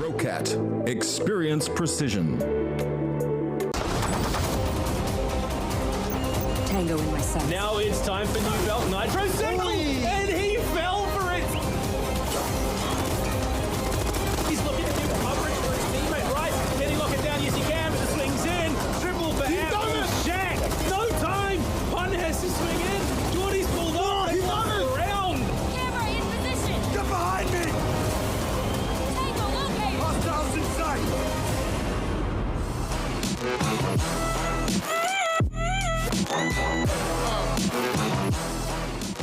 Rocat. Experience precision. Tango in my sights. Now it's time for new belt Nitro single, and he fell for it. He's looking to give coverage for his teammate, right? Can he lock it down? Yes, he can, but the swing's in. Triple for Apple. Shaq. No time. Pun has to swing in. Jordy's pulled up. He's on around. Camera in position. Get behind me. Tango located. Hostiles in sight.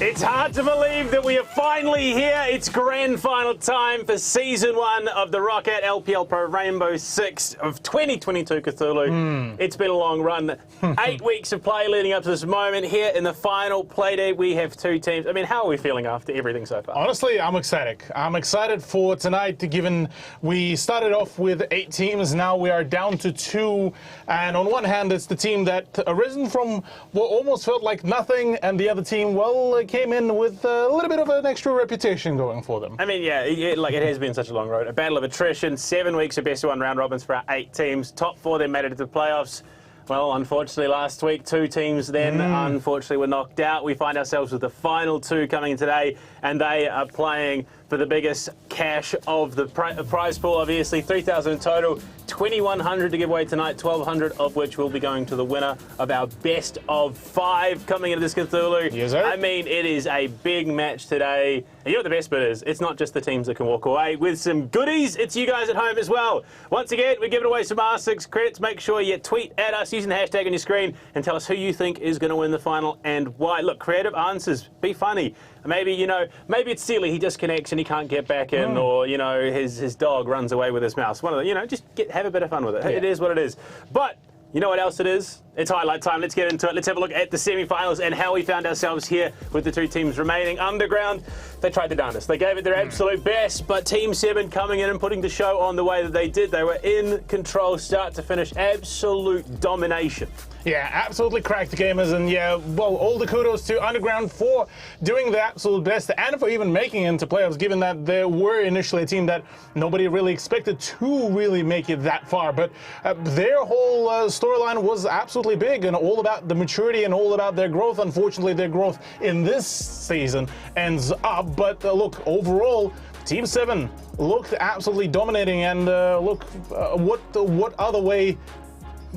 It's hard to believe that we are finally here. It's grand final time for Season 1 of the Rocket LPL Pro Rainbow Six of 2022 Cthulhu. It's been a long run. 8 weeks of play leading up to this moment. Here in the final play day, we have 2 teams. I mean, how are we feeling after everything so far? Honestly, I'm ecstatic. I'm excited for tonight, given we started off with 8 teams. Now we are down to 2. And on one hand, it's the team that arisen from what almost felt like nothing, and the other team, well, came in with a little bit of an extra reputation going for them. I mean, yeah, it has been such a long road. A battle of attrition, 7 weeks of best of 1 round robins for our 8 teams. Top 4 then made it to the playoffs. Well, unfortunately, last week, 2 teams then unfortunately were knocked out. We find ourselves with the final 2 coming in today, and they are playing for the biggest cash of the prize pool, obviously. 3,000 in total, 2,100 to give away tonight, 1,200 of which will be going to the winner of our best of 5 coming into this Cthulhu. Yes, sir. I mean, it is a big match today. And you know what the best bit is? It's not just the teams that can walk away with some goodies, it's you guys at home as well. Once again, we're giving away some R6 credits. Make sure you tweet at us using the hashtag on your screen and tell us who you think is going to win the final and why. Look, creative answers, be funny. Maybe, maybe it's silly, he disconnects and he can't get back in, or, his dog runs away with his mouse. One of the, just have a bit of fun with it. Yeah. It is what it is. But you know what else it is? It's highlight time. Let's get into it. Let's have a look at the semi-finals and how we found ourselves here with the 2 teams remaining. Underground, they tried their darndest. They gave it their absolute best, but Team 7 coming in and putting the show on the way that they did. They were in control, start to finish, absolute domination. Yeah, absolutely cracked gamers, and yeah, well, all the kudos to Underground for doing the absolute best and for even making it into playoffs, given that they were initially a team that nobody really expected to really make it that far. But their whole storyline was absolutely big and all about the maturity and all about their growth. Unfortunately, their growth in this season ends up, but look, overall, Team 7 looked absolutely dominating, and look, what other way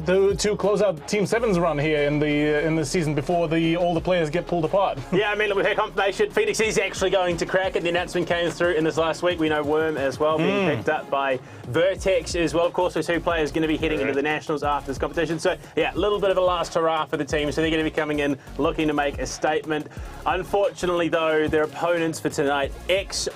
to close out Team 7's run here in the season before all the players get pulled apart. Yeah, I mean, look, we've had confirmation. Phoenix is actually going to crack it. The announcement came through in this last week. We know Worm as well being picked up by Vertex as well. Of course, those 2 players going to be heading into the Nationals after this competition. So, yeah, a little bit of a last hurrah for the team. So they're going to be coming in looking to make a statement. Unfortunately, though, their opponents for tonight,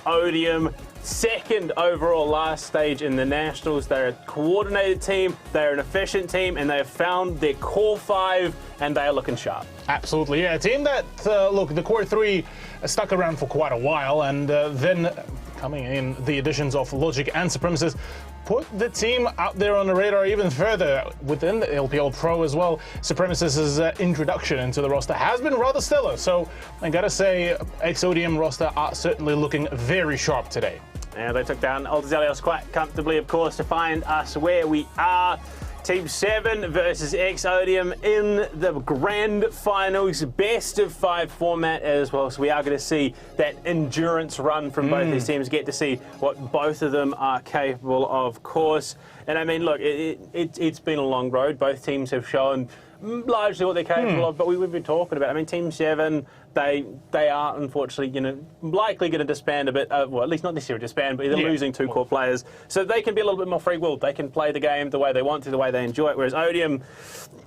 Odium, 2nd overall last stage in the Nationals. They're a coordinated team, they're an efficient team, and they have found their core 5, and they are looking sharp. Absolutely, yeah. A team that, look, the core 3 stuck around for quite a while, and then coming in the additions of Logic and Supremacist put the team out there on the radar even further within the LPL Pro as well. Supremacist's introduction into the roster has been rather stellar, so I gotta say, Odium roster are certainly looking very sharp today. Yeah, they took down Altazelios quite comfortably, of course, to find us where we are. Team 7 versus Odium in the grand finals, best of 5 format as well. So we are going to see that endurance run from both these teams, get to see what both of them are capable of course. And I mean, look, it's been a long road. Both teams have shown largely what they're capable of, but we've been talking about, I mean, Team 7, they are unfortunately, likely going to disband a bit, well, at least not necessarily disband, but they're losing 2 core players, so they can be a little bit more free-willed. They can play the game the way they want to, the way they enjoy it, whereas Odium,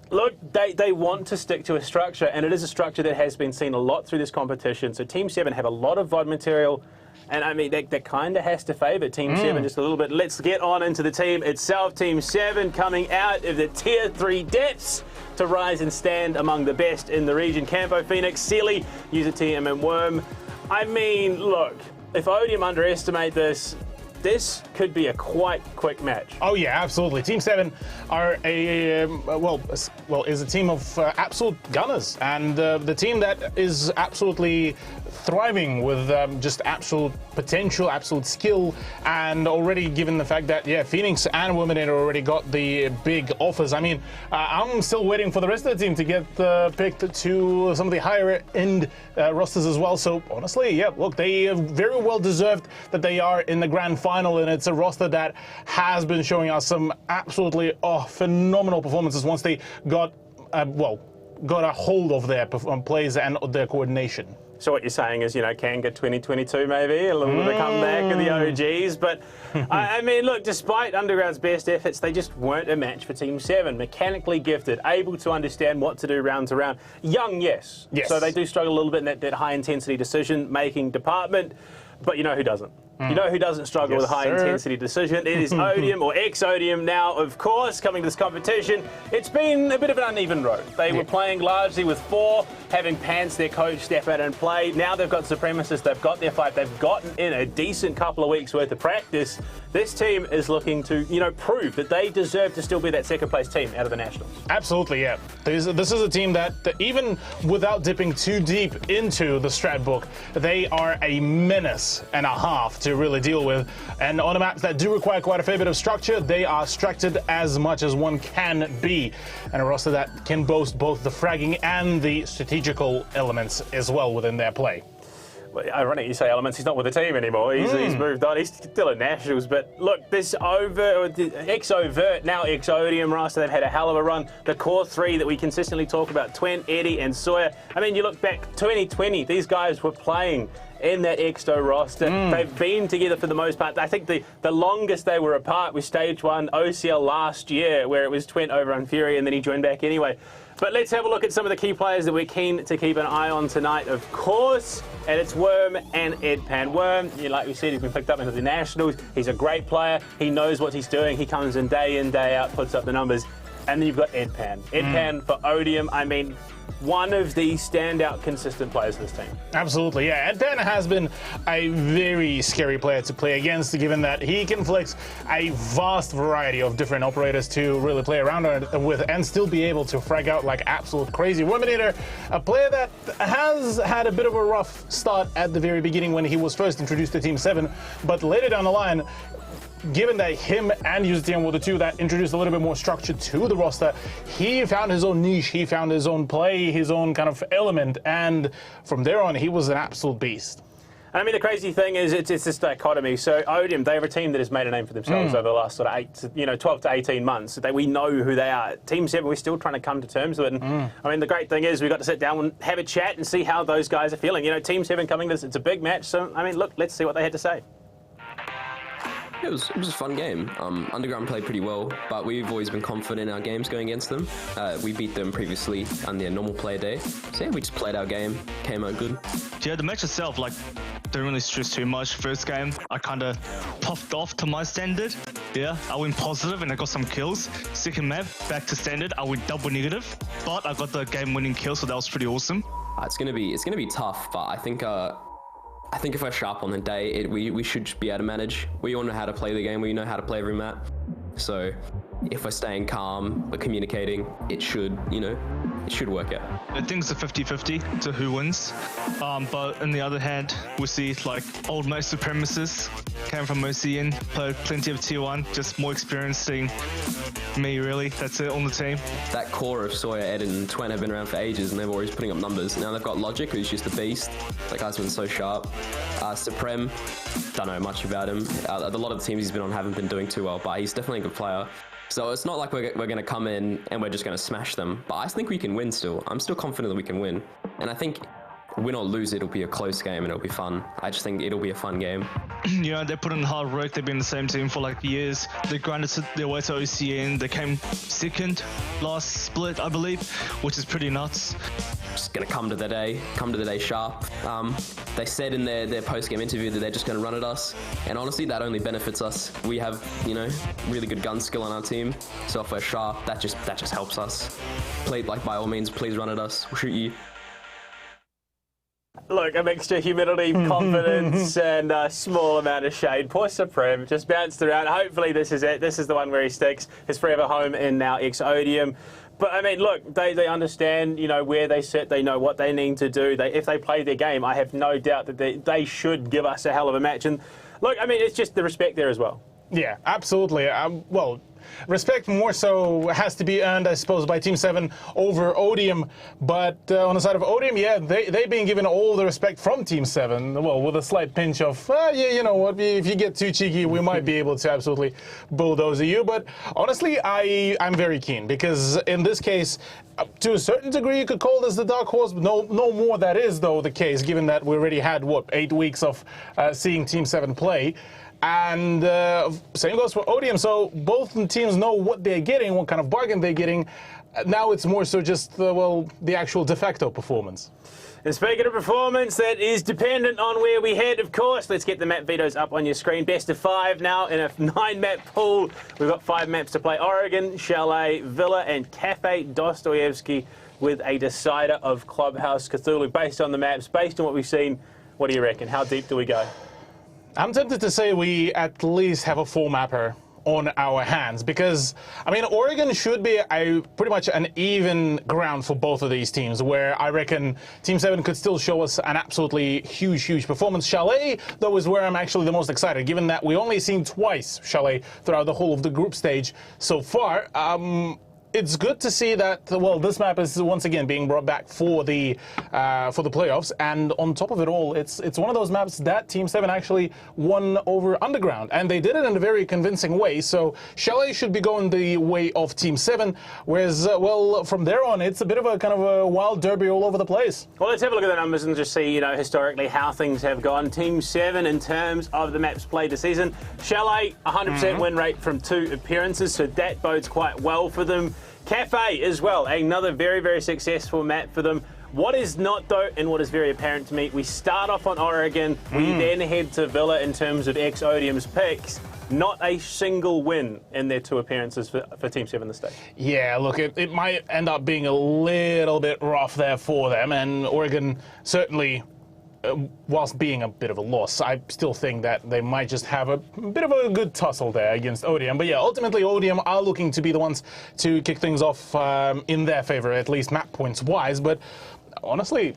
look, they want to stick to a structure, and it is a structure that has been seen a lot through this competition. So Team 7 have a lot of VOD material, and I mean, that kind of has to favour Team 7 just a little bit. Let's get on into the team itself. Team 7 coming out of the Tier 3 depths to rise and stand among the best in the region. Campo, Phoenix, Sealy, User TM and Worm. I mean, look, if Odium underestimate this could be a quite quick match. Oh yeah, absolutely. Team 7 are is a team of absolute gunners, and the team that is absolutely thriving with just absolute potential, absolute skill, and already given the fact that, yeah, Phoenix and Womenade already got the big offers. I mean, I'm still waiting for the rest of the team to get picked to some of the higher end rosters as well. So honestly, yeah, look, they have very well deserved that they are in the grand final, and it's a roster that has been showing us some absolutely phenomenal performances once they got got a hold of their plays and their coordination. So what you're saying is, Kanga 2022 maybe, a little bit of comeback of the OGs. But, I mean, look, despite Underground's best efforts, they just weren't a match for Team 7. Mechanically gifted, able to understand what to do round to round. Young, yes. So they do struggle a little bit in that high-intensity decision-making department. But you know who doesn't? You know who doesn't struggle with a high-intensity decision? It is Odium, or ex-Odium now, of course, coming to this competition. It's been a bit of an uneven road. They were playing largely with 4, having Pants, their coach, step out and play. Now they've got Supremacists, they've got their fight, they've gotten in a decent couple of weeks' worth of practice. This team is looking to, prove that they deserve to still be that second-place team out of the Nationals. Absolutely, yeah. This is a team that, even without dipping too deep into the strat book, they are a menace and a half to really deal with. And on the maps that do require quite a fair bit of structure, they are structured as much as one can be. And a roster that can boast both the fragging and the strategical elements as well within their play. Well, ironic you say elements, he's not with the team anymore. He's moved on. He's still at Nationals. But look, this ex-Overt, now ex-Odium roster, they've had a hell of a run. The core 3 that we consistently talk about, Twen, Eddie, and Sawyer. I mean, you look back, 2020, these guys were playing in that Exto roster. They've been together for the most part. I think the longest they were apart was Stage 1 OCL last year, where it was Twent over on Fury, and then he joined back anyway. But let's have a look at some of the key players that we're keen to keep an eye on tonight, of course. And it's Worm and Edpan. Worm, like we said, he's been picked up into the Nationals. He's a great player. He knows what he's doing. He comes in, day out, puts up the numbers. And then you've got Edpan. Edpan for Odium, I mean, one of the standout consistent players in this team. Absolutely, yeah. Edpan has been a very scary player to play against, given that he can flex a vast variety of different operators to really play around with and still be able to frag out like absolute crazy. Wominator, a player that has had a bit of a rough start at the very beginning when he was first introduced to Team 7, but later down the line, given that him and UZTM were the two that introduced a little bit more structure to the roster, he found his own niche, he found his own play, his own kind of element, and from there on, he was an absolute beast. I mean, the crazy thing is, it's this dichotomy. So Odium, they have a team that has made a name for themselves over the last sort of 12 to 18 months. We know who they are. Team 7, we're still trying to come to terms with it. And, I mean, the great thing is we got to sit down and have a chat and see how those guys are feeling. Team 7 coming to this, it's a big match. So, I mean, look, let's see what they had to say. It was a fun game. Underground played pretty well, but we've always been confident in our games going against them. We beat them previously on their normal player day. So yeah, we just played our game, came out good. Yeah, the match itself, didn't really stress too much. First game, I kind of popped off to my standard. Yeah, I went positive and I got some kills. Second map, back to standard, I went double negative, but I got the game-winning kill, so that was pretty awesome. It's gonna be tough, but I think if we're sharp on the day, we should be able to manage. We all know how to play the game. We know how to play every map. So if we're staying calm, we're communicating, it should work out. I think it's a 50-50 to who wins. But on the other hand, we see old mate supremacists came from OCN, played plenty of tier 1, just more experiencing me really. That's it on the team. That core of Sawyer, Ed, and Twen have been around for ages and they're always putting up numbers. Now they've got Logic, who's just a beast. That guy's been so sharp. Supreme, don't know much about him. A lot of the teams he's been on haven't been doing too well, but he's definitely a good player. So it's not like we're going to come in and we're just going to smash them. But I think we can win still. I'm still confident that we can win. And I think win or lose, it'll be a close game and it'll be fun. I just think it'll be a fun game. They put in hard work. They've been the same team for years. They grinded their way to OCN. They came second last split, I believe, which is pretty nuts. Just going to come to the day sharp. They said in their post-game interview that they're just going to run at us. And honestly, that only benefits us. We have, really good gun skill on our team. So if we're sharp, that just helps us. By all means, please run at us. We'll shoot you. Look, a mixture of humility, confidence, and a small amount of shade. Poor Supreme just bounced around. Hopefully this is it. This is the one where he sticks. His forever home in now ex-Odium. But I mean, look, they understand, where they sit. They know what they need to do. If they play their game, I have no doubt that they should give us a hell of a match. And look, I mean, it's just the respect there as well. Yeah, absolutely. Well, respect more so has to be earned, I suppose, by Team 7 over Odium. But on the side of Odium, yeah, they've been given all the respect from Team 7. Well, with a slight pinch of, yeah, you know what, if you get too cheeky, we might be able to absolutely bulldoze you. But honestly, I'm very keen because in this case, to a certain degree, you could call this the dark horse. But no more that is, though, the case, given that we already had, 8 weeks of seeing Team 7 play. And same goes for Odium. So both teams know what they're getting, what kind of bargain they're getting. Now it's more so just, the actual de facto performance. And speaking of performance, that is dependent on where we head, of course. Let's get the map vetoes up on your screen. Best of 5 now in a 9-map pool. We've got 5 maps to play. Oregon, Chalet, Villa, and Cafe Dostoevsky with a decider of Clubhouse Cthulhu. Based on the maps, based on what we've seen, what do you reckon? How deep do we go? I'm tempted to say we at least have a 4-mapper on our hands because, I mean, Oregon should be pretty much an even ground for both of these teams, where I reckon Team 7 could still show us an absolutely huge performance. Chalet, though, is where I'm actually the most excited, given that we only seen twice Chalet throughout the whole of the group stage so far. It's good to see that, this map is once again being brought back for the playoffs, and on top of it all, it's one of those maps that Team 7 actually won over Underground, and they did it in a very convincing way. So Chalet should be going the way of Team 7, whereas, from there on, it's a bit of a kind of a wild derby all over the place. Well, let's have a look at the numbers and just see, historically how things have gone. Team 7 in terms of the maps played this season. Chalet, 100% win rate from 2 appearances, so that bodes quite well for them. Cafe as well, another very successful map for them. What is not, though, and what is very apparent to me, we start off on Oregon, we then head to Villa in terms of ex-Odium's picks. Not a single win in their 2 appearances for Team 7 this day. Yeah, look, it might end up being a little bit rough there for them, and Oregon certainly, whilst being a bit of a loss, I still think that they might just have a bit of a good tussle there against Odium. But yeah, ultimately Odium are looking to be the ones to kick things off in their favor, at least map points wise. But honestly,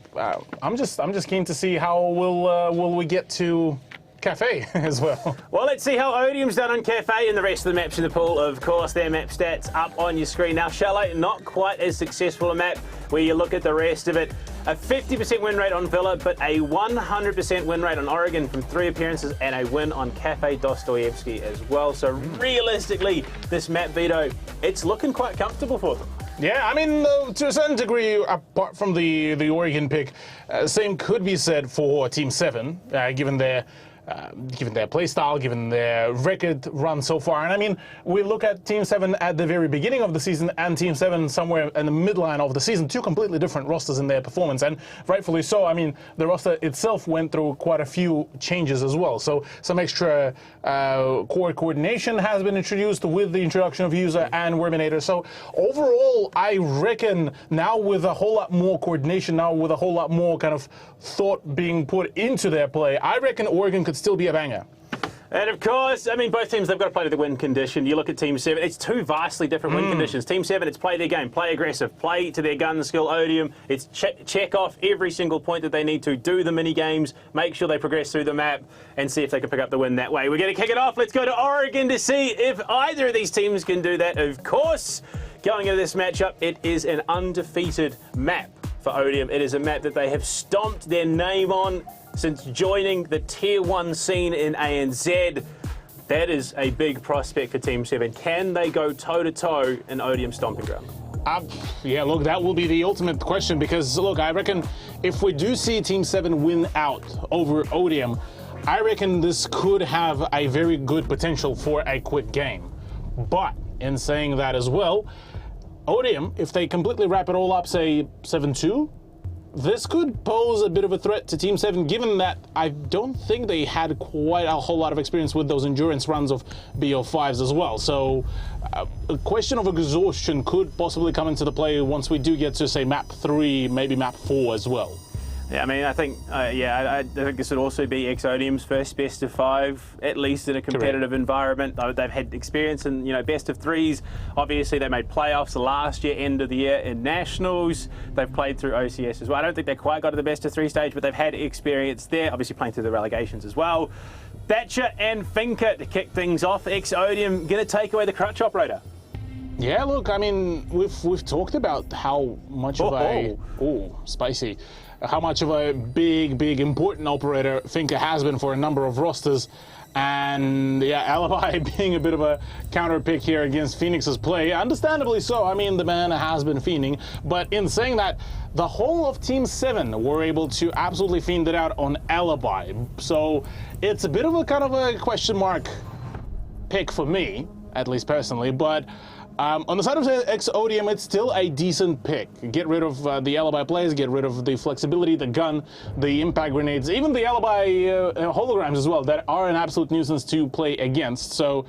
I'm just keen to see how will we get to Cafe as well. Well, let's see how Odium's done on Cafe and the rest of the maps in the pool. Of course, their map stats up on your screen. Now, Chalet, not quite as successful a map where you look at the rest of it. A 50% win rate on Villa, but a 100% win rate on Oregon from 3 appearances and a win on Cafe Dostoevsky as well. So realistically, this map veto, it's looking quite comfortable for them. Yeah, I mean, to a certain degree, apart from the Oregon pick, same could be said for Team 7, given their play style, given their record run so far. And I mean, we look at Team 7 at the very beginning of the season and Team 7 somewhere in the midline of the season, 2 completely different rosters in their performance, and rightfully so. I mean, the roster itself went through quite a few changes as well. So some extra core coordination has been introduced with the introduction of User and Worminator. So overall, I reckon now with a whole lot more coordination, now with a whole lot more kind of thought being put into their play, I reckon Oregon could still be a banger. And of course, I mean, both teams, they've got to play to the win condition. You look at Team 7, it's 2 vastly different win conditions. Team 7, it's play their game, play aggressive, play to their gun skill. Odium, it's check off every single point that they need to, do the mini games, make sure they progress through the map, and see if they can pick up the win that way. We're going to kick it off. Let's go to Oregon to see if either of these teams can do that. Of course, going into this matchup, it is an undefeated map for Odium. It is a map that they have stomped their name on since joining the Tier 1 scene in ANZ. That is a big prospect for Team 7. Can they go toe-to-toe in Odium stomping ground? Yeah, look, that will be the ultimate question because, look, I reckon if we do see Team 7 win out over Odium, I reckon this could have a very good potential for a quick game. But in saying that as well, Odium, if they completely wrap it all up, say 7-2, this could pose a bit of a threat to Team 7, given that I don't think they had quite a whole lot of experience with those endurance runs of BO5s as well. So a question of exhaustion could possibly come into the play once we do get to, say, map 3, maybe map 4 as well. Yeah, I mean, I think, I think this would also be Exodium's first best of 5, at least in a competitive environment. They've had experience in, best of 3s. Obviously, they made playoffs last year, end of the year in nationals. They've played through OCS as well. I don't think they quite got to the best of 3 stage, but they've had experience there. Obviously, playing through the relegations as well. Thatcher and Finker to kick things off. Exodium going to take away the crutch operator. Yeah, look, I mean, we've talked about how much of spicy. How much of a big, important operator Finker has been for a number of rosters. And yeah, Alibi being a bit of a counter pick here against Phoenix's play. Understandably so. I mean, the man has been fiending. But in saying that, the whole of Team 7 were able to absolutely fiend it out on Alibi. So it's a bit of a kind of a question mark pick for me, at least personally. But on the side of Exodium, it's still a decent pick. Get rid of the Alibi plays, get rid of the flexibility, the gun, the impact grenades, even the Alibi holograms as well, that are an absolute nuisance to play against. So,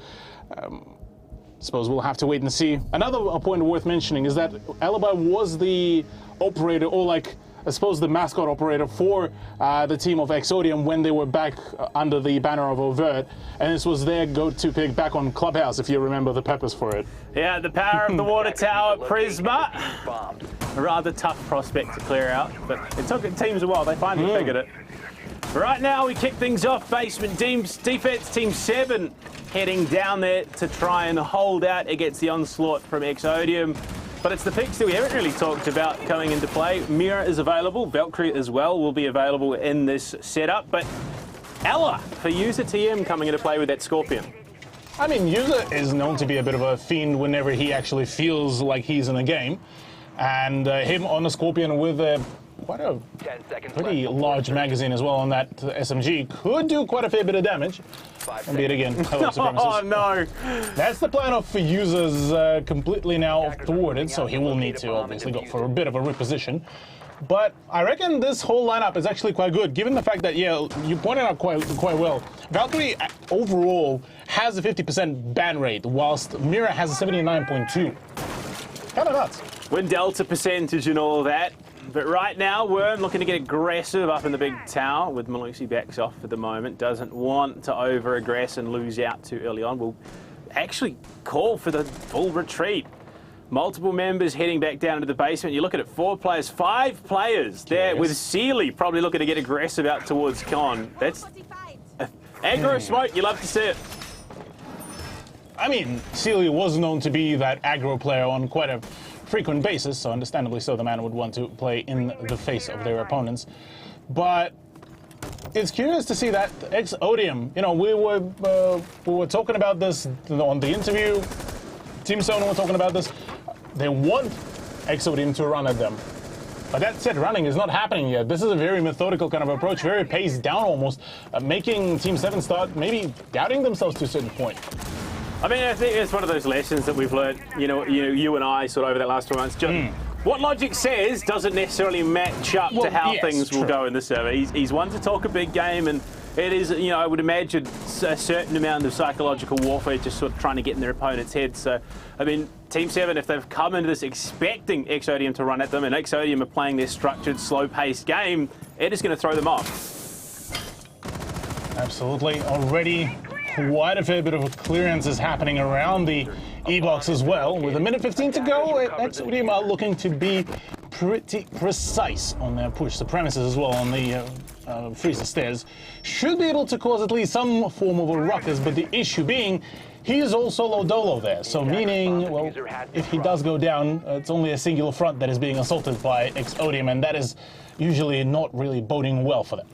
suppose we'll have to wait and see. Another point worth mentioning is that Alibi was the operator, or like, I suppose the mascot operator for the team of Exodium when they were back under the banner of Overt, and this was their go-to pick back on Clubhouse, if you remember the purpose for it. Yeah, the power of the water tower, Prisma. A rather tough prospect to clear out, but it took teams a while. They finally figured it. Right now, we kick things off. Basement defense, Team 7 heading down there to try and hold out against the onslaught from Exodium. But it's the picks that we haven't really talked about coming into play. Mira is available. Valkyrie as well will be available in this setup. But Ella for user TM coming into play with that Scorpion. I mean, User is known to be a bit of a fiend whenever he actually feels like he's in a game. And him on a Scorpion with quite a pretty large magazine as well on that SMG could do quite a fair bit of damage. And be it again. Hello, Oh no! That's the plan of User's completely now thwarted, so he will need to obviously go for a bit of a reposition. But I reckon this whole lineup is actually quite good, given the fact that, yeah, you pointed out quite well. Valkyrie overall has a 50% ban rate, whilst Mira has a 79.2. Kind of nuts. Win delta percentage and all that. But right now, Worm looking to get aggressive up in the big tower with Malusi backs off at the moment. Doesn't want to over-aggress and lose out too early on. Will actually call for the full retreat. Multiple members heading back down to the basement. You look at it, 4 players, 5 players there with Sealy probably looking to get aggressive out towards Con. That's aggro smoke. You love to see it. I mean, Sealy was known to be that aggro player on quite a frequent basis, so understandably so the man would want to play in the face of their opponents. But it's curious to see that Exodium, you know, we were talking about this on the interview. Team 7 were talking about this. They want Exodium to run at them. But that said, running is not happening yet. This is a very methodical kind of approach, very paced down almost, making Team 7 start maybe doubting themselves to a certain point. I mean, I think it's one of those lessons that we've learned, you and I sort of over that last 2 months. What logic says doesn't necessarily match up to how things will go in the server. He's one to talk a big game, and it is, I would imagine a certain amount of psychological warfare just sort of trying to get in their opponent's head. So, I mean, Team 7, if they've come into this expecting Exodium to run at them, and Exodium are playing their structured, slow-paced game, it is going to throw them off. Absolutely. Already quite a fair bit of clearance is happening around the E-box as well. With a minute 15 to go, Exodium are looking to be pretty precise on their push. The premises as well on the freezer stairs should be able to cause at least some form of a ruckus, but the issue being he is also low dolo there, so meaning, well, if he does go down, it's only a singular front that is being assaulted by Exodium, and that is usually not really boding well for them.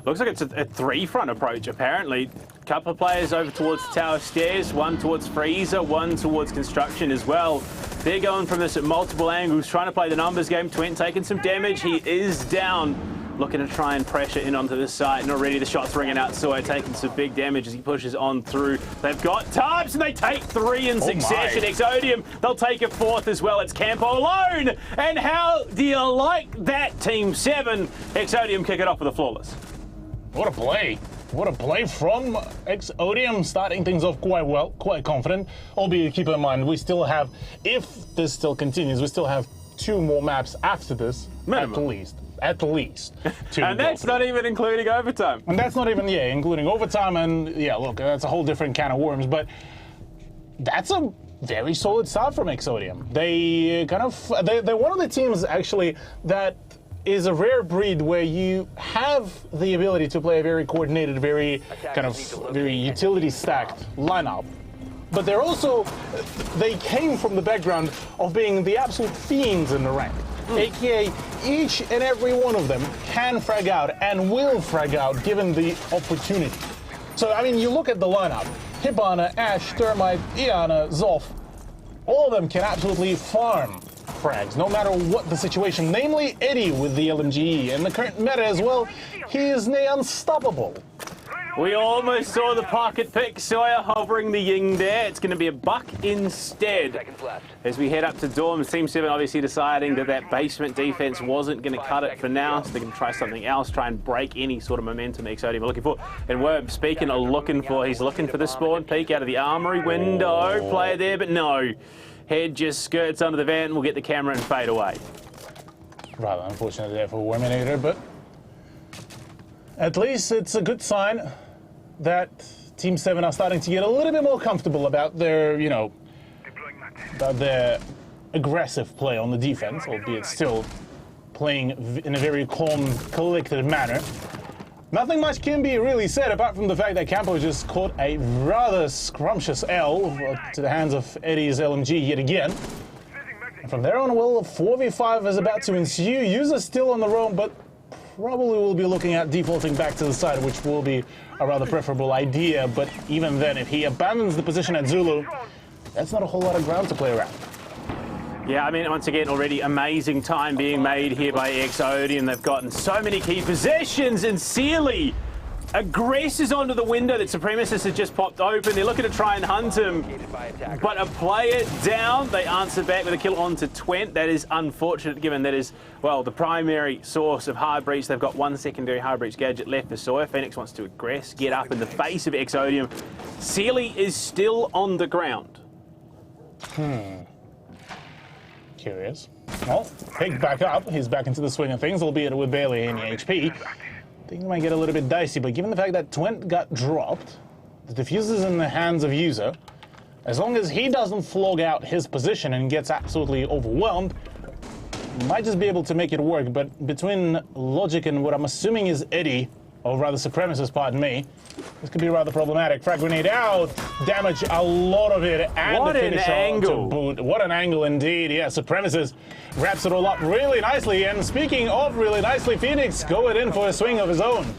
Looks like it's a 3-front approach, apparently. Couple of players over towards the tower stairs, one towards freezer, one towards construction as well. They're going from this at multiple angles, trying to play the numbers game. Twent taking some damage. He is down, looking to try and pressure in onto this side. And already the shot's ringing out. Soy taking some big damage as he pushes on through. They've got types, and they take 3 in succession. Exodium, they'll take a 4th as well. It's Campo alone. And how do you like that, Team 7? Exodium kick it off with a flawless. What a play. What a play from Exodium, starting things off quite well, quite confident. Albeit, keep in mind, we still have, if this still continues, we still have 2 more maps after this, at least. at least. And that's not even including overtime. And that's not even, including overtime. And look, that's a whole different can of worms. But that's a very solid start from Exodium. They're one of the teams actually that is a rare breed where you have the ability to play a very coordinated, very utility stacked lineup. But they came from the background of being the absolute fiends in the rank. AKA, each and every one of them can frag out and will frag out given the opportunity. So, I mean, you look at the lineup, Hibana, Ashe, Thermite, Iana, Zoth, all of them can absolutely farm frags, no matter what the situation, namely Eddie with the LMGE, and the current meta as well, he is unstoppable. We almost saw the pocket pick. Sawyer hovering the Ying there. It's going to be a buck instead. As we head up to Dorms, Team 7 obviously deciding that basement defense wasn't going to cut it for now, so they're going to try something else, try and break any sort of momentum Exodium are looking for. And we're speaking of he's looking for the spawn peek out of the armory window. Player there, but no. Head just skirts under the van and we'll get the camera and fade away. Rather unfortunate there for Warminator, but at least it's a good sign that Team 7 are starting to get a little bit more comfortable about their, about their aggressive play on the defense, albeit still playing in a very calm, collected manner. Nothing much can be really said apart from the fact that Campo just caught a rather scrumptious L to the hands of Eddie's LMG yet again. And from there on, well, 4v5 is about to ensue. User still on the roam, but probably will be looking at defaulting back to the side, which will be a rather preferable idea. But even then, if he abandons the position at Zulu, that's not a whole lot of ground to play around. Yeah, I mean, once again, already amazing time being made here by Exodium. They've gotten so many key possessions, and Sealy aggresses onto the window that Supremacist has just popped open. They're looking to try and hunt him, but a player down. They answer back with a kill onto Twent. That is unfortunate, given that is, well, the primary source of hard breach. They've got one secondary hard breach gadget left for Sawyer. Phoenix wants to aggress, get up in the face of Exodium. Sealy is still on the ground. Curious. Well, picked back up. He's back into the swing of things, albeit with barely any HP. Things might get a little bit dicey, but given the fact that Twent got dropped, the diffuser's in the hands of User. As long as he doesn't flog out his position and gets absolutely overwhelmed, might just be able to make it work. But between Logic and what I'm assuming is Eddie, or rather Supremacist, pardon me, this could be rather problematic. Frag grenade out, damage a lot of it, and what the finisher an angle. to boot. What an angle indeed. Yeah, Supremacist wraps it all up really nicely. And speaking of really nicely, Phoenix going in for a swing of his own.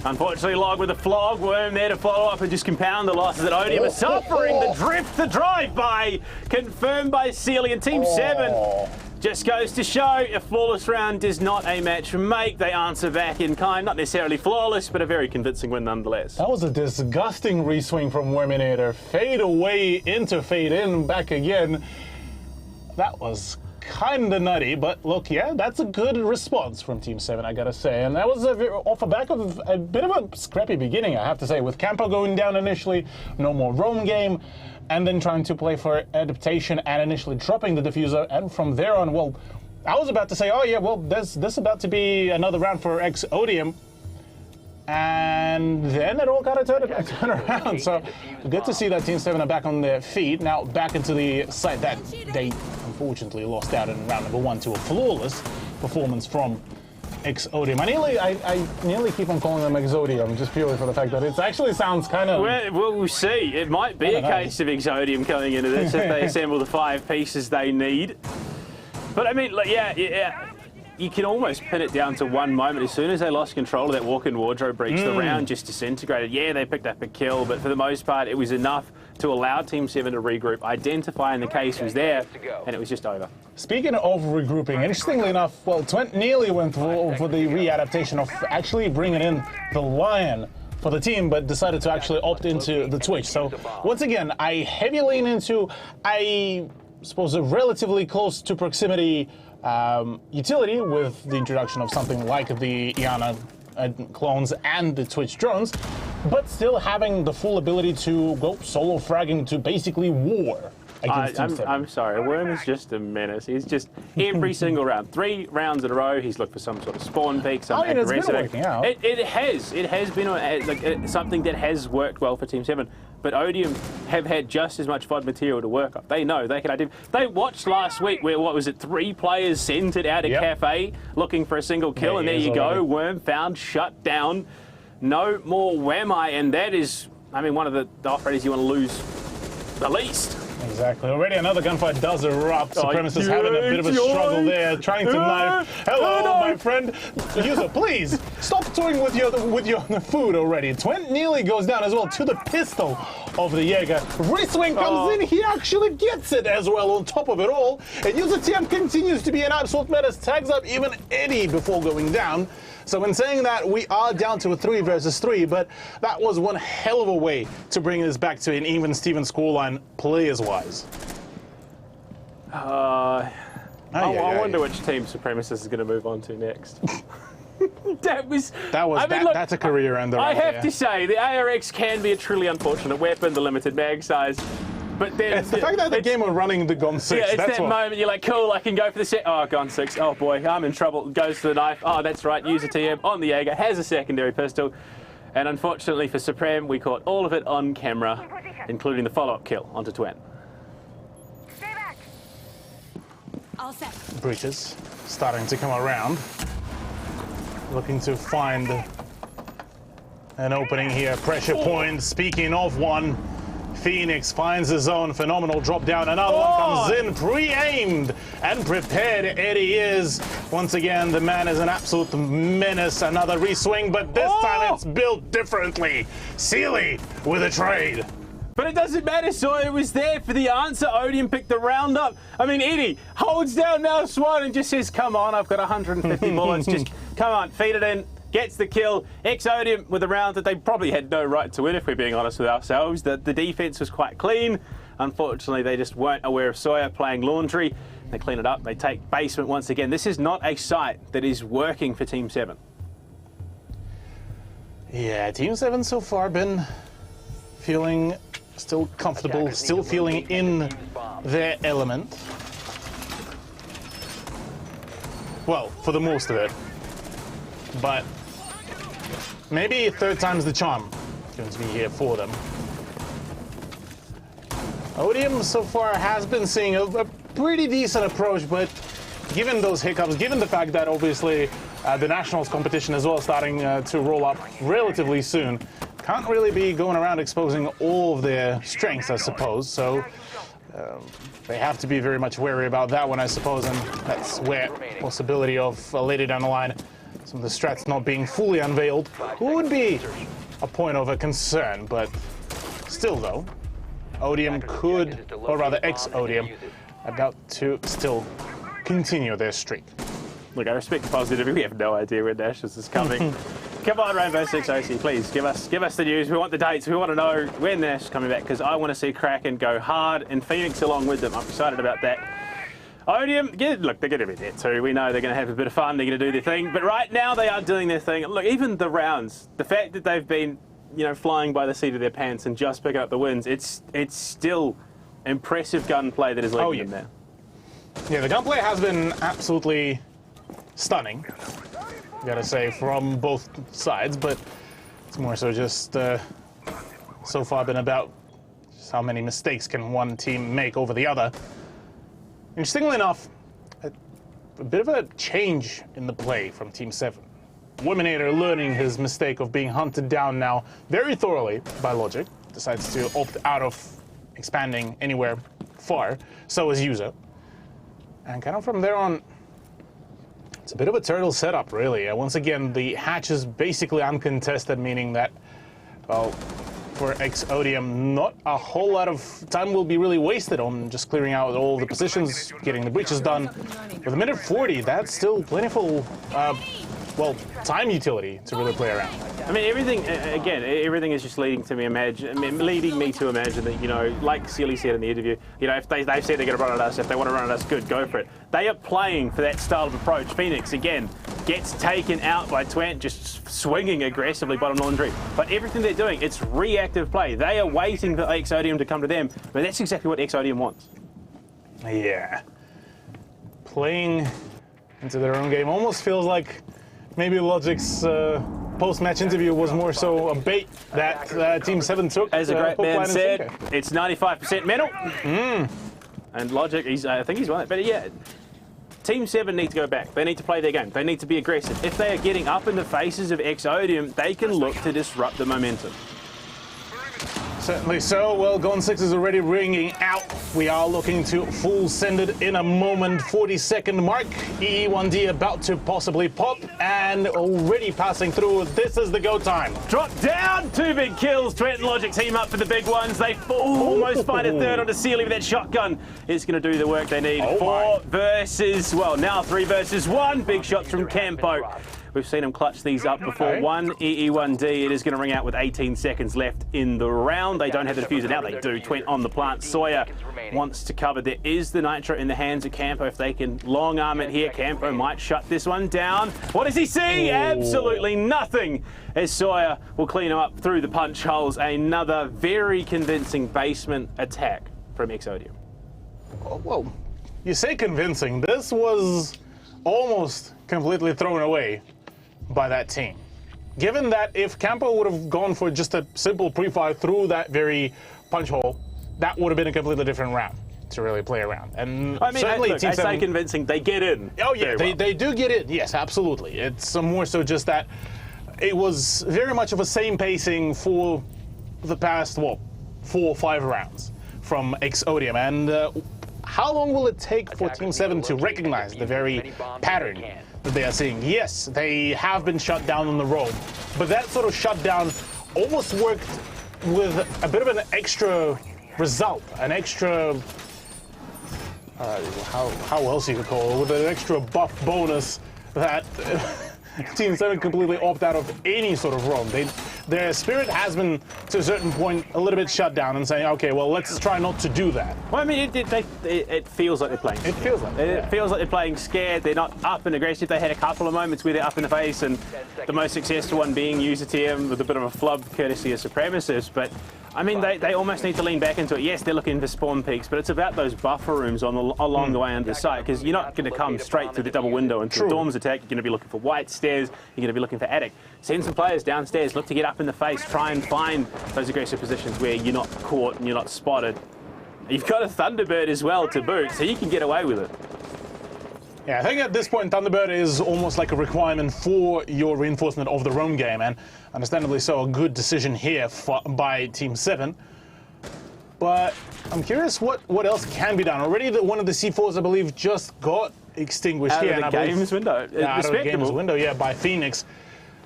Unfortunately, Log with a flog, Worm there to follow up and just compound the losses at Odium are suffering. The drift, the drive-by, confirmed by Sealy, and Team 7 just goes to show a flawless round is not a match for make. They answer back in kind, not necessarily flawless, but a very convincing win nonetheless. That was a disgusting reswing from Worminator. Fade away into fade in, back again. That was kind of nutty, but look, yeah, that's a good response from Team 7, I gotta say. And that was off the back of a bit of a scrappy beginning, I have to say, with Campo going down initially, no more roam game, and then trying to play for adaptation and initially dropping the diffuser. And from there on, well, I was about to say, oh yeah, well, there's this about to be another round for Exodium. And then it all kind of turned around. So good to see that Team 7 are back on their feet. Now back into the site that they unfortunately lost out in round number 1 to a flawless performance from Exodium. I nearly keep on calling them Exodium just purely for the fact that it actually sounds kind of... Well, we'll see. It might be a case of Exodium coming into this if they assemble the 5 pieces they need. But I mean, like, yeah. You can almost pin it down to one moment. As soon as they lost control of that walk-in wardrobe breach, the round just disintegrated. Yeah, they picked up a kill, but for the most part, it was enough to allow Team 7 to regroup, identifying the case was there, and it was just over. Speaking of regrouping, interestingly enough, well, Twent nearly went for the readaptation of actually bringing in the Lion for the team, but decided to actually opt into the Twitch. So once again, I heavy lean into, I suppose, a relatively close to proximity utility with the introduction of something like the Iana clones and the Twitch drones, but still having the full ability to go solo fragging to basically war against Team 7. I'm sorry, Worm is just a menace. He's just every single round, 3 rounds in a row. He's looked for some sort of spawn peak, some it's been aggressive. working out. It has been something that has worked well for Team 7. But Odium have had just as much VOD material to work on. They know they can identify. They watched last week where, what was it, 3 players sent it out of Cafe looking for a single kill, and there you go. Worm found, shut down. No more Whammy, and that is, I mean, one of the operators you want to lose the least. Exactly. Already another gunfight does erupt. Supremacists having a bit of a struggle there, trying to knife. Hello, my friend. User, please stop toying with your food already. Twent nearly goes down as well to the pistol of the Jaeger. Reswing comes in. He actually gets it as well on top of it all. And User TM continues to be an absolute menace. Tags up even Eddie before going down. So in saying that, we are down to a 3 versus 3, but that was one hell of a way to bring this back to an even Steven scoreline players-wise. I wonder which team Supremacist is going to move on to next. That's a career ender. I have to say, the ARX can be a truly unfortunate weapon, the limited mag size. But then it's the fact that the game are running the gun 6. Yeah, it's that moment you're like, cool, I can go for the set. Oh, gun 6. Oh boy, I'm in trouble. Goes to the knife. Oh, that's right. User TM on the Jaeger, has a secondary pistol. And unfortunately for Supreme, we caught all of it on camera, including the follow-up kill onto Twent. Stay back. All set. Breaches starting to come around. Looking to find an opening here. Pressure point. Speaking of one, Phoenix finds the zone. Phenomenal drop down. Another one comes in, pre-aimed and prepared. Eddie is. Once again, the man is an absolute menace. Another reswing, but this time it's built differently. Sealy with a trade. But it doesn't matter, Sawyer was there for the answer. Odium picked the round up. I mean, Eddie holds down Mouse 1 and just says, come on, I've got 150 bullets. Just come on, feed it in. Gets the kill. Odium with a round that they probably had no right to win, if we're being honest with ourselves. The defense was quite clean. Unfortunately, they just weren't aware of Sawyer playing laundry. They clean it up. They take basement once again. This is not a site that is working for Team 7. Yeah, Team 7 so far been feeling still comfortable, still feeling in their element. Well, for the most of it. But maybe 3rd time's the charm going to be here for them. Odium so far has been seeing a pretty decent approach, but given those hiccups, given the fact that obviously the Nationals competition as well starting to roll up relatively soon, can't really be going around exposing all of their strengths, I suppose. So they have to be very much wary about that one, I suppose, and that's where possibility of later down the line some of the strats not being fully unveiled would be a point of a concern, but still though, Odium could, or rather ex-Odium, about to still continue their streak. Look, I respect the positivity. We have no idea when Nationals is coming. Come on, Rainbow Six OC, please give us the news. We want the dates. We want to know when Nash is coming back, because I want to see Kraken go hard and Phoenix along with them. I'm excited about that. Odium, look, they're going to be there too. We know they're going to have a bit of fun. They're going to do their thing. But right now they are doing their thing. Look, even the rounds, the fact that they've been, flying by the seat of their pants and just picking up the wins, it's still impressive gunplay that is leading them there. Yeah, the gunplay has been absolutely stunning, gotta say, from both sides, but it's more so just so far been about just how many mistakes can one team make over the other. Interestingly enough, a bit of a change in the play from Team 7. Wominator learning his mistake of being hunted down now very thoroughly by Logic, decides to opt out of expanding anywhere far, so is User. And kind of from there on, it's a bit of a turtle setup, really. Once again, the hatch is basically uncontested, meaning that, well, for ex-Odium, not a whole lot of time will be really wasted on just clearing out all the positions, getting the breaches done. With a minute 40, that's still plentiful well, time utility to really play around. I mean, everything is just leading to me leading me to imagine that, you know, like Sealy said in the interview, you know, if they've said they're going to run at us, if they want to run at us, good, go for it. They are playing for that style of approach. Phoenix, again, gets taken out by Twent, just swinging aggressively bottom laundry. But everything they're doing, it's reactive play. They are waiting for Exodium to come to them, but that's exactly what Exodium wants. Yeah. Playing into their own game almost feels like maybe Logic's post-match interview was more so a bait that Team 7 took. As a great man said, it's 95% mental. And Logic, I think he's won it. But yeah, Team 7 need to go back. They need to play their game. They need to be aggressive. If they are getting up in the faces of Exodium, they can look to disrupt the momentum. Certainly so. Well, Gone 6 is already ringing out. We are looking to full send it in a moment. 40-second mark. EE1D about to possibly pop and already passing through. This is the go time. Drop down. 2 big kills. Twent and Logic team up for the big ones. They almost find a third onto Sealy with that shotgun. It's going to do the work they need. 4 versus, well, now 3 versus 1. Big shots from Campo. We've seen him clutch these up before. 1 EE1D. It is going to ring out with 18 seconds left in the round. They don't have the diffuser now. They do. Twent on the plant. Sawyer wants to cover. There is the nitro in the hands of Campo. If they can long arm it here, Campo might shut this one down. What does he see? Absolutely nothing. As Sawyer will clean him up through the punch holes. Another very convincing basement attack from Exodium. Well, you say convincing. This was almost completely thrown away by that team. Given that if Campo would have gone for just a simple pre-fire through that very punch hole, that would have been a completely different round to really play around. And I mean, certainly look, I say convincing, they get in. Oh yeah, they do get in. Yes, absolutely. It's more so just that it was very much of a same pacing for the past, well, 4 or 5 rounds from Exodium. And how long will it take for Team 7 to recognize the very pattern that they are seeing? Yes, they have been shut down on the roam, but that sort of shutdown almost worked with a bit of an extra result, an extra, how else you could call it, with an extra buff bonus that Team 7 completely opt out of any sort of roam. Their spirit has been, to a certain point, a little bit shut down and saying, okay, well, let's try not to do that. Well, I mean, it feels like they're playing. It feels like it feels like they're playing scared. They're not up and aggressive. They had a couple of moments where they're up in the face, and the most successful one being user TM with a bit of a flub courtesy of Supremacists. But I mean, they almost need to lean back into it. Yes, they're looking for spawn peaks, but it's about those buffer rooms along the way under sight, because you're not going to come straight through the double window into the Dorms attack. You're going to be looking for white stairs. You're going to be looking for attic. Send some players downstairs. Look to get up in the face. Try and find those aggressive positions where you're not caught and you're not spotted. You've got a Thunderbird as well to boot, so you can get away with it. Yeah, I think at this point, Thunderbird is almost like a requirement for your reinforcement of the roam game, and understandably so, a good decision here by Team 7. But I'm curious what else can be done. Already one of the C4s, I believe, just got extinguished out here. Of the games window. Out of the games window, yeah, by Phoenix.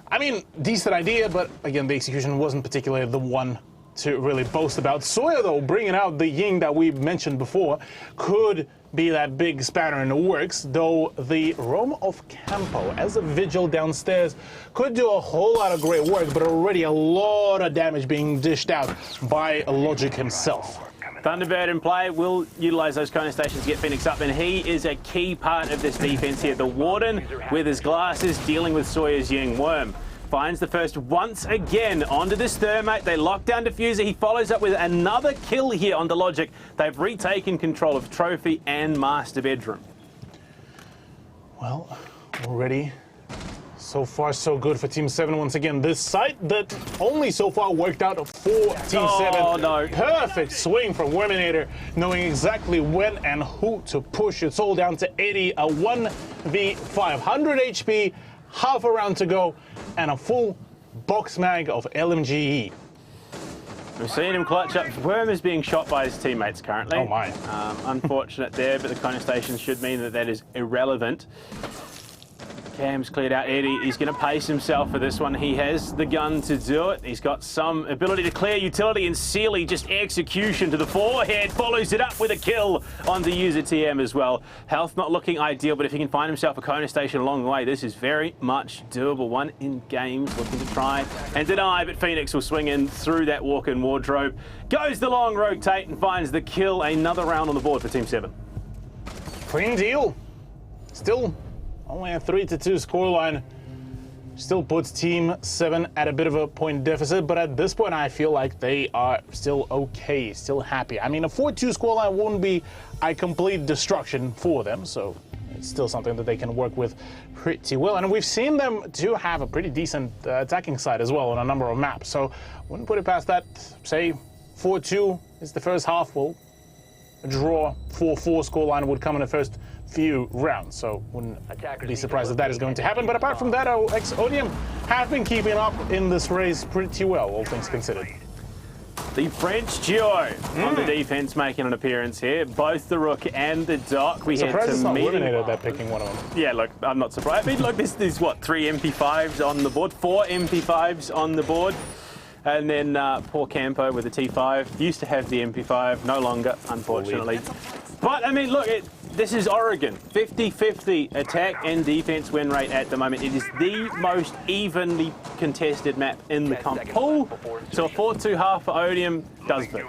I mean, decent idea, but again, the execution wasn't particularly the one to really boast about. Sawyer, though, bringing out the Ying that we mentioned before, could be that big spanner in the works, though the roam of Campo as a vigil downstairs could do a whole lot of great work, but already a lot of damage being dished out by Logic himself. Thunderbird in play will utilise those Kona stations to get Phoenix up, and he is a key part of this defence here. The Warden, with his glasses, dealing with Sawyer's Ying Worm. Finds the first once again onto this thermite. They lock down Diffuser. He follows up with another kill here onto Logic. They've retaken control of Trophy and Master Bedroom. Well, already so far so good for Team 7 once again. This site that only so far worked out for Team 7. Oh, no. Perfect swing from Worminator, knowing exactly when and who to push. It's all down to 80, a 1v5. 100 HP, half a round to go, and a full box mag of LMGE. We've seen him clutch up. Worm is being shot by his teammates currently. Oh my. Unfortunate there, but the Kona station should mean that is irrelevant. Cam's cleared out Eddie. He's going to pace himself for this one. He has the gun to do it. He's got some ability to clear utility, and Sealy just execution to the forehead. Follows it up with a kill onto user TM as well. Health not looking ideal, but if he can find himself a Kona station along the way, this is very much doable. One in games, looking to try and deny, but Phoenix will swing in through that walk-in wardrobe. Goes the long rotate and finds the kill. Another round on the board for Team 7. Clean deal. Still only a 3-2 scoreline. Still puts Team 7 at a bit of a point deficit, but at this point I feel like they are still okay, still happy. I mean, a 4-2 scoreline wouldn't be a complete destruction for them, so it's still something that they can work with pretty well. And we've seen them to have a pretty decent attacking side as well on a number of maps, so wouldn't put it past that. Say 4-2 is the first half. Well, a draw 4-4 scoreline would come in the first few rounds, so wouldn't be surprised if that is going to happen. But apart from that, Oceania have been keeping up in this race pretty well, all things considered. The French duo on the defense making an appearance here. Both the Rook and the Doc. We Surprised had it's some not meeting. eliminated that picking one of them. Yeah, look, I'm not surprised. I mean, look, this is what, 3 MP5s on the board, 4 MP5s on the board. And then poor Campo with the T5. Used to have the MP5, no longer, unfortunately. But, I mean, look, this is Oregon. 50-50 attack and defense win rate at the moment. It is the most evenly contested map in the comp pool. So a 4-2 half for Odium does bit.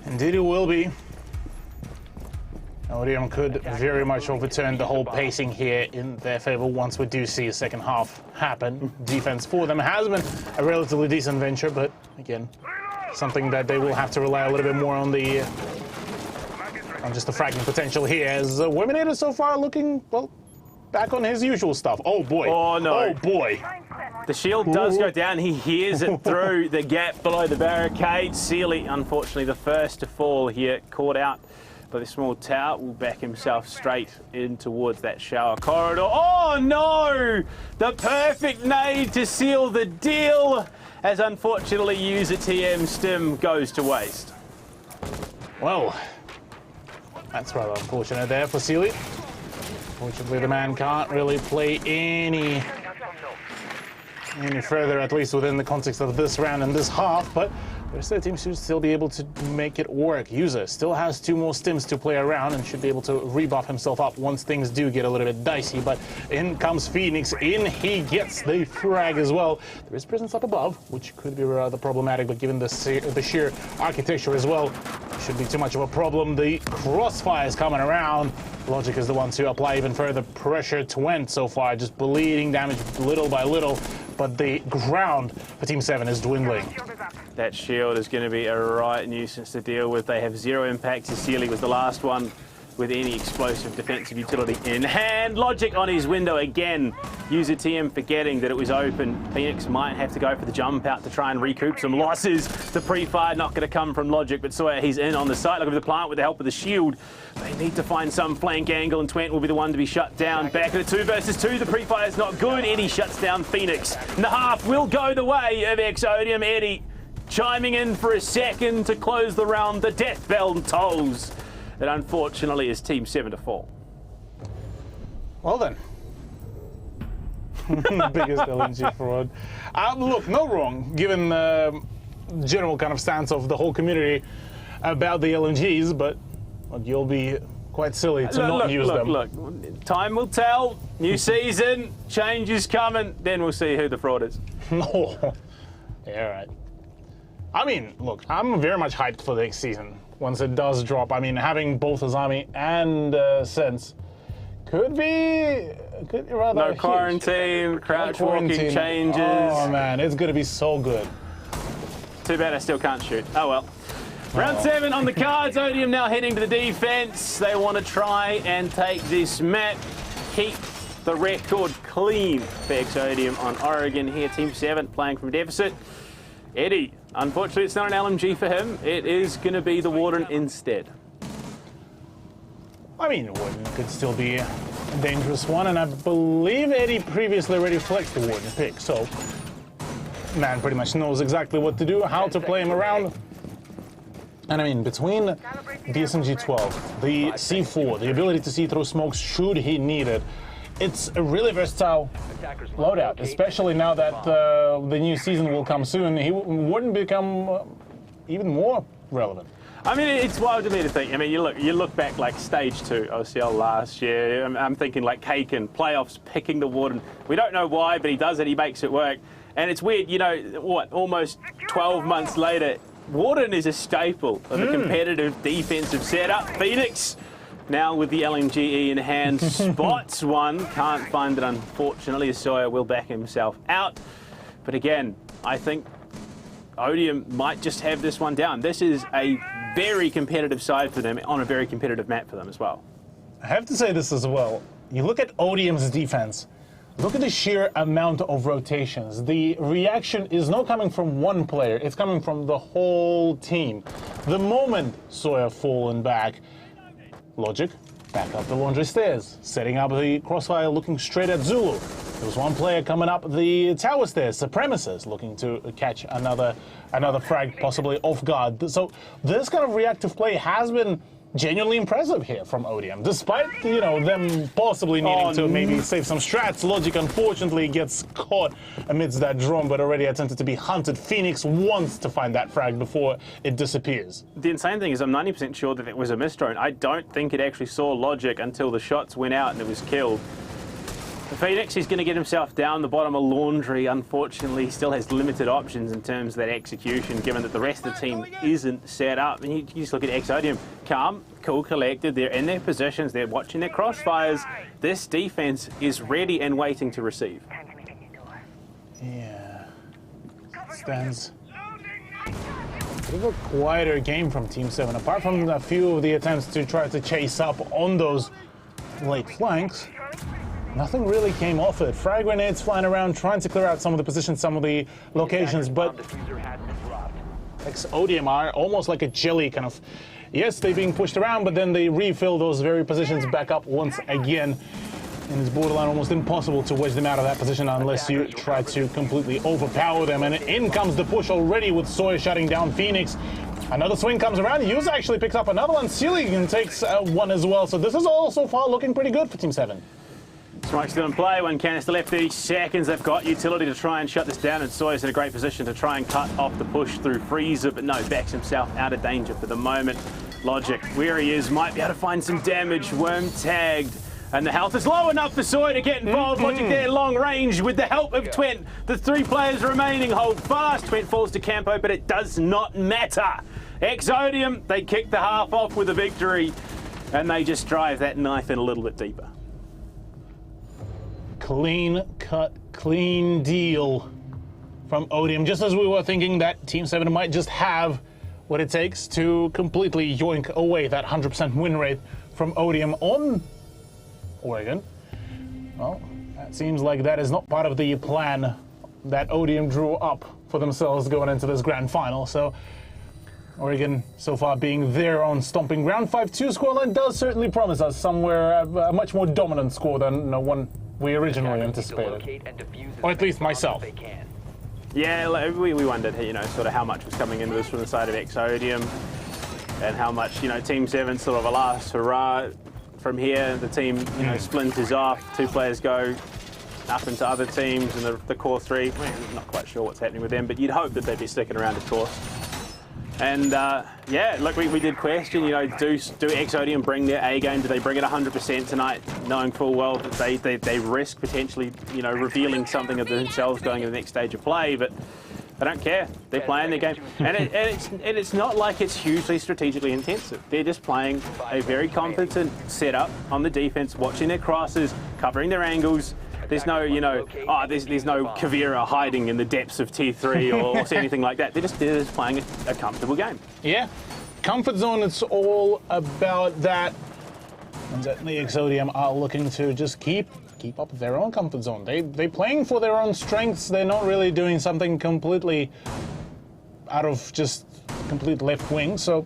Indeed it will be. Odium could very much overturn the whole pacing here in their favor once we do see a second half happen. Defense for them has been a relatively decent venture, but again, something that they will have to rely a little bit more on just the fragging potential here, as Wominator so far looking, well, back on his usual stuff. Oh boy. Oh no. Oh boy. The shield does go down. He hears it through the gap below the barricade. Sealy, unfortunately, the first to fall here, caught out by the small tower, will back himself straight in towards that shower corridor. Oh no! The perfect nade to seal the deal, as unfortunately user TM stim goes to waste. Well, that's rather unfortunate there for Sealy. Fortunately, the man can't really play any further, at least within the context of this round and this half, but the rest of the team should still be able to make it work. User still has 2 more stims to play around and should be able to rebuff himself up once things do get a little bit dicey. But in comes Phoenix, in he gets the frag as well. There is presence up above, which could be rather problematic, but given the sheer architecture as well, shouldn't be too much of a problem. The crossfire is coming around. Logic is the one to apply even further pressure. Twent so far just bleeding damage little by little, but the ground for Team 7 is dwindling. That shield is going to be a right nuisance to deal with. They have 0 impact. Sealy was the last one with any explosive defensive utility in hand. Logic on his window again. User TM forgetting that it was open. Phoenix might have to go for the jump out to try and recoup some losses. The pre-fire not going to come from Logic, but Sawyer, he's in on the site, looking for the plant with the help of the shield. They need to find some flank angle, and Twent will be the one to be shut down. Back at 2 versus 2, the pre-fire is not good. Eddie shuts down Phoenix. And the half will go the way of Exodium. Eddie chiming in for a second to close the round. The death bell tolls. It unfortunately is Team 7 to fall. Well then. Biggest LNG fraud. Look, no wrong, given the general kind of stance of the whole community about the LNGs, but look, you'll be quite silly to not use them. Look, time will tell. New season, change is coming. Then we'll see who the fraud is. No. Yeah, right. I mean, look, I'm very much hyped for the next season once it does drop. I mean, having both Azami and Sense could be rather No huge. quarantine, crouch walking changes. Oh man, it's gonna be so good. Too bad I still can't shoot. Oh well. Round 7 on the cards. Odium now heading to the defense. They want to try and take this map, keep the record clean for Exodium on Oregon here. Team 7 playing from deficit. Eddie, unfortunately it's not an LMG for him. It is going to be the Warden instead. I mean, Warden could still be a dangerous one, and I believe Eddie previously already flexed the Warden pick, so man pretty much knows exactly what to do, how to play him around. And I mean, between the SMG-12, the C4, the ability to see through smokes should he need it, it's a really versatile loadout, especially now that the new season will come soon. He wouldn't become even more relevant. I mean, it's wild to me to think. I mean, you look back like stage 2 OCL last year. I'm thinking like Kaken, playoffs, picking the Warden. We don't know why, but he does it. He makes it work. And it's weird, you know, what, almost 12 months later, Warden is a staple of a competitive defensive setup. Phoenix, now with the LMGE in hand, spots one. Can't find it, unfortunately. Sawyer will back himself out. But again, I think Odium might just have this one down. This is a very competitive side for them on a very competitive map for them as well. I have to say this as well. You look at Odium's defense. Look at the sheer amount of rotations. The reaction is not coming from one player. It's coming from the whole team. The moment Sawyer fallen back, Logic back up the laundry stairs, setting up the crossfire, looking straight at Zulu. There was one player coming up the tower stairs, Supremacist, looking to catch another frag, possibly off guard. So this kind of reactive play has been genuinely impressive here from Odium, despite, you know, them possibly needing to maybe save some strats. Logic unfortunately gets caught amidst that drone, but already attempted to be hunted. Phoenix wants to find that frag before it disappears. The insane thing is I'm 90% sure that it was a mist drone. I don't think it actually saw Logic until the shots went out and it was killed. Phoenix is going to get himself down the bottom of laundry. Unfortunately, he still has limited options in terms of that execution, given that the rest of the team isn't set up. And you just look at Odium, calm, cool, collected. They're in their positions. They're watching their crossfires. This defense is ready and waiting to receive. Yeah. Stands a bit of a quieter game from Team 7. Apart from a few of the attempts to try to chase up on those late flanks, nothing really came off it. Frag grenades flying around, trying to clear out some of the positions, some of the locations, but Odium are almost like a jelly kind of. Yes, they're being pushed around, but then they refill those very positions back up once again. And it's borderline almost impossible to wedge them out of that position unless you try to completely overpower them. And in comes the push already with Sawyer shutting down Phoenix. Another swing comes around. Hughes actually picks up another one. Sealing takes one as well. So this is all so far looking pretty good for Team 7. Smoke's still in play, one canister left, 30 seconds. They've got utility to try and shut this down, and Sawyer's in a great position to try and cut off the push through Freezer, but no, backs himself out of danger for the moment. Logic, where he is, might be able to find some damage. Worm tagged, and the health is low enough for Sawyer to get involved. Logic there, long range, with the help of Twent. The 3 players remaining hold fast. Twent falls to Campo, but it does not matter. Odium, they kick the half off with a victory, and they just drive that knife in a little bit deeper. Clean cut, clean deal from Odium. Just as we were thinking that Team 7 might just have what it takes to completely yoink away that 100% win rate from Odium on Oregon. Well, that seems like that is not part of the plan that Odium drew up for themselves going into this grand final. So Oregon so far being their own stomping ground. 5-2 scoreline does certainly promise us somewhere a much more dominant score than one we originally anticipated, or at least myself. Yeah, we wondered, you know, sort of how much was coming into this from the side of Odium, and how much, you know, Team 7 sort of a last hurrah. From here, the team, you know, splinters off. 2 players go up into other teams, and the core 3. We're not quite sure what's happening with them, but you'd hope that they'd be sticking around, of course. And yeah, look, we did question, you know, do Odium bring their A game? Do they bring it 100% tonight, knowing full well that they risk potentially, you know, revealing something of themselves going to the next stage of play? But they don't care. They're playing their game, and it's not like it's hugely strategically intensive. They're just playing a very competent setup on the defense, watching their crosses, covering their angles. There's no, you know, there's no Kavira hiding in the depths of Tier 3 or anything like that. They're just playing a comfortable game. Yeah, comfort zone, it's all about that. And certainly Odium are looking to just keep up their own comfort zone. They're playing for their own strengths. They're not really doing something completely out of just complete left wing. So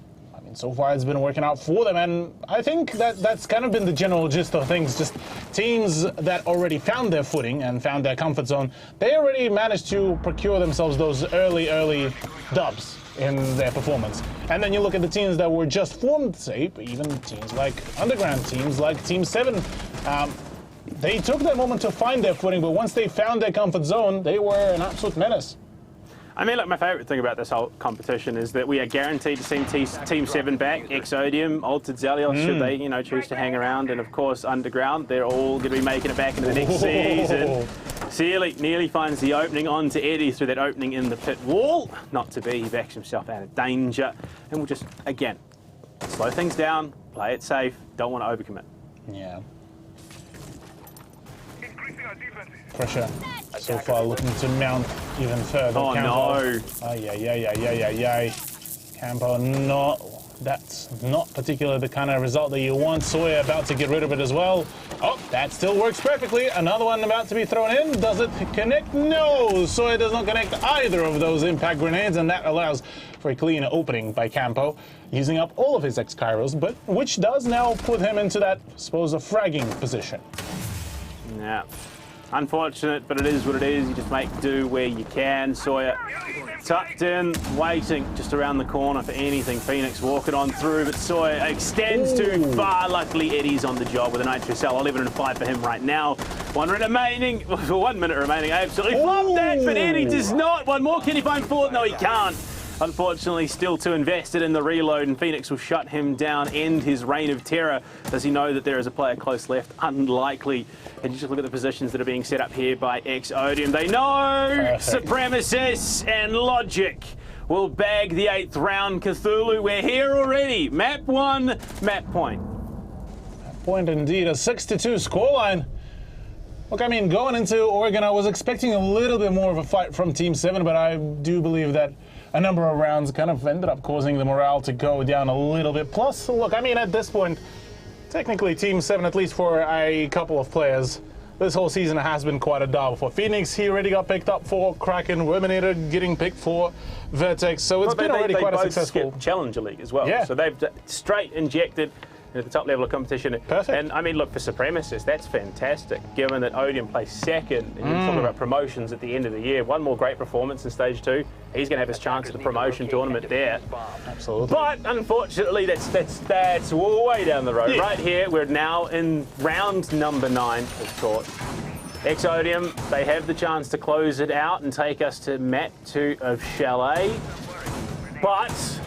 so far it's been working out for them, and I think that's kind of been the general gist of things. Just teams that already found their footing and found their comfort zone, they already managed to procure themselves those early dubs. in their performance. And then you look at the teams that were just formed, say, even teams like Underground, teams like Team 7. They took that moment to find their footing, but once they found their comfort zone, they were an absolute menace. I mean, look, my favourite thing about this whole competition is that we are guaranteed to see Team 7 back, Exodium, Altered Zelios, should they, you know, choose to hang around, and of course Underground. They're all going to be making it back into the next season. Sealy nearly finds the opening onto Eddie through that opening in the pit wall. Not to be, he backs himself out of danger, and we'll just, again, slow things down, play it safe, don't want to overcommit. Yeah. Pressure so far looking to mount even further. Oh Campo. no. Ay. Campo, no. That's not particularly the kind of result that you want. Sawyer about to get rid of it as well. Oh, that still works perfectly. Another one about to be thrown in. Does it connect? No. Sawyer does not connect either of those impact grenades, and that allows for a clean opening by Campo, using up all of his X-Kairos, but which does now put him into that, I suppose, a fragging position. Yeah. Unfortunate, but it is what it is. You just make do where you can. Sawyer tucked in, waiting just around the corner for anything. Phoenix walking on through, but Sawyer extends too far. Luckily, Eddie's on the job with a nitro cell. 11-5 for him right now. 1 minute remaining. 1 minute remaining. Absolutely flopped that, but Eddie does not. One more. Can he find fourth? No, he can't. Unfortunately, still too invested in the reload, and Phoenix will shut him down, end his reign of terror. Does he know that there is a player close left? Unlikely. And you just look at the positions that are being set up here by Exodium. They know Supremacists and Logic will bag the 8th round. Cthulhu, we're here already. Map 1, map point. Map point indeed, a 6-2 scoreline. Look, I mean, going into Oregon, I was expecting a little bit more of a fight from Team 7, but I do believe that a number of rounds kind of ended up causing the morale to go down a little bit. Plus, look, I mean, at this point, technically Team 7, at least for a couple of players, this whole season has been quite a dub. For Phoenix, he already got picked up for Kraken, Verminator getting picked for Vertex, so it's been already quite a successful Challenger League as well. Yeah. So they've straight injected at the top level of competition. Perfect. And I mean, look, for Supremacists, that's fantastic, given that Odium plays second, and you're talking about promotions at the end of the year. One more great performance in stage 2. He's going to have his chance at the promotion tournament there. Absolutely. But unfortunately, that's way down the road. Yeah. Right here, we're now in round number 9 of course. Exodium, they have the chance to close it out and take us to map 2 of Chalet. But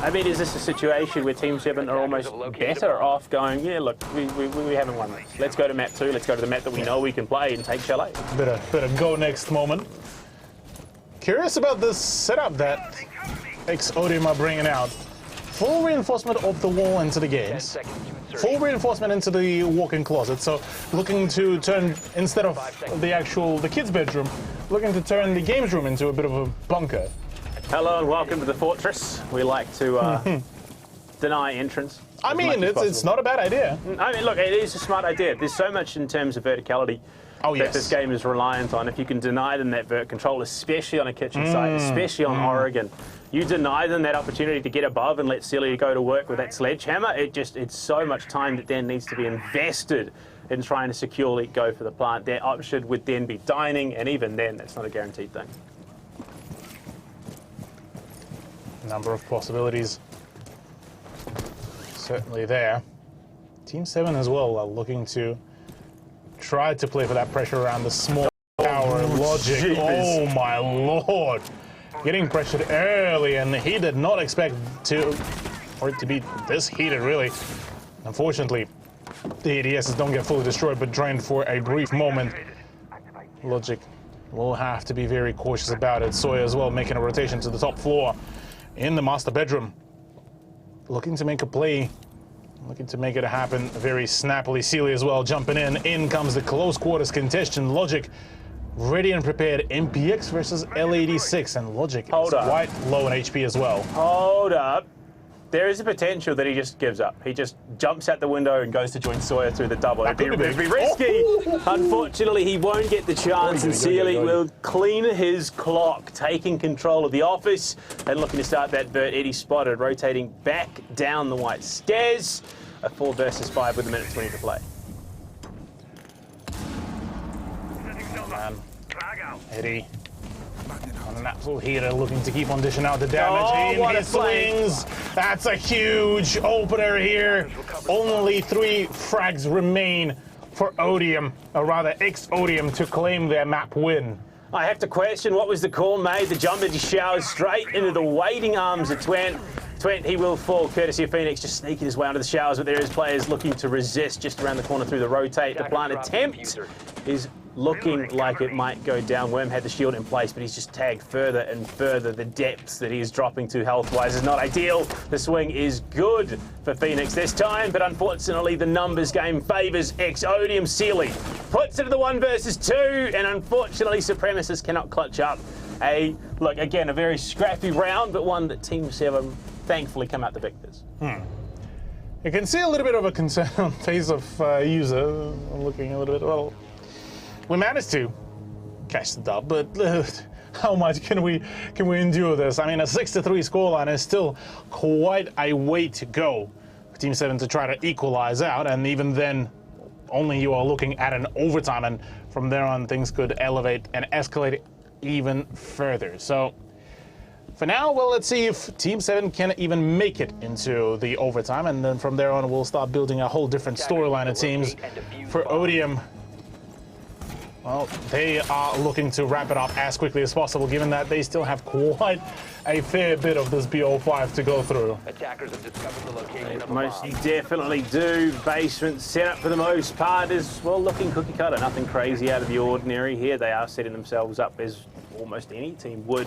I mean, is this a situation where Team 7 are almost better off going, yeah, look, we haven't won this. Let's go to map 2, let's go to the map that we know we can play and take Chalet. Bit of go next moment. Curious about this setup that Exodium are bringing out. Full reinforcement of the wall into the games. Full reinforcement into the walk-in closet. So looking to turn, instead of the kids' bedroom, looking to turn the games room into a bit of a bunker. Hello and welcome to the Fortress. We like to deny entrance. I mean, it's not a bad idea. I mean, look, it is a smart idea. There's so much in terms of verticality that this game is reliant on. If you can deny them that vert control, especially on a kitchen site, especially on Oregon, you deny them that opportunity to get above and let Celia go to work with that sledgehammer. It's so much time that then needs to be invested in trying to securely go for the plant. Their option would then be dining, and even then, that's not a guaranteed thing. Number of possibilities certainly there. Team 7 as well are looking to try to play for that pressure around the small tower. Logic. Jeepers. Oh my lord. Getting pressured early, and he did not expect for it to be this heated, really. Unfortunately, the ADSs don't get fully destroyed, but drained for a brief moment. Logic will have to be very cautious about it. Sawyer as well making a rotation to the top floor in the master bedroom. Looking to make a play, looking to make it happen very snappily. Celia as well jumping in. In comes the close quarters contention. Logic ready and prepared. MPX versus L86, and Logic is quite low in HP as well. Hold up. There is a potential that he just gives up. He just jumps out the window and goes to join Sawyer through the double. It'd be risky. Unfortunately, he won't get the chance, and Sealy will clean his clock, taking control of the office and looking to start that vert. Eddie spotted, rotating back down the white stairs. A 4 versus 5 with a minute 20 to play. Man. Eddie on an absolute heater looking to keep on dishing out the damage. Oh, what a He swings. That's a huge opener here. Only 3 frags remain for Odium, or rather X-Odium, to claim their map win. I have to question, what was the call made? The jumper just showers straight into the waiting arms of Twent. Twent, he will fall, courtesy of Phoenix, just sneaking his way under the showers, but there is players looking to resist just around the corner through the rotate. The plant attempt is looking like it might go down. Worm had the shield in place, but he's just tagged further and further. The depths that he is dropping to health-wise is not ideal. The swing is good for Phoenix this time, but unfortunately the numbers game favours X-Odium. Sealy puts it to the 1 versus 2, and unfortunately Supremacists cannot clutch up. Look, again, a very scrappy round, but one that Team 7 thankfully come out the victors. You can see a little bit of a concern on the face of user, looking a little bit, well, we managed to catch the dub, but how much can we endure this? I mean, a 6-3 scoreline is still quite a way to go for Team 7 to try to equalize out, and even then, only you are looking at an overtime, and from there on, things could elevate and escalate even further. So, for now, well, let's see if Team 7 can even make it into the overtime, and then from there on, we'll start building a whole different storyline of teams. For Odium, well, they are looking to wrap it up as quickly as possible, given that they still have quite a fair bit of this BO5 to go through. Attackers have discovered the location of a Most bomb. definitely do. Basement setup for the most part is, well, looking cookie cutter. Nothing crazy out of the ordinary here. They are setting themselves up as almost any team would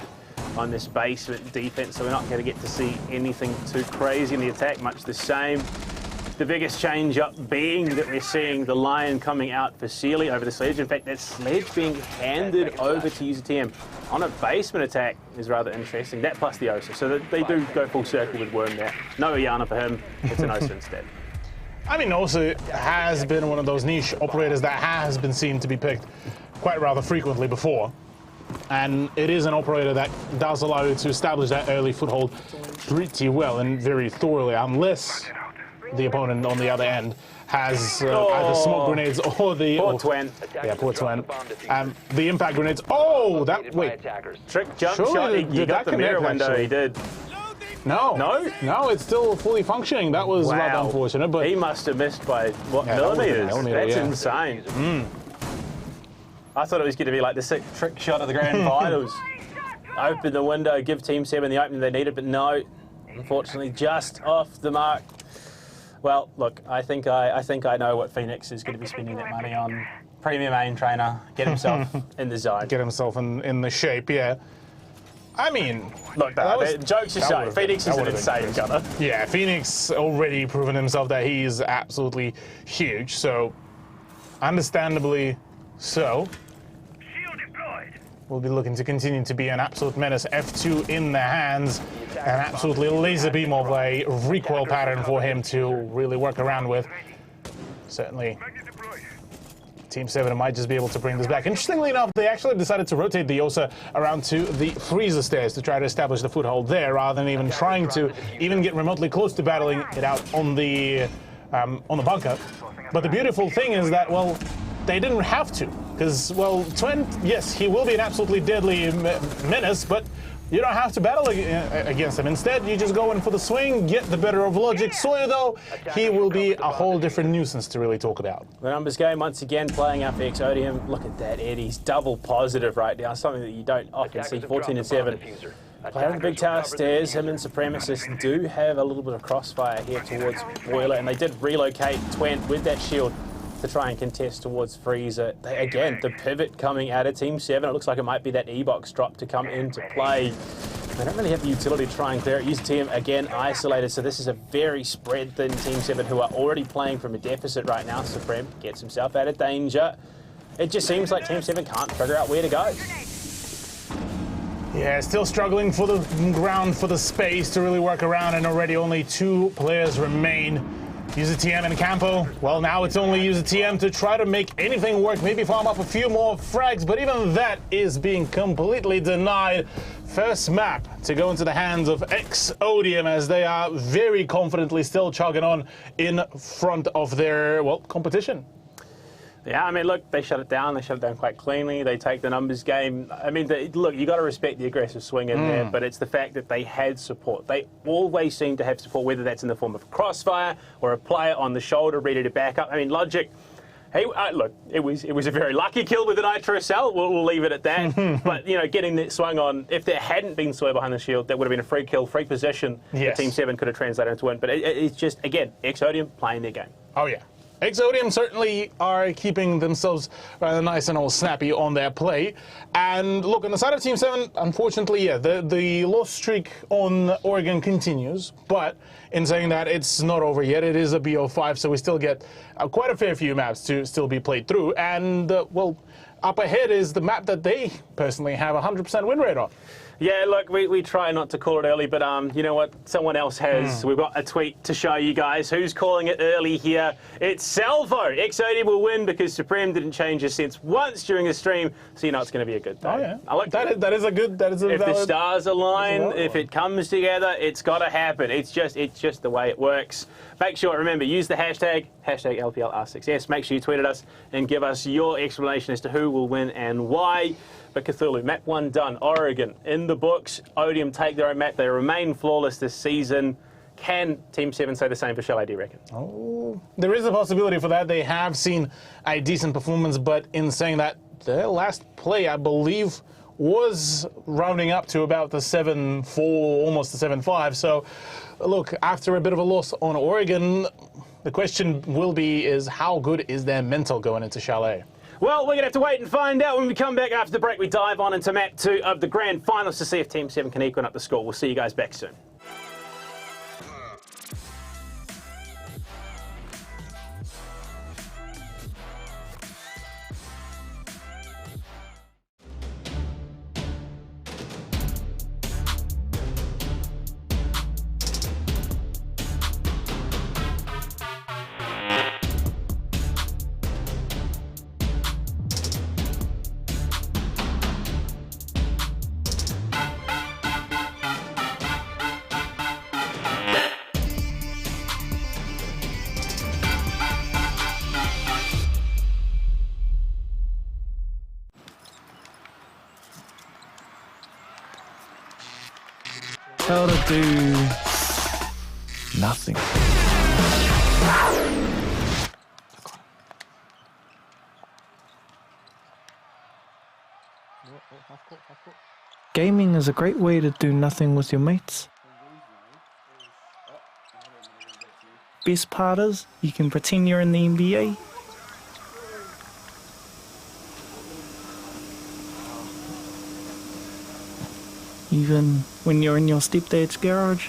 on this basement defense, so we're not going to get to see anything too crazy in the attack, much the same. The biggest change up being that we're seeing the Lion coming out for Sealy over the Sledge. In fact, that Sledge being handed over to user TM on a basement attack is rather interesting. That plus the Osa, so they do go full circle with Worm there. No Iana for him, it's an Osa instead. I mean, Osa has been one of those niche operators that has been seen to be picked quite rather frequently before. And it is an operator that does allow you to establish that early foothold pretty well and very thoroughly, unless the opponent on the other end has either smoke grenades or the... Poor Twen. Yeah, poor Twen. The impact grenades. Oh, that... Wait. Trick jump Surely shot. He did got that the mirror connect, window. actually? He did. No. No? No, it's still fully functioning. That was rather unfortunate, but... He must have missed by, what, Yeah, that would've been millimeters? a millimeter, That's yeah. insane. I thought it was going to be like the sick trick shot of the grand finals. Open the window, give Team 7 the opening they needed, but no. Unfortunately, just off the mark. Well, look, I think I know what Phoenix is going to be spending that money on. Premium aim trainer, get himself in the zone. Get himself in the shape, yeah. I mean... Look, jokes aside, Phoenix is an insane gunner. Yeah, Phoenix already proven himself that he is absolutely huge, so understandably so. We'll be looking to continue to be an absolute menace. F2 in the hands, an absolutely laser beam of a recoil pattern for him to really work around with. Certainly, Team 7 might just be able to bring this back. Interestingly enough, they actually decided to rotate the Osa around to the freezer stairs to try to establish the foothold there, rather than even trying to even get remotely close to battling it out on the bunker. But the beautiful thing is that, well, they didn't have to, because, well, Twin, yes, he will be an absolutely deadly menace, but you don't have to battle against him. Instead, you just go in for the swing, get the better of logic. Sawyer, though, he will be a whole different nuisance to really talk about. The numbers game once again playing out for X-Odium. Look at that, Eddie's double positive right now, something that you don't often see. 14 and 7. Playing the big tower stairs, him and Supremacists do have a little bit of crossfire here towards Boiler, and they did relocate Twent with that shield to try and contest towards Freezer. Again, the pivot coming out of Team 7. It looks like it might be that E-Box drop to come into play. They don't really have the utility to try and clear it. User team, again, isolated, so this is a very spread thin Team 7 who are already playing from a deficit right now. Supreme gets himself out of danger. It just seems like Team 7 can't figure out where to go. Yeah, still struggling for the ground, for the space to really work around, and already only 2 players remain. User TM and Campo. Well, now it's only User TM to try to make anything work, maybe farm up a few more frags, but even that is being completely denied. First map to go into the hands of X-Odium, as they are very confidently still chugging on in front of their, well, competition. Yeah, I mean, look, they shut it down. They shut it down quite cleanly. They take the numbers game. I mean, look, you got to respect the aggressive swing in there, but it's the fact that they had support. They always seem to have support, whether that's in the form of a crossfire or a player on the shoulder ready to back up. I mean, Logic. Hey, look, it was a very lucky kill with the Nitro Cell. We'll leave it at that. But you know, getting that swung on, if there hadn't been Soy behind the shield, that would have been a free kill, free position. Yes. That Team 7 could have translated into win. But it's just, again, Exodium playing their game. Oh yeah. Exodium certainly are keeping themselves rather nice and all snappy on their play. And look, on the side of Team 7, unfortunately, yeah, the loss streak on Oregon continues. But in saying that, it's not over yet. It is a BO5, so we still get quite a fair few maps to still be played through. And, well, up ahead is the map that they personally have a 100% win rate on. Yeah, look, we try not to call it early, but you know what? Someone else has. We've got a tweet to show you guys. Who's calling it early here? It's Salvo. Exodium will win because Supreme didn't change his sense once during the stream, so you know it's going to be a good day. Oh, yeah. I like that. That is a good. That is a If valid, the stars align, if it comes together, it's got to happen. It's just the way it works. Make sure, remember, use the hashtag LPLR6S. Make sure you tweet at us and give us your explanation as to who will win and why. But Cthulhu, map 1 done. Oregon in the books. Odium take their own map. They remain flawless this season. Can Team 7 say the same for Chalet, do you reckon? Oh, there is a possibility for that. They have seen a decent performance, but in saying that, their last play, I believe, was rounding up to about the 7-4, almost the 7-5. So, look, after a bit of a loss on Oregon, the question will be is how good is their mental going into Chalet? Well, we're going to have to wait and find out. When we come back after the break, we dive on into map 2 of the grand finals to see if Team 7 can equal up the score. We'll see you guys back soon. How to do nothing. Gaming is a great way to do nothing with your mates. Best part is, you can pretend you're in the NBA. Even when you're in your stepdad's garage.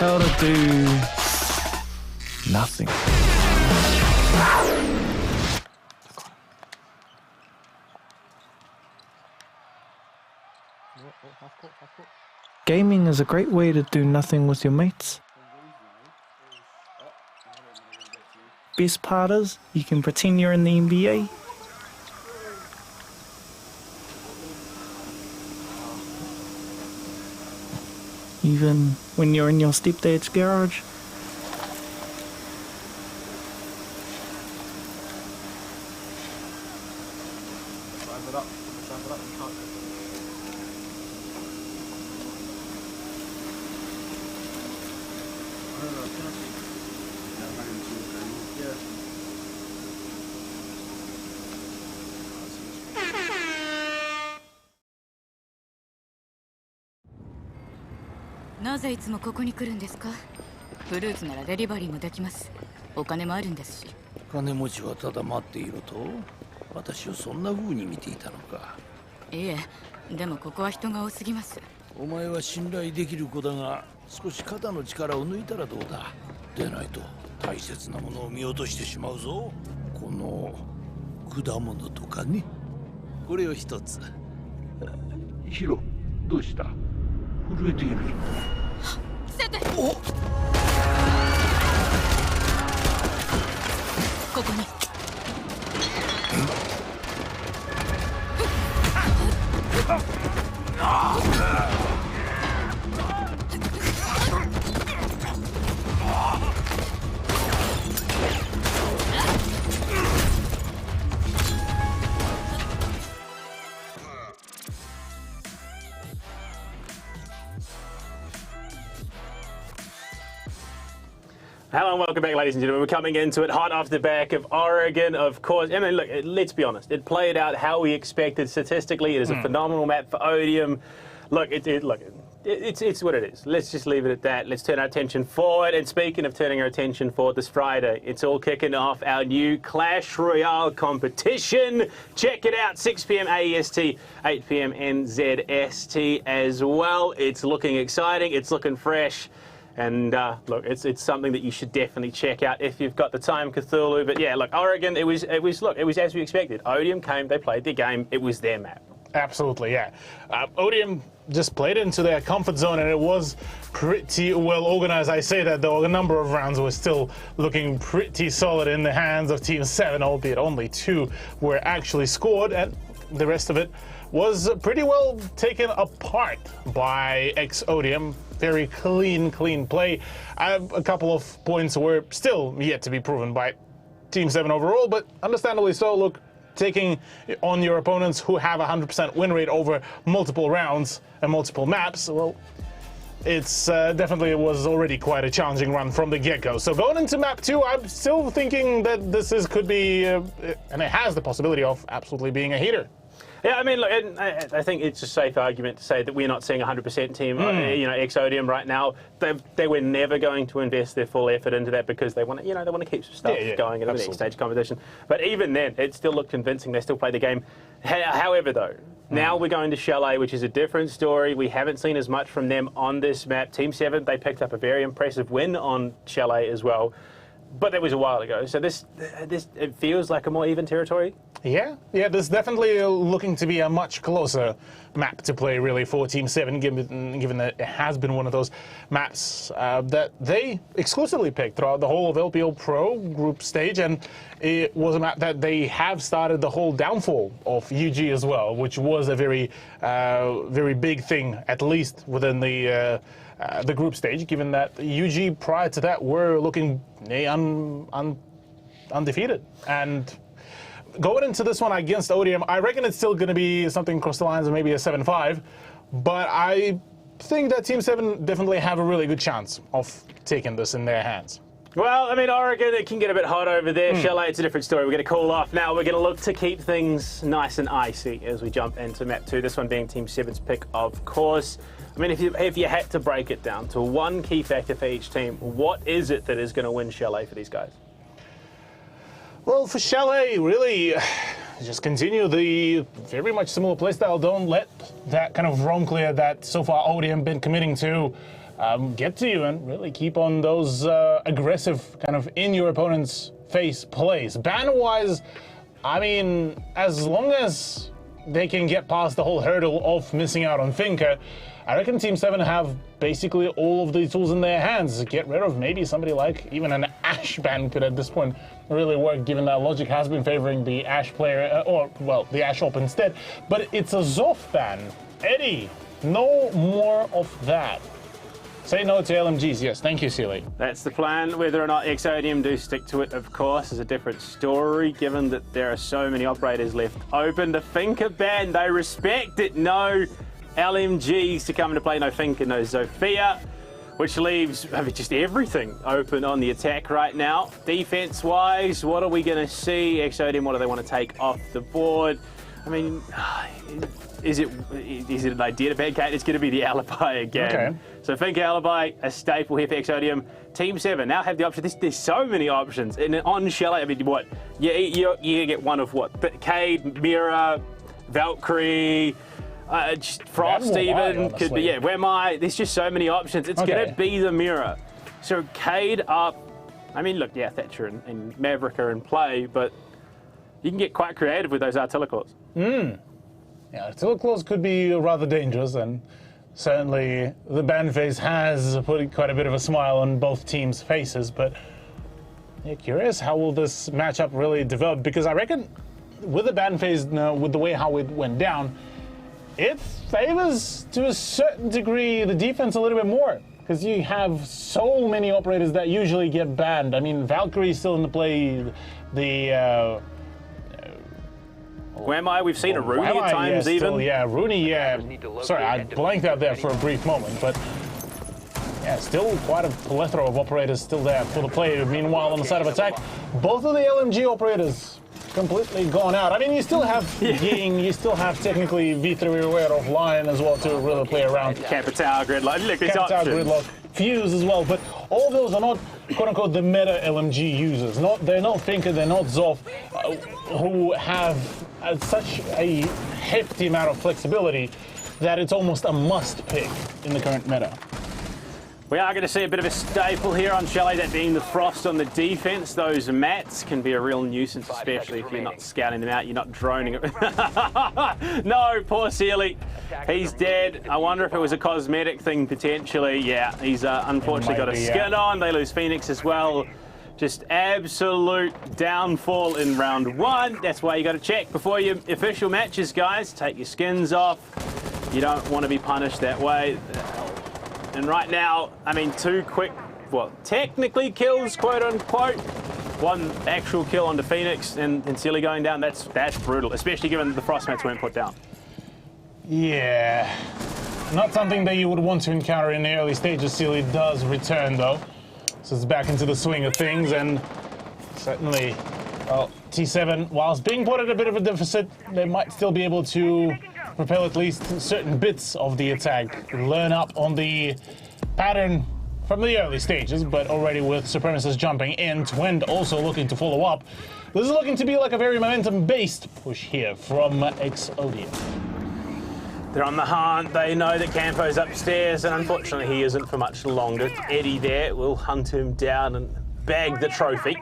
how to do nothing. Gaming is a great way to do nothing with your mates. Best part is, you can pretend you're in the NBA. Even when you're in your stepdad's garage.「なぜいつもここに来るんですか？フルーツならデリバリーもできます。お金もあるんですし。金持ちはただ待っていると？私をそんな風に見ていたのか。いえ、でもここは人が多すぎます。お前は信頼できる子だが、少し肩の力を抜いたらどうだ。でないと大切なものを見落としてしまうぞ。この果物とかね。これを一つ。ヒロ、どうした？震えているぞ。セテ！お！ここに。Hello and welcome back, ladies and gentlemen. We're coming into it hot off the back of Oregon, of course. I mean, look, let's be honest. It played out how we expected statistically. It is a phenomenal map for Odium. Look, it's what it is. Let's just leave it at that. Let's turn our attention forward. And speaking of turning our attention forward, this Friday, it's all kicking off our new Clash Royale competition. Check it out, 6 p.m. AEST, 8 p.m. NZST as well. It's looking exciting. It's looking fresh. And look, it's something that you should definitely check out if you've got the time, Cthulhu. But yeah, look, Oregon, it was as we expected. Odium came, they played their game, it was their map. Absolutely, yeah. Odium just played into their comfort zone, and it was pretty well organized. I say that though, a number of rounds were still looking pretty solid in the hands of Team 7, albeit only 2 were actually scored, and the rest of it was pretty well taken apart by Odium. Very clean play. A couple of points were still yet to be proven by Team 7 overall, but understandably so. Look, taking on your opponents who have a 100% win rate over multiple rounds and multiple maps, well, it's definitely was already quite a challenging run from the get-go. So going into map 2, I'm still thinking that this could be, and it has the possibility of absolutely being a heater. Yeah, I mean, look, I think it's a safe argument to say that we're not seeing 100% team, Odium right now. They were never going to invest their full effort into that because they want to, they want to keep some stuff going in the next stage competition. But even then, it still looked convincing. They still played the game. However, though, now we're going to Chalet, which is a different story. We haven't seen as much from them on this map. Team 7, they picked up a very impressive win on Chalet as well. But that was a while ago, so this it feels like a more even territory. Yeah, this is definitely looking to be a much closer map to play, really, for Team 7, given that it has been one of those maps that they exclusively picked throughout the whole of LPL Pro group stage, and it was a map that they have started the whole downfall of UG as well, which was a very big thing, at least within the group stage, given that UG prior to that were looking undefeated. And going into this one against Odium, I reckon it's still going to be something across the lines of maybe a 7-5, but I think that Team 7 definitely have a really good chance of taking this in their hands. Well, I mean, Oregon, it can get a bit hot over there. Chalet, it's a different story. We're going to cool off now. We're going to look to keep things nice and icy as we jump into map 2. This one being Team 7's pick, of course. I mean, if you had to break it down to one key factor for each team, what is it that is going to win Chalet for these guys? Well, for Chalet, really, just continue the very much similar playstyle. Don't let that kind of roam clear that so far Odium been committing to. get to you and really keep on those aggressive kind of in your opponent's face plays. Ban-wise, I mean, as long as they can get past the whole hurdle of missing out on Finker, I reckon Team 7 have basically all of the tools in their hands. Get rid of maybe somebody like even an Ashe ban could at this point really work, given that Logic has been favoring the Ashe player, the Ashe op instead. But it's a Zoff ban. Eddie, no more of that. Say no to LMGs, yes. Thank you, Sealy. That's the plan. Whether or not Exodium do stick to it, of course, is a different story, given that there are so many operators left open. The Finker ban, they respect it. No LMGs to come into play, no Finker, no Zofia, which leaves just everything open on the attack right now. Defense-wise, what are we going to see? Exodium, what do they want to take off the board? I mean, is it an idea to pancake? It's going to be the alibi again. Okay. So Finker alibi, a staple here for Exodium. Team 7 now have the option. There's so many options. And on Shelley, I mean, what? You get one of what? Cade, Mira, Valkyrie, Frost even. Could be, yeah, where am I? There's just so many options. It's going to be the Mira. So Cade up. I mean, look, yeah, Thatcher and Maverick are in play, but you can get quite creative with those artillicors. Yeah, artillicors could be rather dangerous, and certainly the ban phase has put quite a bit of a smile on both teams' faces, but yeah, curious how will this matchup really develop, because I reckon with the ban phase, with the way how it went down, it favors to a certain degree the defense a little bit more, because you have so many operators that usually get banned. I mean, Valkyrie is still in the play, the where am I? We've seen a Rooney at times even. Still, yeah, Rooney, yeah. Sorry, I blanked out there for a brief moment, but yeah, still quite a plethora of operators still there for the play. Meanwhile, on the side of attack, both of the LMG operators completely gone out. I mean, you still have Ying, you still have technically V3 aware of Lion as well to really play around. Capital Gridlock, look, it's Capital Gridlock, Fuse as well, but all those are not quote-unquote the meta LMG users. They're not Finker, they're not Zoff, who have such a hefty amount of flexibility that it's almost a must pick in the current meta. We are going to see a bit of a staple here on Shelley, that being the Frost on the defense. Those mats can be a real nuisance, especially if you're not scouting them out, you're not droning it. No, poor Sealy. He's dead. I wonder if it was a cosmetic thing, potentially. Yeah, he's unfortunately got a skin on. They lose Phoenix as well. Just absolute downfall in round 1. That's why you got to check before your official matches, guys. Take your skins off. You don't want to be punished that way. And right now, I mean, 2 quick, well, technically kills, quote unquote. 1 actual kill onto Phoenix and Sealy going down. That's brutal, especially given the Frost mats weren't put down. Yeah, not something that you would want to encounter in the early stages. Sealy does return though. So it's back into the swing of things, and certainly, well, T7, whilst being put at a bit of a deficit, they might still be able to propel at least certain bits of the attack, learn up on the pattern from the early stages, but already with Supremacists jumping in, Twend also looking to follow up. This is looking to be like a very momentum-based push here from Exodium. They're on the hunt. They know that Campo's upstairs, and unfortunately he isn't for much longer. Eddie there will hunt him down and bag the trophy.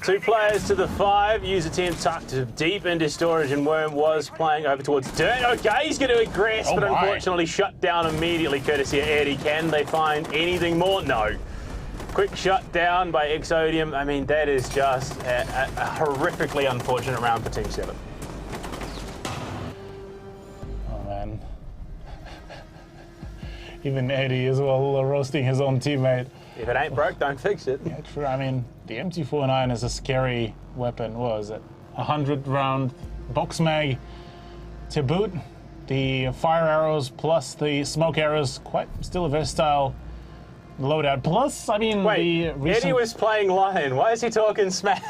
2 players to the 5. User team tucked deep into storage, and Worm was playing over towards Dirt. Okay, he's going to aggress, but unfortunately shut down immediately courtesy of Eddie. Can they find anything more? No. Quick shutdown by Exodium. I mean, that is just a horrifically unfortunate round for Team 7. Even Eddie as well roasting his own teammate. If it ain't broke, don't fix it. Yeah, true. I mean, the MT49 is a scary weapon. What was it? 100-round box mag to boot. The fire arrows plus the smoke arrows, quite still a versatile loadout. Plus, I mean, wait, Eddie was playing Lion. Why is he talking smack?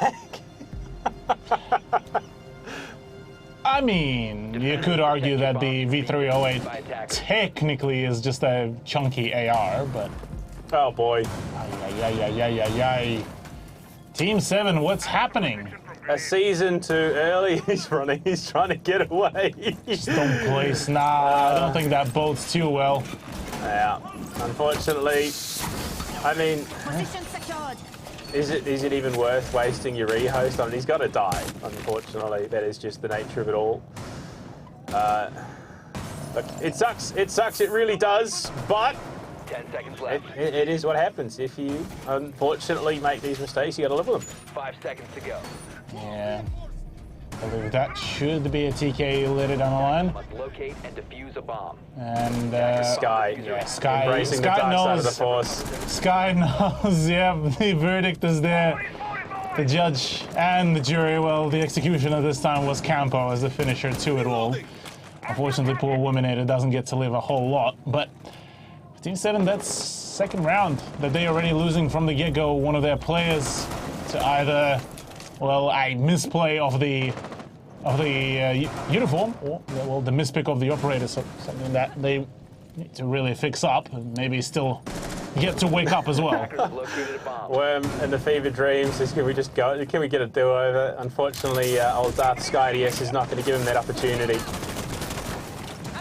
I mean, you could argue that the V308 technically is just a chunky AR, but... Oh boy. Team 7, what's happening? A season too early. He's running. He's trying to get away. Just don't place. Nah, I don't think that bodes too well. Yeah, unfortunately, I mean, is it even worth wasting your rehost? I mean, he's got to die. Unfortunately, that is just the nature of it all. Look, it sucks. It sucks. It really does. But 10 seconds left. it is what happens if you unfortunately make these mistakes. You got to live with them. 5 seconds to go. Yeah. I believe that should be a TK lit it on the line. Must locate and defuse a bomb. And Sky, yeah, Sky, embracing Sky the dark side of the knows. force. Sky knows. Yeah, the verdict is there. The judge and the jury. Well, the executioner this time was Campo as the finisher to it all. Unfortunately, poor Wominator doesn't get to live a whole lot. But Team 7, that's second round that they're already losing from the get-go. One of their players to either, well, a misplay of the uniform, or well, the mispick of the operator, so something that they need to really fix up and maybe still get to wake up as well. Worm and the fever dream says, can we just go? Can we get a do-over? Unfortunately, old Darth Skydius is not going to give him that opportunity.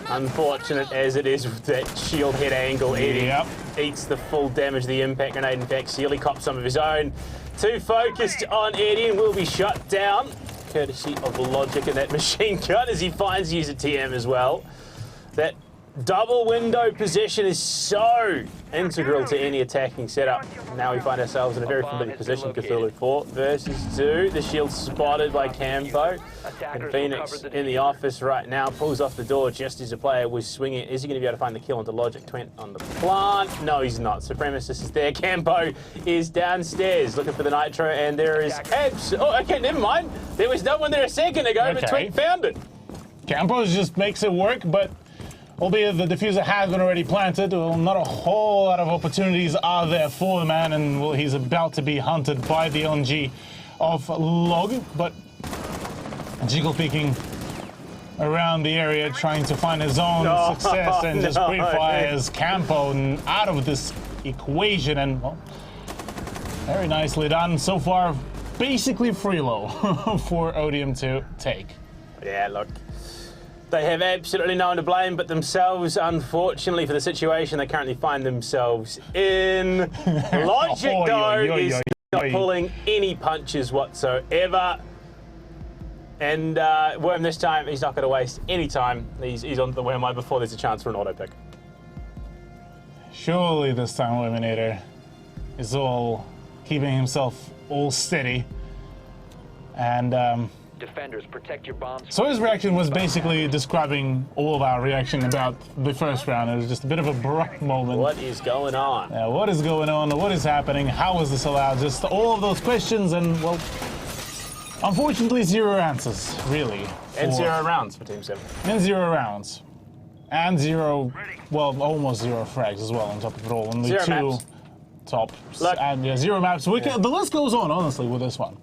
Unfortunate as it is with that shield head angle, Eddie eats the full damage of the impact grenade. In fact, Sealy cops some of his own. Too focused on Eddie and will be shut down, courtesy of Logic and that machine gun as he finds user TM as well. That double window position is so integral to any attacking setup. Now we find ourselves in a very familiar position. Cthulhu 4 versus 2. The shield spotted by Campo. And Phoenix in the office right now pulls off the door just as the player was swinging. Is he going to be able to find the kill onto Logic? Twent on the plant. No, he's not. Supremacist is there. Campo is downstairs looking for the nitro, and there is Abs. Oh, okay, never mind. There was no one there a second ago, but Twent found it. Campo just makes it work, but albeit the diffuser has been already planted, well, not a whole lot of opportunities are there for the man, and well, he's about to be hunted by the LNG of Log, but jiggle peeking around the area, trying to find his own success, and just pre-fires Campo out of this equation, and well, very nicely done. So far, basically freelo for Odium to take. Yeah, look. They have absolutely no one to blame but themselves, unfortunately, for the situation they currently find themselves in. Logic, though, is not pulling any punches whatsoever. And Worm this time, he's not going to waste any time. He's on the Worm line before there's a chance for an auto pick. Surely this time Eliminator is all keeping himself all steady. And Defenders, protect your bombs. so his reaction was basically describing all of our reaction about the first round. It was just a bit of a abrupt moment. What is going on? What is going on? What is happening? How is this allowed? Just all of those questions, and well, unfortunately, 0 answers, really. And 0 rounds for Team 7. And 0 rounds. And 0, well, almost 0 frags as well on top of it all. Only 0 2 maps. tops. Look. And yeah, 0 maps. The list goes on, honestly, with this one.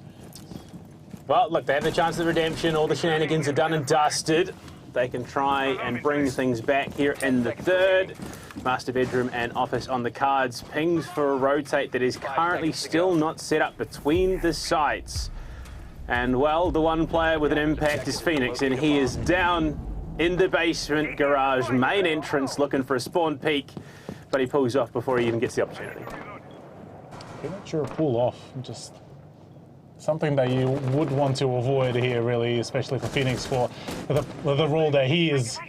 Well, look, they have the chance of redemption. All the shenanigans are done and dusted. They can try and bring things back here in the third. Master bedroom and office on the cards. Pings for a rotate that is currently still not set up between the sites. And, well, the one player with an impact is Phoenix, and he is down in the basement garage main entrance looking for a spawn peek, but he pulls off before he even gets the opportunity. Premature pull off, just something that you would want to avoid here, really, especially for Phoenix for the role that he is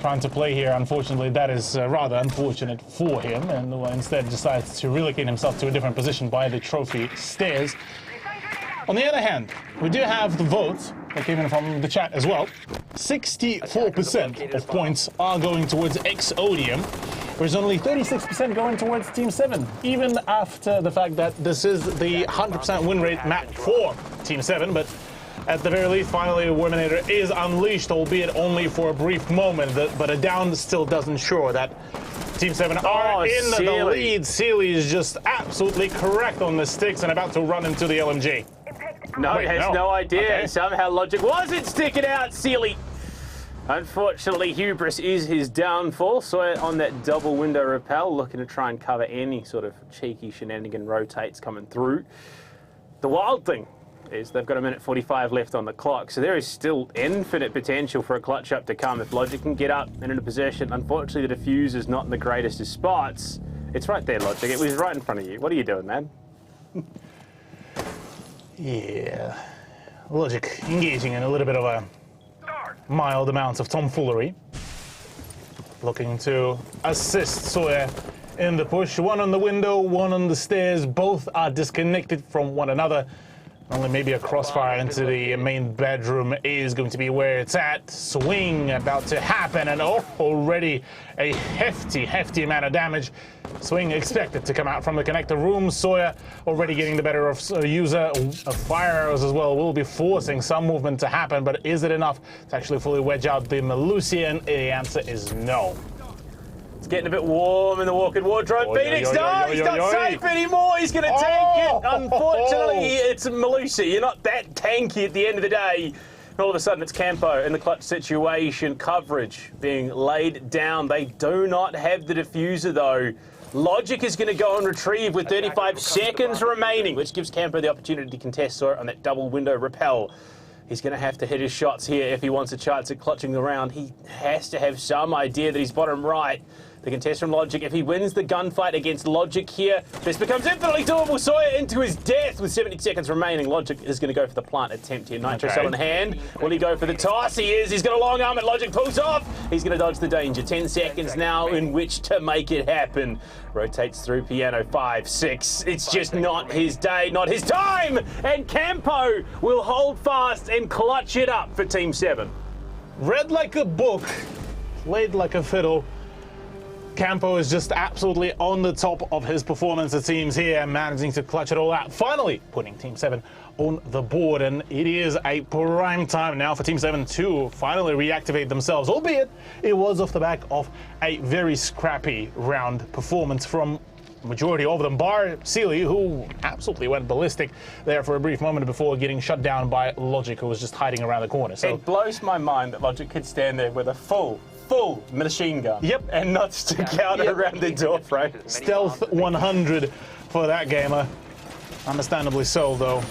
trying to play here. Unfortunately, that is rather unfortunate for him, and instead decides to relocate himself to a different position by the trophy stairs. On the other hand, we do have the votes that came in from the chat as well. 64% of points are going towards Odium, whereas only 36% going towards Team 7, even after the fact that this is the 100% win rate map for Team 7. But at the very least, finally, Worminator is unleashed, albeit only for a brief moment. But a down still doesn't ensure that Team 7 are in the lead. Sealy is just absolutely correct on the sticks and about to run into the LMG. No, he has no idea. Okay. Somehow Logic wasn't sticking out, Sealy. Unfortunately, hubris is his downfall. So on that double window rappel, looking to try and cover any sort of cheeky shenanigan rotates coming through. The wild thing is they've got a minute 45 left on the clock, so there is still infinite potential for a clutch up to come if Logic can get up and into position. Unfortunately, the defuse is not in the greatest of spots. It's right there, Logic. It was right in front of you. What are you doing, man? Yeah. Logic engaging in a little bit of a mild amount of tomfoolery. Looking to assist Sawyer in the push. One on the window, one on the stairs. Both are disconnected from one another. Only maybe a crossfire into the main bedroom is going to be where it's at. Swing about to happen, and already a hefty amount of damage. Swing expected to come out from the connector room. Sawyer already getting the better of user. Fire arrows as well will be forcing some movement to happen, but is it enough to actually fully wedge out the Melusian? The answer is no. It's getting a bit warm in the walk-in wardrobe. Phoenix, no, he's not safe anymore. He's going to tank it. Unfortunately, it's Melusi. You're not that tanky at the end of the day. And all of a sudden, it's Campo in the clutch situation. Coverage being laid down. They do not have the diffuser, though. Logic is going to go and retrieve with 35 seconds remaining, which gives Campo the opportunity to contest Sawyer on that double window rappel. He's going to have to hit his shots here if he wants a chance at clutching the round. He has to have some idea that he's bottom right. The contest from Logic, if he wins the gunfight against Logic here, this becomes infinitely doable. Sawyer into his death with 70 seconds remaining. Logic is going to go for the plant attempt here. Nitro cell in hand. Will he go for the toss? He is. He's got a long arm and Logic pulls off. He's going to dodge the danger. 10 seconds now in which to make it happen. Rotates through piano. 5, 6. It's just not his day, not his time. And Campo will hold fast and clutch it up for Team 7. Read like a book, played like a fiddle. Campo is just absolutely on the top of his performance, it seems here, managing to clutch it all out. Finally putting Team 7 on the board, and it is a prime time now for Team 7 to finally reactivate themselves, albeit it was off the back of a very scrappy round performance from majority of them, bar Sealy, who absolutely went ballistic there for a brief moment before getting shut down by Logic, who was just hiding around the corner. So it blows my mind that Logic could stand there with a full machine gun. Yep. And not stick out around the door frame. Stealth 100 for that gamer. Understandably so, though.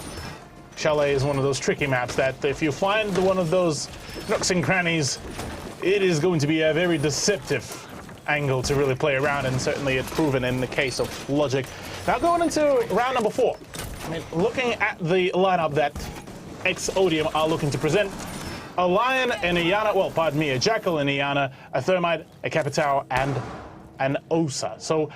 Chalet is one of those tricky maps that if you find one of those nooks and crannies, it is going to be a very deceptive angle to really play around, and certainly it's proven in the case of Logic. Now going into round number 4. I mean, looking at the lineup that Odium are looking to present, a Lion and a Iana, well, pardon me, a Jackal and a Iana, a Thermite, a Capitao, and an Osa. So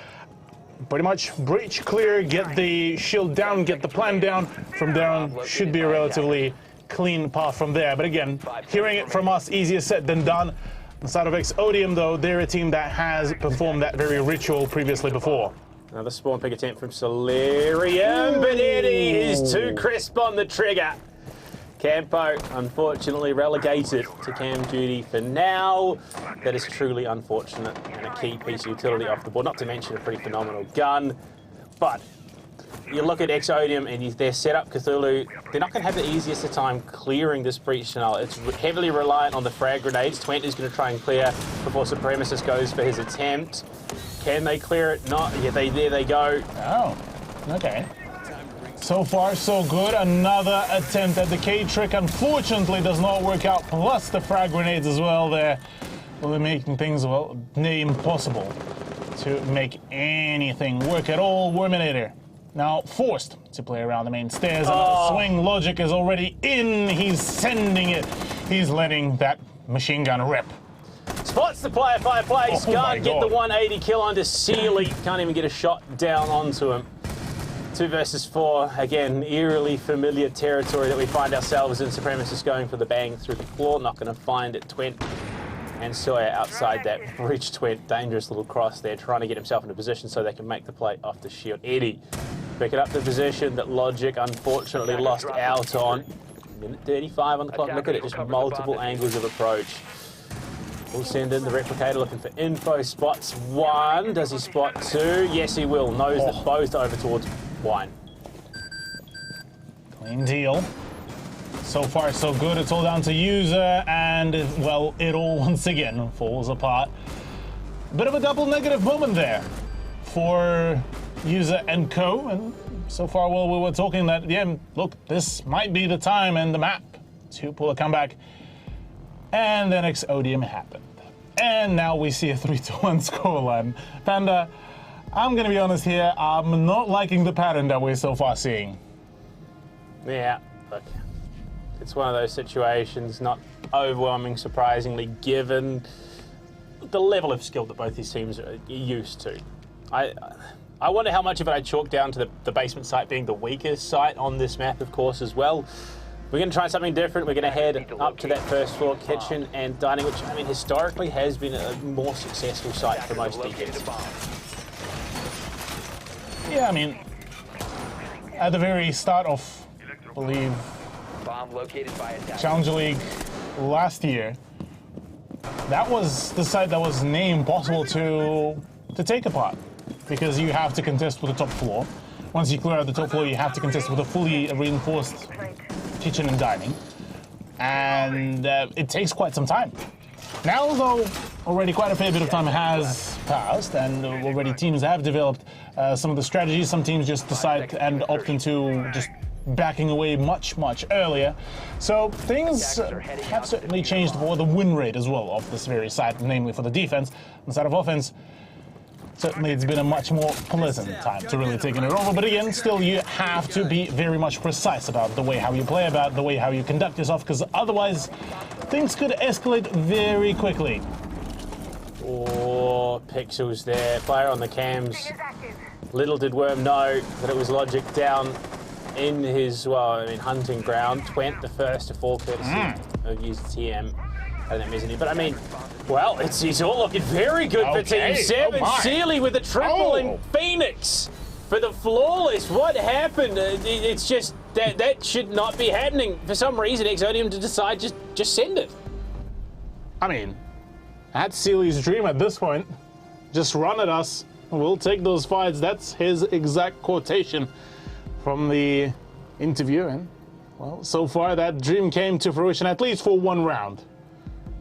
pretty much breach clear, get the shield down, get the plan down. From there on, should be a relatively clean path from there. But again, hearing it from us, easier said than done. On the side of Odium, though, they're a team that has performed that very ritual previously before. Another spawn pick attempt from Solarium, but Eddie is too crisp on the trigger. Campo, unfortunately, relegated to cam duty for now. That is truly unfortunate, and a key piece of utility off the board, not to mention a pretty phenomenal gun. But you look at Odium and their setup, Cthulhu, they're not going to have the easiest of time clearing this breach tunnel. It's heavily reliant on the frag grenades. Twent is going to try and clear before Supremacist goes for his attempt. Can they clear it? Not. Yeah, there they go. Oh, okay. So far, so good. Another attempt at the K-trick, unfortunately, does not work out. Plus the frag grenades as well there. Really making things, well, nearly impossible to make anything work at all. Worminator now forced to play around the main stairs. Another swing. Logic is already in. He's sending it. He's letting that machine gun rip. Spots the player, fire plays. Can't get the 180 kill onto Sealy. Can't even get a shot down onto him. 2 versus 4, again, eerily familiar territory that we find ourselves in. Supremacist going for the bang through the floor, not going to find it. Twent and Sawyer outside that bridge. Twent, dangerous little cross there, trying to get himself into position so they can make the play off the shield. Eddie picking up the position that Logic unfortunately lost out on. Minute 35 on the clock. Look at it, just multiple angles of approach. We'll send in the replicator looking for info. Spots 1. Does he spot 2? Yes, he will. Knows that both over towards Wine. Clean deal. So far, so good. It's all down to user, and, well, it all once again falls apart. Bit of a double negative moment there for user and co, and so far, well, we were talking that, yeah, look, this might be the time and the map to pull a comeback. And then Exodium happened. And now we see a 3-1 scoreline. Panda, I'm going to be honest here, I'm not liking the pattern that we're so far seeing. Yeah, look, it's one of those situations, not overwhelming, surprisingly, given the level of skill that both these teams are used to. I wonder how much of it I chalk down to the basement site being the weakest site on this map, of course, as well. We're going to try something different. We're going to head up to that first floor kitchen and dining, which, I mean, historically has been a more successful site for most defense. Yeah, I mean, at the very start of, I believe, Challenger League last year, that was the site that was named possible to take apart, because you have to contest with the top floor. Once you clear out the top floor, you have to contest with a fully reinforced kitchen and dining, and it takes quite some time. Now, though, already quite a fair bit of time has passed, and already teams have developed some of the strategies. Some teams just decide and opt into just backing away much, much earlier. So things have certainly changed for the win rate as well of this very side, namely for the defense. On the side of offense, certainly it's been a much more pleasant time to really taking it over. But again, still you have to be very much precise about the way how you play, about the way how you conduct yourself, because otherwise things could escalate very quickly. Oh, Pixels there, player on the cams. Little did Worm know that it was Logic down in his, well, I mean, hunting ground. Twent, the first to fall courtesy of used TM and that mezzanine. But I mean, well, it's all looking very good for Team 7. Oh, Sealy with the triple and Phoenix for the flawless. What happened? It's just that should not be happening. For some reason, Exodium to decide just send it. I mean, that's Sealy's dream at this point. Just run at us. We'll take those fights. That's his exact quotation from the interview. And, well, so far that dream came to fruition, at least for one round.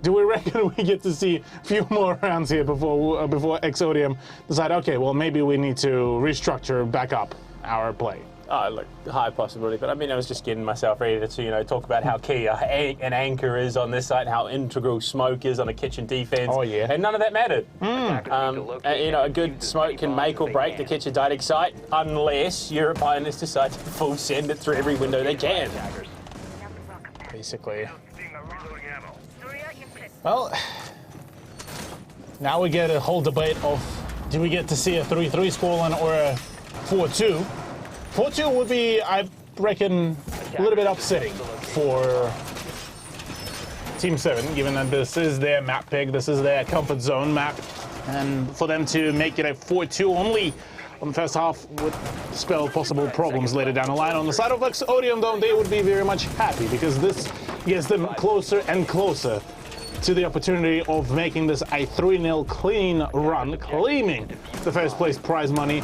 Do we reckon we get to see a few more rounds here before Exodium decide, okay, well, maybe we need to restructure back up our play? Oh, look, high possibility, but I mean, I was just getting myself ready to, you know, talk about how key an anchor is on this site, how integral smoke is on a kitchen defense. Oh, yeah. And none of that mattered. You know, a good smoke can make or break the kitchen dining site unless your opponents decide to full send it through every window they can. Basically. Well, now we get a whole debate of, do we get to see a 3-3 scoreline or a 4-2? 4-2 would be, I reckon, a little bit upsetting for Team 7, given that this is their map pick, this is their comfort zone map, and for them to make it a 4-2 only on the first half would spell possible problems later down the line. On the side of Exodium, though, they would be very much happy, because this gets them closer and closer to the opportunity of making this a 3-0 clean run, claiming the first place prize money,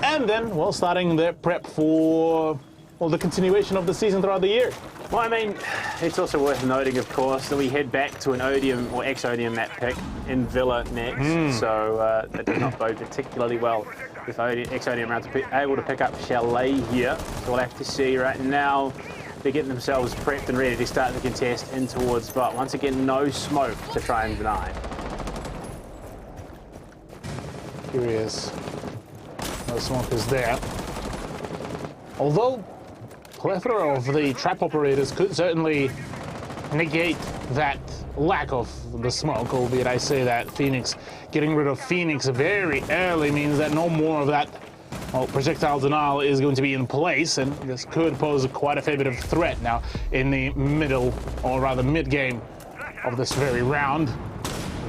and then, well, starting their prep for, well, the continuation of the season throughout the year. Well, I mean, it's also worth noting, of course, that we head back to an Odium or Exodium map pick in Villa next, so that does not bode particularly well if Exodium are able to pick up Chalet here. So we'll have to see. Right now, they're getting themselves prepped and ready to start the contest in towards But. Once again, no smoke to try and deny. Here he is. No smoke is there. Although, plethora of the trap operators could certainly negate that lack of the smoke, albeit I say that getting rid of Phoenix very early means that no more of that, well, projectile denial is going to be in place, and this could pose quite a fair bit of threat now in the middle, or rather mid-game of this very round.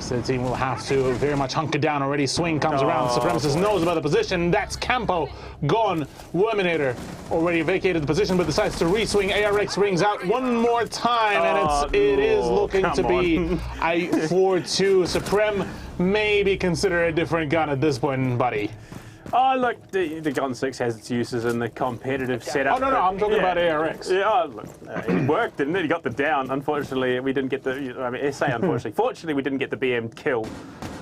The team will have to very much hunker down already. Swing comes around. Supremacist knows about the position. That's Campo gone. Worminator already vacated the position, but decides to re-swing. ARX rings out one more time, and it is looking to be a 4-2. Supreme maybe consider a different gun at this point, buddy. Oh, look, the Gun 6 has its uses in the competitive setup. Oh, no, I'm talking about ARX. Yeah, look, it worked, didn't it? He got the down. Unfortunately, we didn't get the, I mean, I say unfortunately. Fortunately, we didn't get the BM kill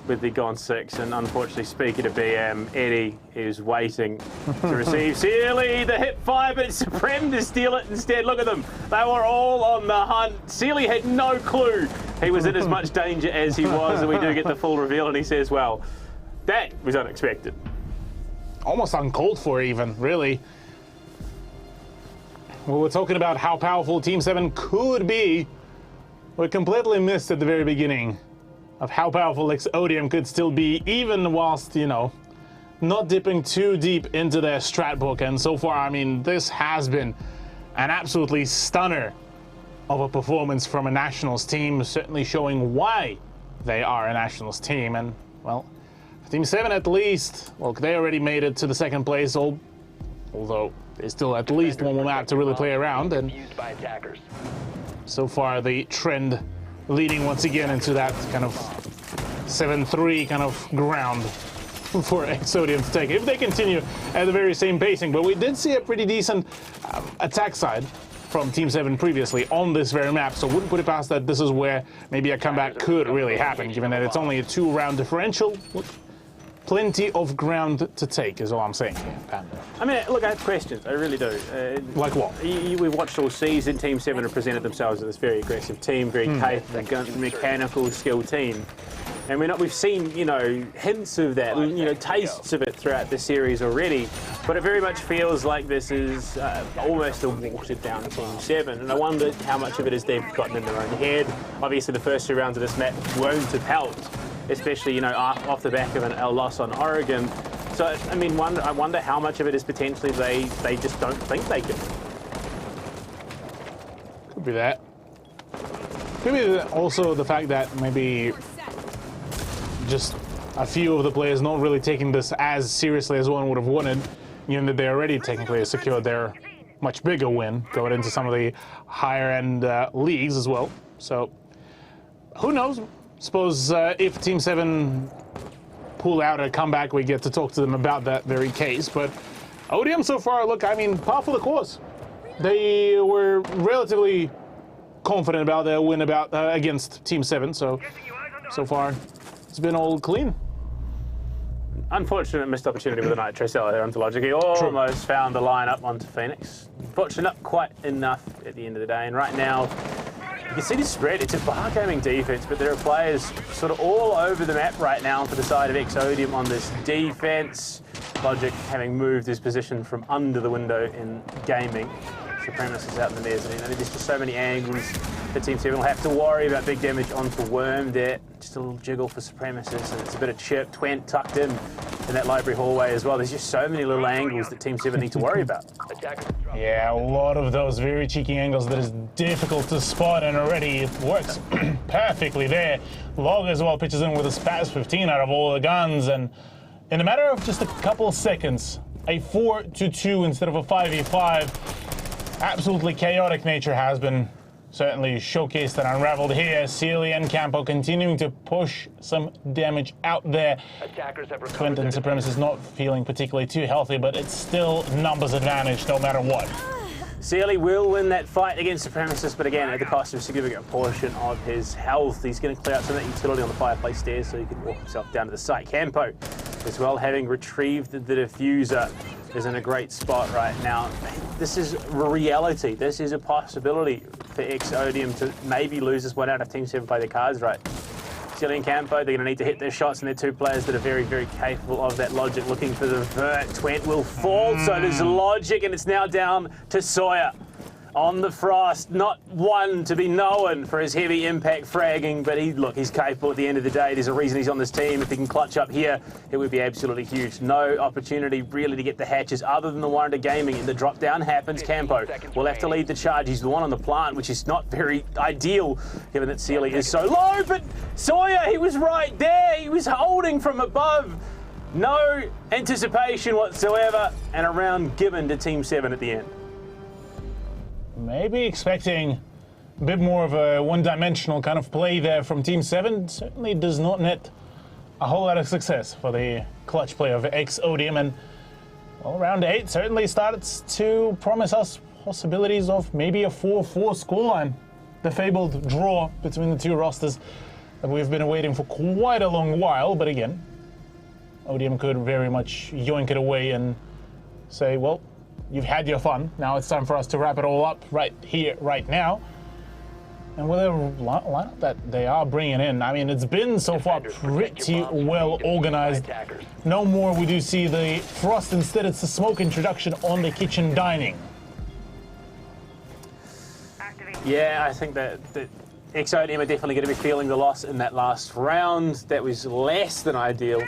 with the gone 6, and unfortunately, speaking of BM, Eddie is waiting to receive Sealy the hip 5, but it's Supreme to steal it instead. Look at them. They were all on the hunt. Sealy had no clue he was in as much danger as he was, and we do get the full reveal, and he says, well, that was unexpected. Almost uncalled for even, really. Well, we're talking about how powerful Team 7 could be. We completely missed at the very beginning of how powerful Odium could still be, even whilst, you know, not dipping too deep into their strat book. And so far, I mean, this has been an absolutely stunner of a performance from a Nationals team, certainly showing why they are a Nationals team. And, well, Team 7 at least, well, they already made it to the second place, although there's still at least one more map to really play around. And so far, the trend leading once again into that kind of 7-3 kind of ground for Exodium to take, if they continue at the very same pacing. But we did see a pretty decent attack side from Team 7 previously on this very map, so wouldn't put it past that this is where maybe a comeback could really happen, given that it's only a 2-round differential. Plenty of ground to take is all I'm saying here, Panda. I mean, look, I have questions. I really do. Like what? We've watched all season. Team 7 have presented themselves as this very aggressive team, very capable, mechanical, skilled team. And we've seen, you know, hints of that, you know, tastes of it throughout the series already. But it very much feels like this is almost a watered-down Team 7. And I wonder how much of it is they've gotten in their own head. Obviously, the first 2 rounds of this map won't have helped, especially, you know, off the back of a loss on Oregon. So, I mean, I wonder how much of it is potentially they just don't think they can. Could be that. Could be also the fact that maybe just a few of the players not really taking this as seriously as one would have wanted, given that they already technically secured their much bigger win going into some of the higher-end leagues as well. So, who knows? Suppose if Team 7 pull out a comeback, we get to talk to them about that very case. But Odium so far, look, I mean, par for the course. They were relatively confident about their win against Team 7, so far it's been all clean. Unfortunate missed opportunity with the Nitro Cell there onto Logic. He almost found the line up onto Phoenix. Fortunately, not quite enough at the end of the day. And right now, you can see the spread. It's a bar-gaming defense, but there are players sort of all over the map right now for the side of Exodium on this defense. Logic having moved his position from under the window in gaming. Supremacist out in the mezzanine. I mean, there's just so many angles that Team 7 will have to worry about big damage onto Worm there. Just a little jiggle for Supremacist, and it's a bit of chip. Twent tucked in that library hallway as well. There's just so many little angles that Team 7 need to worry about. Yeah, a lot of those very cheeky angles that is difficult to spot, and already it works perfectly there. Log as well pitches in with a Spaz 15 out of all the guns, and in a matter of just a couple of seconds, a 4-2 instead of a 5v5. Absolutely chaotic nature has been certainly showcased and unraveled here. Sealy and Campo continuing to push some damage out there. Twent and Supremacist not feeling particularly too healthy, but it's still numbers advantage no matter what. Sealy will win that fight against Supremacist, but again, at the cost of a significant portion of his health. He's going to clear out some of that utility on the fireplace stairs so he can walk himself down to the site. Campo as well, having retrieved the diffuser, is in a great spot right now. This is reality. This is a possibility for Exodium to maybe lose this one out if Team 7 play their cards right. Sealy and Campo, they're going to need to hit their shots, and they're 2 players that are very, very capable of that. Logic looking for the vert. Twent will fall, so there's Logic, and it's now down to Sawyer on the frost. Not one to be known for his heavy impact fragging, but he's capable at the end of the day. There's a reason he's on this team. If he can clutch up here, it would be absolutely huge. No opportunity really to get the hatches other than the one under gaming, and the drop down happens. Campo will have to lead the charge. He's the one on the plant, which is not very ideal given that Sealy is so low, but Sawyer, he was right there. He was holding from above. No anticipation whatsoever, and a round given to Team 7 at the end. Maybe expecting a bit more of a one-dimensional kind of play there from Team 7. Certainly does not net a whole lot of success for the clutch play of Exodium, and well, round 8 certainly starts to promise us possibilities of maybe a 4-4 scoreline. The fabled draw between the 2 rosters that we've been waiting for quite a long while, but again, ODM could very much yoink it away and say, well, you've had your fun. Now it's time for us to wrap it all up right here, right now. And with the lineup that they are bringing in, I mean, it's been so far pretty well organized. No more we do see the frost. Instead, it's the smoke introduction on the kitchen dining. Yeah, I think that Oceania are definitely going to be feeling the loss in that last round. That was less than ideal.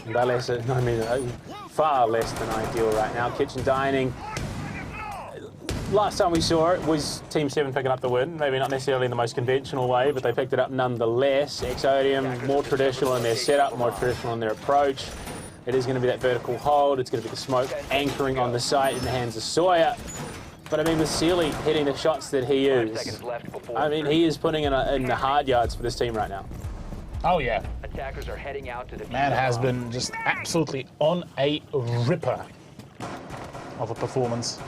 And by less, I mean far less than ideal right now. Kitchen dining. Last time we saw it was Team 7 picking up the win. Maybe not necessarily in the most conventional way, but they picked it up nonetheless. Oceania more traditional in their setup, more traditional in their approach. It is going to be that vertical hold. It's going to be the smoke anchoring on the site in the hands of Sawyer. But I mean, with Sealy hitting the shots that he is, I mean, he is putting in the hard yards for this team right now. Oh yeah. Attackers are heading out to the Man has been just absolutely on a ripper of a performance.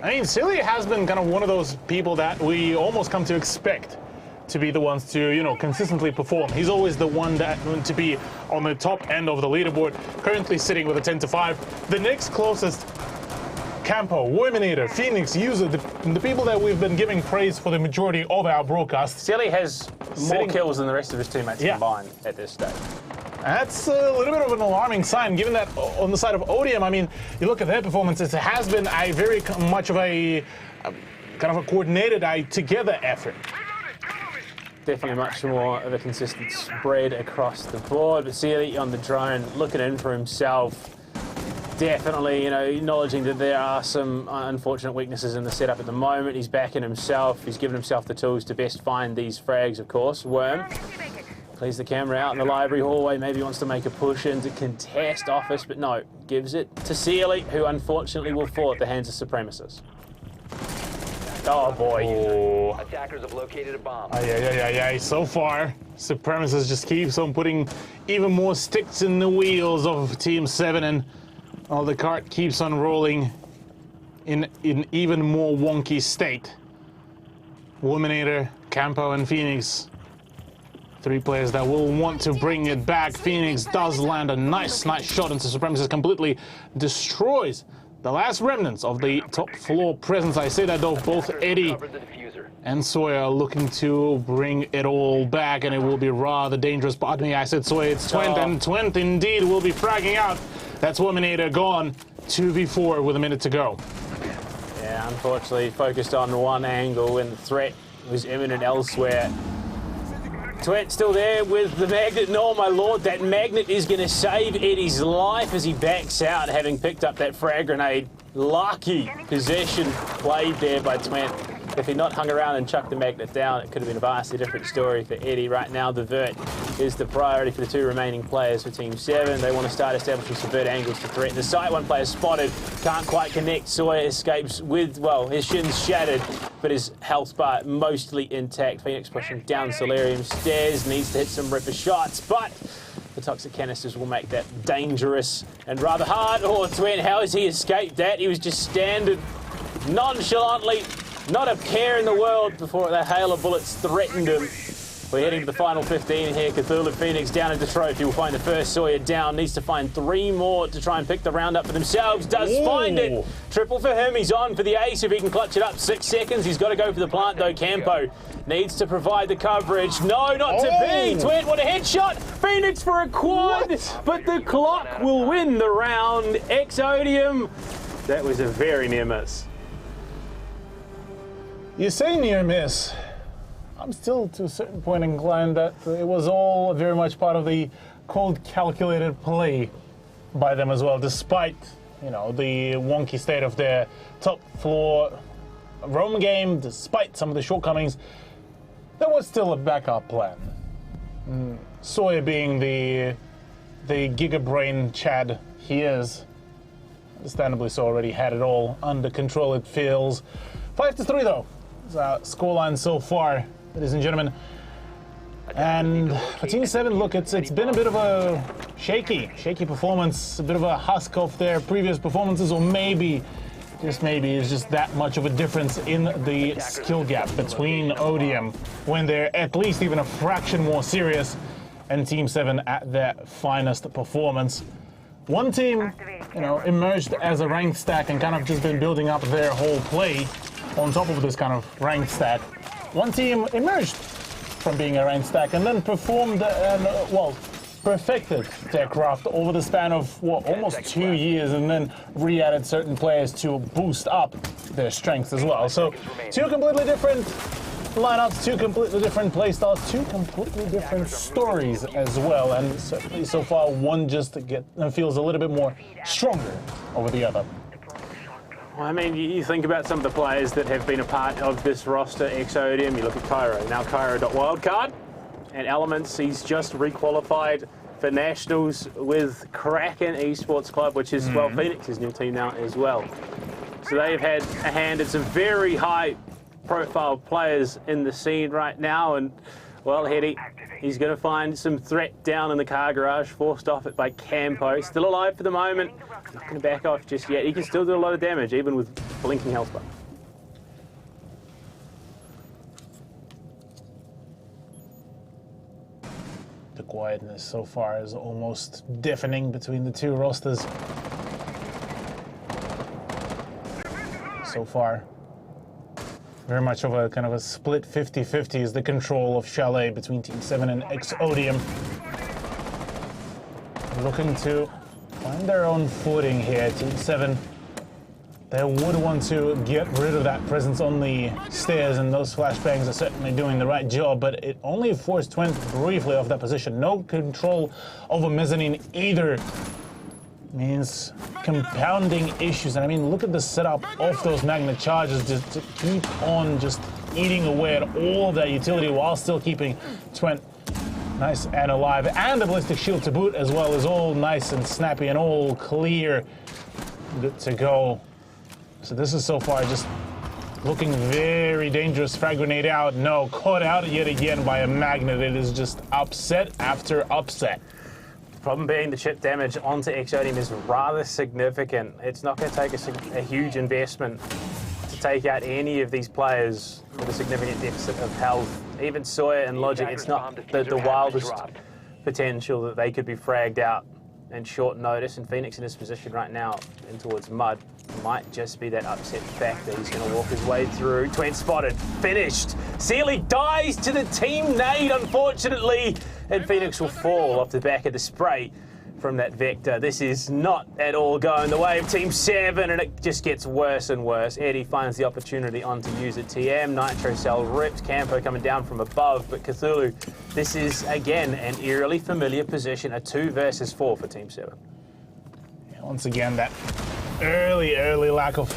I mean, Sealy has been kind of one of those people that we almost come to expect to be the ones to, you know, consistently perform. He's always the one that to be on the top end of the leaderboard, currently sitting with a 10-5. The next closest, Campo, Wominator, Phoenix, User, the people that we've been giving praise for the majority of our broadcasts. Sealy has more kills than the rest of his teammates combined at this stage. That's a little bit of an alarming sign, given that on the side of ODM, I mean, you look at their performances, it has been a very much of a kind of a coordinated, together effort. Definitely much more of a consistent spread across the board, but Sealy on the drone, looking in for himself. Definitely, you know, acknowledging that there are some unfortunate weaknesses in the setup at the moment. He's backing himself. He's given himself the tools to best find these frags, of course. Worm plays the camera out in the library hallway. Maybe wants to make a push into contest office, but no. Gives it to Sealy, who unfortunately will fall at the hands of Supremacists. Oh, boy. Oh. Attackers have located a bomb. Yeah. So far, Supremacists just keeps on putting even more sticks in the wheels of Team 7, and well, the cart keeps on rolling in even more wonky state. Wominator, Campo, and Phoenix. 3 players that will want to bring it back. Phoenix does land a nice shot into Supremacist, completely destroys the last remnants of the top floor presence. I say that though, both Eddie and Sawyer are looking to bring it all back, and it will be rather dangerous. Pardon me, I said Sawyer, it's Twent, and Twent indeed will be fragging out. That's Wominator gone, 2v4 with a minute to go. Yeah, unfortunately focused on one angle when the threat was imminent elsewhere. Twent still there with the magnet. No, my lord, that magnet is going to save Eddie's life as he backs out, having picked up that frag grenade. Lucky possession played there by Twent. If he'd not hung around and chucked the magnet down, it could have been a vastly different story for Eddie. Right now, the vert is the priority for the 2 remaining players for Team 7. They want to start establishing some vert angles to threaten the site. One player spotted, can't quite connect. Sawyer escapes with, well, his shins shattered, but his health bar mostly intact. Phoenix pushing down Solarium stairs, needs to hit some ripper shots, but the toxic canisters will make that dangerous and rather hard. Oh, Twent, how has he escaped that? He was just standing nonchalantly, not a care in the world before that hail of bullets threatened him. We're heading to the final 15 here. Cthulhu Phoenix down into trophy. Will find the first. Sawyer down. Needs to find 3 more to try and pick the round up for themselves. Does find it. Triple for him. He's on for the ace. If he can clutch it up, 6 seconds. He's got to go for the plant though. Campo needs to provide the coverage. No, not to be. Twent, what a headshot. Phoenix for a quad. But the clock will win the round. Exodium. That was a very near miss. You say near miss. I'm still, to a certain point, inclined that it was all very much part of the cold, calculated play by them as well, despite, you know, the wonky state of their top floor roam game, despite some of the shortcomings. There was still a backup plan. Sawyer being the giga brain Chad he is, understandably so, already had it all under control, it feels. 5-3 though. Scoreline so far, ladies and gentlemen. And for Team 7, look, it's been a bit of a shaky performance, a bit of a husk of their previous performances, or maybe just maybe is just that much of a difference in the skill gap between Odium when they're at least even a fraction more serious and Team 7 at their finest performance. One team, you know, emerged as a ranked stack and kind of just been building up their whole play on top of this kind of ranked stack. One team emerged from being a ranked stack and then performed and, well, perfected their craft over the span of, what, almost 2 years, and then re-added certain players to boost up their strengths as well. So, two completely different lineups, two completely different playstyles, two completely different stories as well, and certainly so far one just feels a little bit more stronger over the other. Well, I mean, you think about some of the players that have been a part of this roster, Exodium, you look at Cairo, now Cairo.wildcard, and Elements, he's just requalified for Nationals with Kraken Esports Club, which is, well, Phoenix's new team now as well. So they've had a hand in some very high profile players in the scene right now, and well, he's going to find some threat down in the car garage, forced off it by Campo. Still alive for the moment, not going to back off just yet. He can still do a lot of damage, even with blinking health bar. The quietness so far is almost deafening between the two rosters. So far, very much of a kind of a split 50-50 is the control of Chalet between Team 7 and Exodium. Looking to find their own footing here. Team 7, they would want to get rid of that presence on the stairs, and those flashbangs are certainly doing the right job, but it only forced Twent briefly off that position. No control over mezzanine either. Means compounding issues, and I mean, look at the setup of those magnet charges just to keep on just eating away at all of that utility while still keeping Twent nice and alive, and the ballistic shield to boot as well is all nice and snappy and all clear, good to go. So this is so far just looking very dangerous. Frag grenade out, no, caught out yet again by a magnet. It is just upset after upset. Problem being the chip damage onto Exodium is rather significant. It's not going to take a huge investment to take out any of these players with a significant deficit of health. Even Sawyer and Logic, it's not the wildest potential that they could be fragged out in short notice, and Phoenix in his position right now in towards Mud might just be that upset factor. He's going to walk his way through. Twent spotted, finished. Sealy dies to the team nade, unfortunately, and Phoenix will fall off the back of the spray from that Vector. This is not at all going the way of Team 7, and it just gets worse and worse. Eddie finds the opportunity on to use a TM. Nitro Cell ripped. Campo coming down from above, but Cthulhu, this is, again, an eerily familiar position, a 2 versus 4 for Team 7. Yeah, once again, that early lack of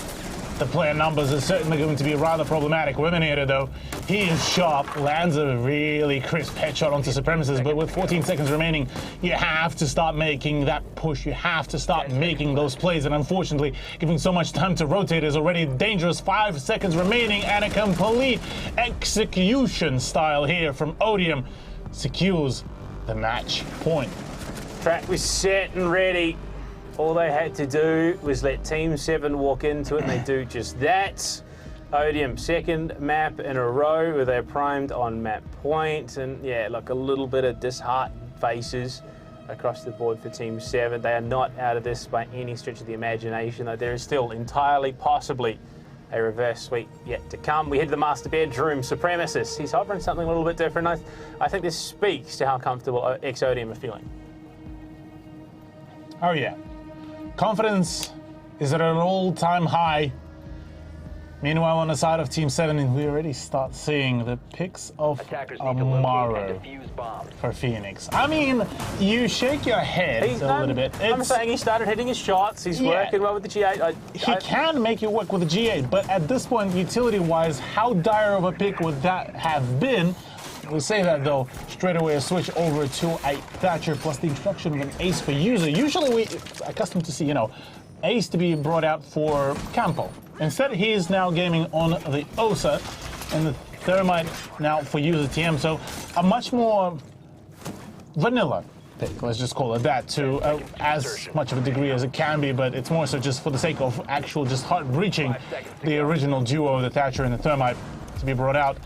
the player numbers is certainly going to be rather problematic. Eliminator, though, he is sharp, lands a really crisp headshot onto Supremacist, but with 14 seconds remaining, you have to start making that push. You have to start making those plays, and unfortunately, giving so much time to rotate is already dangerous. 5 seconds remaining, and a complete execution style here from Odium secures the match point. Track was set and ready. All they had to do was let Team 7 walk into it, and they do just that. Odium, second map in a row where they're primed on map point, and yeah, look, a little bit of disheartened faces across the board for Team 7. They are not out of this by any stretch of the imagination, though there is still entirely possibly a reverse sweep yet to come. We head to the master bedroom. Supremacist, he's hovering something a little bit different. I think this speaks to how comfortable Exodium are feeling. Oh yeah. Confidence is at an all-time high. Meanwhile, on the side of Team 7, we already start seeing the picks of Amaro for Phoenix. I mean, you shake your head a little bit. I'm saying he started hitting his shots. He's working well with the G8. He can make it work with the G8, but at this point, utility-wise, how dire of a pick would that have been? We say that, though, straight away a switch over to a Thatcher plus the instruction of an ace for user. Usually we're accustomed to see, you know, ace to be brought out for Campo. Instead, he is now gaming on the Osa and the Thermite now for user TM. So a much more vanilla pick, let's just call it that, to as much of a degree as it can be, but it's more so just for the sake of actual just heart-breaching the original duo, the Thatcher and the Thermite, to be brought out.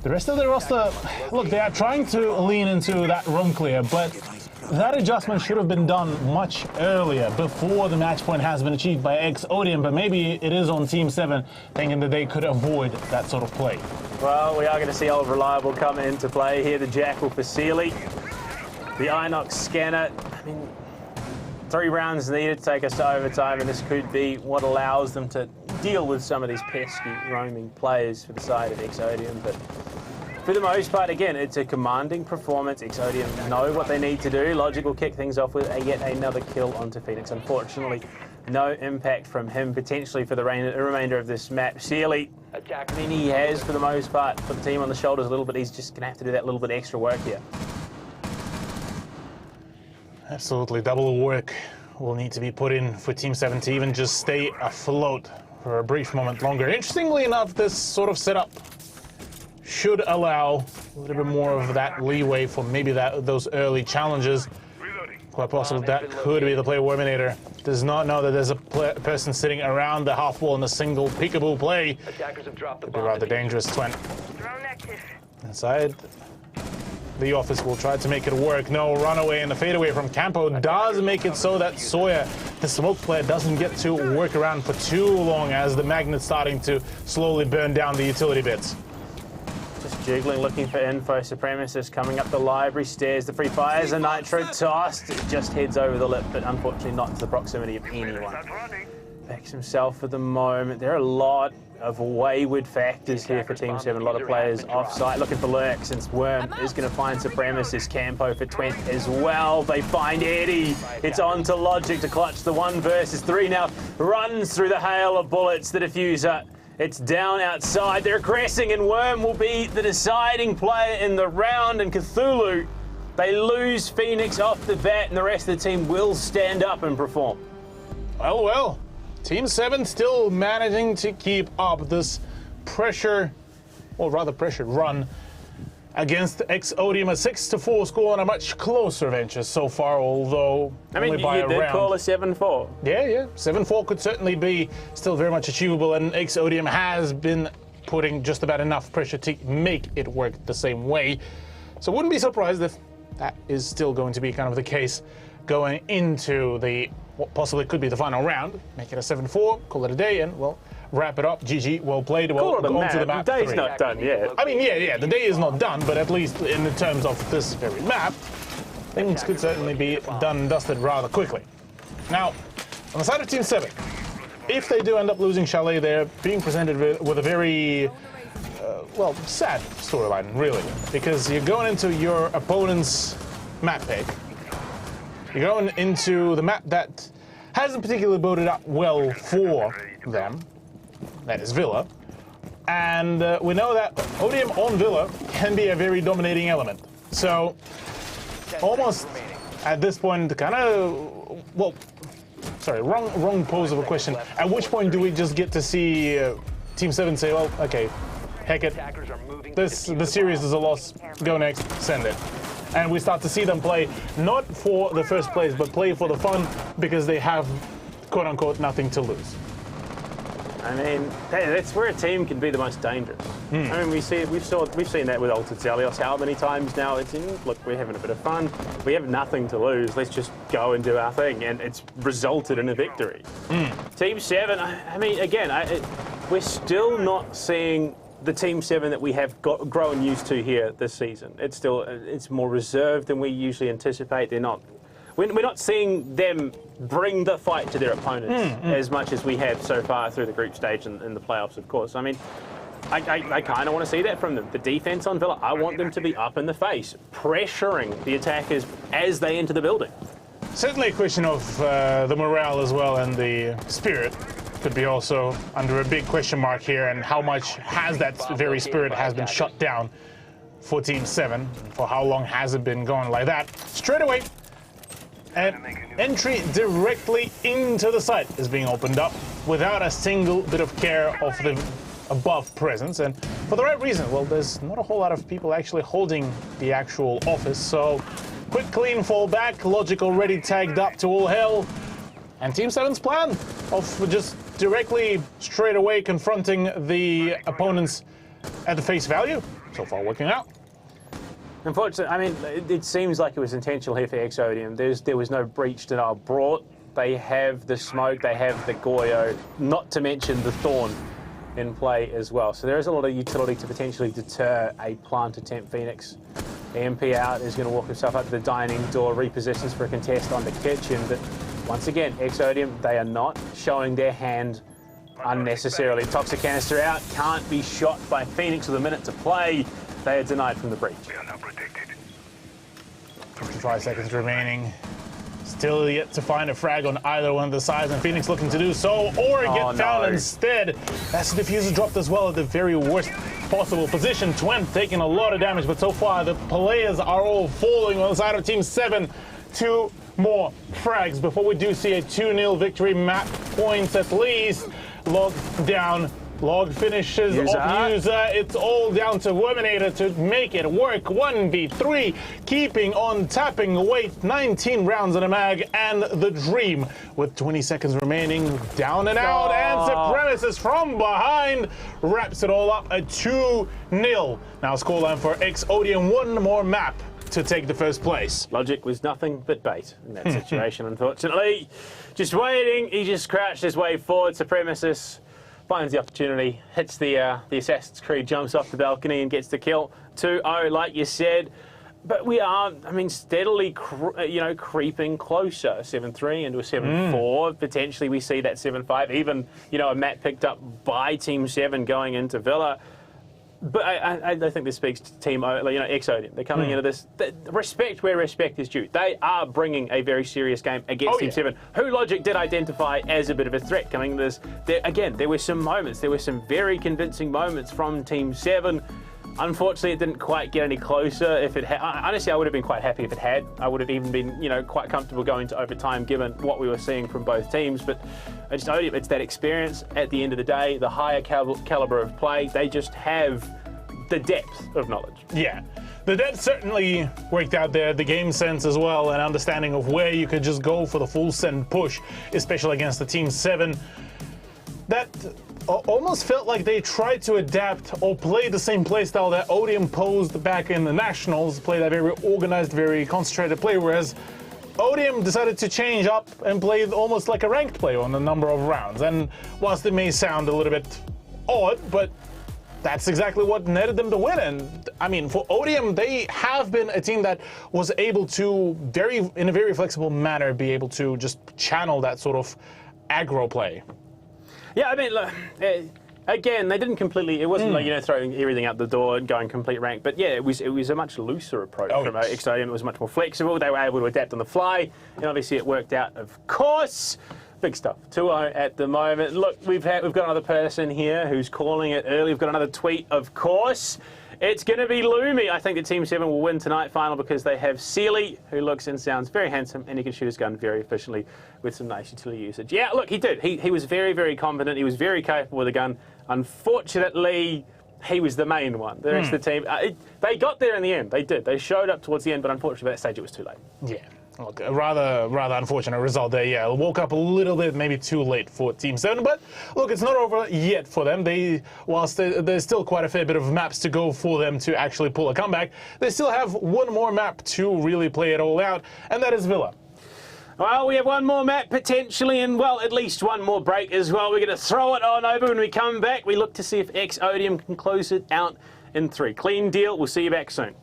The rest of the roster, look, they are trying to lean into that room clear, but that adjustment should have been done much earlier, before the match point has been achieved by Odium, but maybe it is on Team 7 thinking that they could avoid that sort of play. Well, we are going to see old Reliable come into play here, the Jackal for Sealy. The Inox scanner, I mean, 3 rounds needed to take us to overtime, and this could be what allows them to deal with some of these pesky roaming players for the side of Odium, but for the most part, again, it's a commanding performance. Odium know what they need to do. Logic will kick things off with yet another kill onto Phoenix. Unfortunately, no impact from him potentially for the remainder of this map. Sealy, I mean, he has, for the most part, put the team on the shoulders a little bit. He's just going to have to do that little bit extra work here. Absolutely, double work will need to be put in for Team 7 to even just stay afloat for a brief moment longer. Interestingly enough, this sort of setup should allow a little bit more of that leeway for maybe those early challenges. Quite possible that could be the player Warminator. Does not know that there's a person sitting around the half wall in a single peekaboo play. Could be rather dangerous. Twent inside the office will try to make it work. No, runaway and the fadeaway from Campo does make it so that Sawyer, the smoke player, doesn't get to work around for too long as the magnet's starting to slowly burn down the utility bits. Just jiggling, looking for info. Supremacist coming up the library stairs. The free fires, a nitro tossed. It just heads over the lip, but unfortunately not to the proximity of anyone. Backs himself for the moment. There are a lot of wayward factors here for Team 7. A lot of players off-site looking for lurks, since Worm is going to find Supremacist. Campo for Twent as well. They find Eddie. It's on to Logic to clutch the 1 versus 3 now. Runs through the hail of bullets. The diffuser, it's down outside. They're aggressing, and Worm will be the deciding player in the round. And Cthulhu, they lose Phoenix off the bat, and the rest of the team will stand up and perform. Well. Team 7 still managing to keep up this pressure, or rather pressured run against Odium. A 6-4 score on a much closer venture so far, although only by a round. You did call a 7-4. Yeah. 7-4 could certainly be still very much achievable, and Odium has been putting just about enough pressure to make it work the same way. So wouldn't be surprised if that is still going to be kind of the case going into the what possibly could be the final round. Make it a 7-4, call it a day, and we'll wrap it up. GG, well played. We'll go on to the map. The day's not done yet. I mean, yeah, the day is not done, but at least in the terms of this very map, things could certainly be done and dusted rather quickly. Now, on the side of Team 7, if they do end up losing Chalet, they're being presented with a very, well, sad storyline, really, because you're going into your opponent's map pick. You're going into the map that hasn't particularly boded up well for them. That is Villa. And we know that Odium on Villa can be a very dominating element. So, almost at this point, kind of, well, sorry, wrong pose of a question. At which point do we just get to see Team 7 say, well, okay, heck it, the series is a loss, go next, send it. And we start to see them play not for the first place, but play for the fun because they have, quote unquote, nothing to lose. I mean, that's where a team can be the most dangerous. I mean, we've seen that with Altered Zelios how many times now. It's in, look, we're having a bit of fun. We have nothing to lose. Let's just go and do our thing, and it's resulted in a victory. Team 7. I mean, again, we're still not seeing the Team 7 that we have grown used to here this season. It's more reserved than we usually anticipate. We're not seeing them bring the fight to their opponents as much as we have so far through the group stage and the playoffs, of course. I mean, I kind of want to see that from them. The defense on Villa, I want them to be up in the face, pressuring the attackers as they enter the building. Certainly a question of the morale as well, and the spirit could be also under a big question mark here, and how much has that very spirit has been shut down for Team 7? For how long has it been going like that? Straight away, an entry directly into the site is being opened up without a single bit of care of the above presence, and for the right reason. Well, there's not a whole lot of people actually holding the actual office, so quick clean fall back. Logic already tagged up to all hell. And Team 7's plan of just directly straight away confronting the opponents at the face value, so far working out. Unfortunately, I mean, it seems like it was intentional here for Exodium. There was no breach denial brought. They have the smoke, they have the Goyo, not to mention the Thorn in play as well. So there is a lot of utility to potentially deter a plant attempt. Phoenix, EMP out, is going to walk himself up to the dining door, repositions for a contest on the kitchen. But once again, Exodium, they are not showing their hand unnecessarily. Toxic canister out, can't be shot by Phoenix with a minute to play. They are denied from the breach. 55 seconds remaining. Still yet to find a frag on either one of the sides, and Phoenix looking to do so, or get found instead. That's the diffuser dropped as well at the very worst possible position. Twent taking a lot of damage, but so far the players are all falling on the side of Team 7. 2 more frags before we do see a 2-0 victory. Map points at least. Log down. Log finishes off user. It's all down to Worminator to make it work. 1v3, keeping on tapping away. 19 rounds in a mag, and the Dream with 20 seconds remaining. Down and out, and Supremacist from behind wraps it all up at 2-0. Now scoreline for Exodium, one more map to take the first place. Logic was nothing but bait in that situation, unfortunately. Just waiting, he just crouched his way forward. Supremacist finds the opportunity, hits the Assassin's Creed, jumps off the balcony and gets the kill. 2-0, like you said. But we are, I mean, steadily, creeping closer. 7-3 into a 7-4. Potentially we see that 7-5. Even, a map picked up by Team 7 going into Villa. But I think this speaks to Team Exodium. They're coming into this. Respect where respect is due. They are bringing a very serious game against Team 7, who Logic did identify as a bit of a threat coming into this. There were some moments. There were some very convincing moments from Team 7. Unfortunately, it didn't quite get any closer. If it had, honestly, I would have been quite happy if it had. I would have even been, quite comfortable going to overtime given what we were seeing from both teams. But it's that experience at the end of the day, the higher caliber of play. They just have the depth of knowledge. Yeah, the depth certainly worked out there. The game sense as well, and understanding of where you could just go for the full send push, especially against the Team 7. That almost felt like they tried to adapt or play the same playstyle that Odium posed back in the Nationals, play that very organized, very concentrated play, whereas Odium decided to change up and play almost like a ranked play on a number of rounds. And whilst it may sound a little bit odd, but that's exactly what netted them the win. And I mean, for Odium, they have been a team that was able to, in a very flexible manner, be able to just channel that sort of aggro play. Yeah, I mean, look, again, they didn't completely. It wasn't like throwing everything out the door and going complete rank. But yeah, it was a much looser approach from Exodium. It was much more flexible. They were able to adapt on the fly, and obviously it worked out. Of course, big stuff. 2-0 at the moment. Look, we've got another person here who's calling it early. We've got another tweet. Of course, it's going to be Lumi. I think that Team 7 will win tonight final because they have Sealy, who looks and sounds very handsome, and he can shoot his gun very efficiently with some nice utility usage. Yeah, look, he did. He was very, very confident. He was very capable with a gun. Unfortunately, he was the main one. The rest of the team, they got there in the end. They did. They showed up towards the end, but unfortunately, by that stage, it was too late. Yeah. Look, a rather unfortunate result there. Yeah, woke up a little bit, maybe too late for Team 7, but look, it's not over yet for them. Whilst there's still quite a fair bit of maps to go for them to actually pull a comeback, they still have one more map to really play it all out, and that is Villa. Well, we have one more map potentially, and well, at least one more break as well. We're going to throw it on over when we come back. We look to see if Exodium can close it out in 3. Clean deal. We'll see you back soon.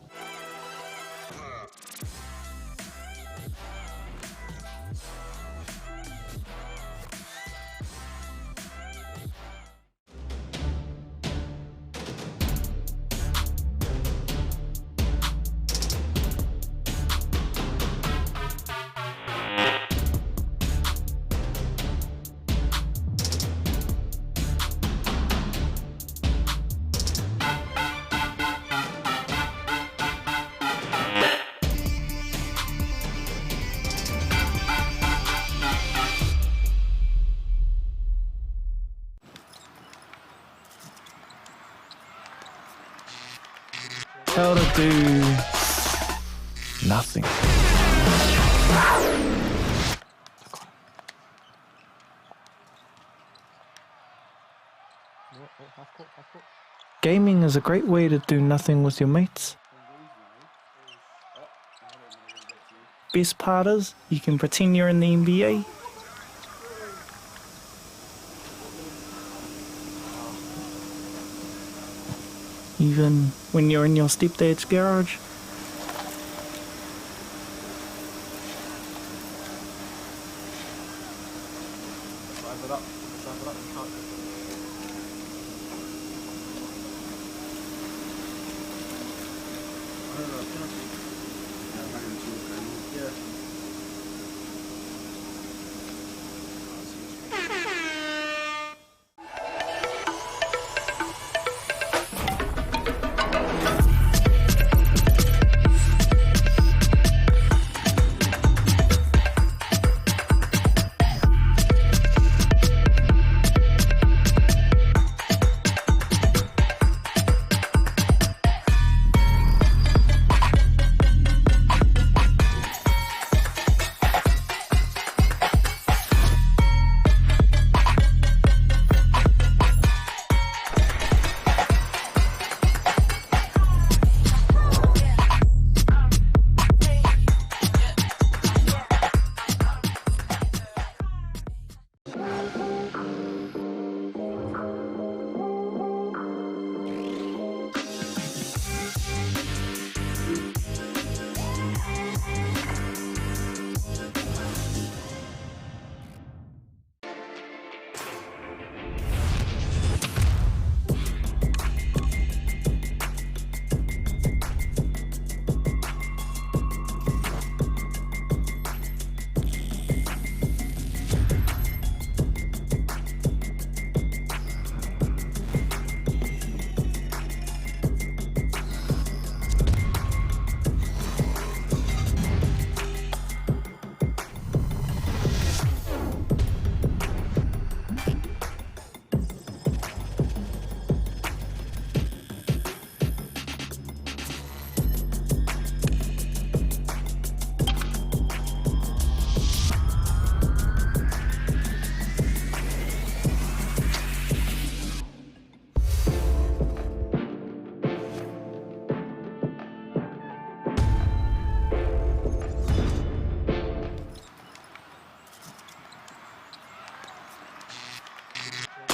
nothing. Gaming is a great way to do nothing with your mates. Best part is, you can pretend you're in the NBA. Even when you're in your stepdad's garage.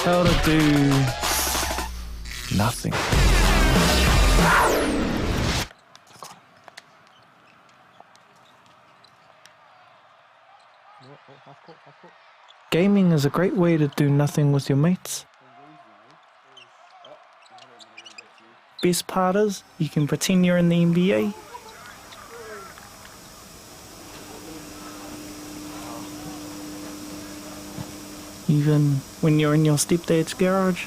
How to do nothing. Gaming is a great way to do nothing with your mates. Best part is, you can pretend you're in the NBA. Even when you're in your stepdad's garage.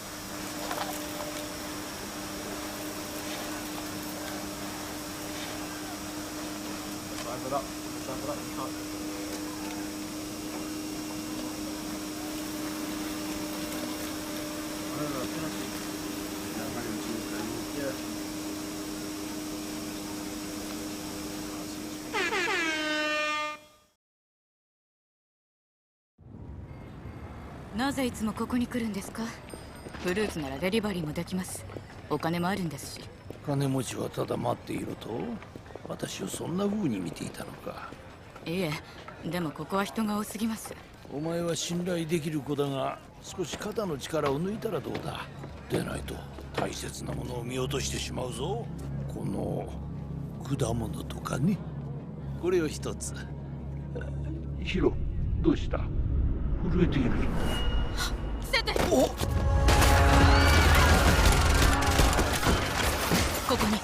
なぜいつもここに来るんですか？フルーツならデリバリーもできます。お金もあるんですし。金持ちはただ待っていろと？私をそんな風に見ていたのか。いえ、でもここは人が多すぎます。お前は信頼できる子だが、少し肩の力を抜いたらどうだ。でないと大切なものを見落としてしまうぞ。この果物とかね。これを一つ。ヒロ、どうした？震えている。お！ここに。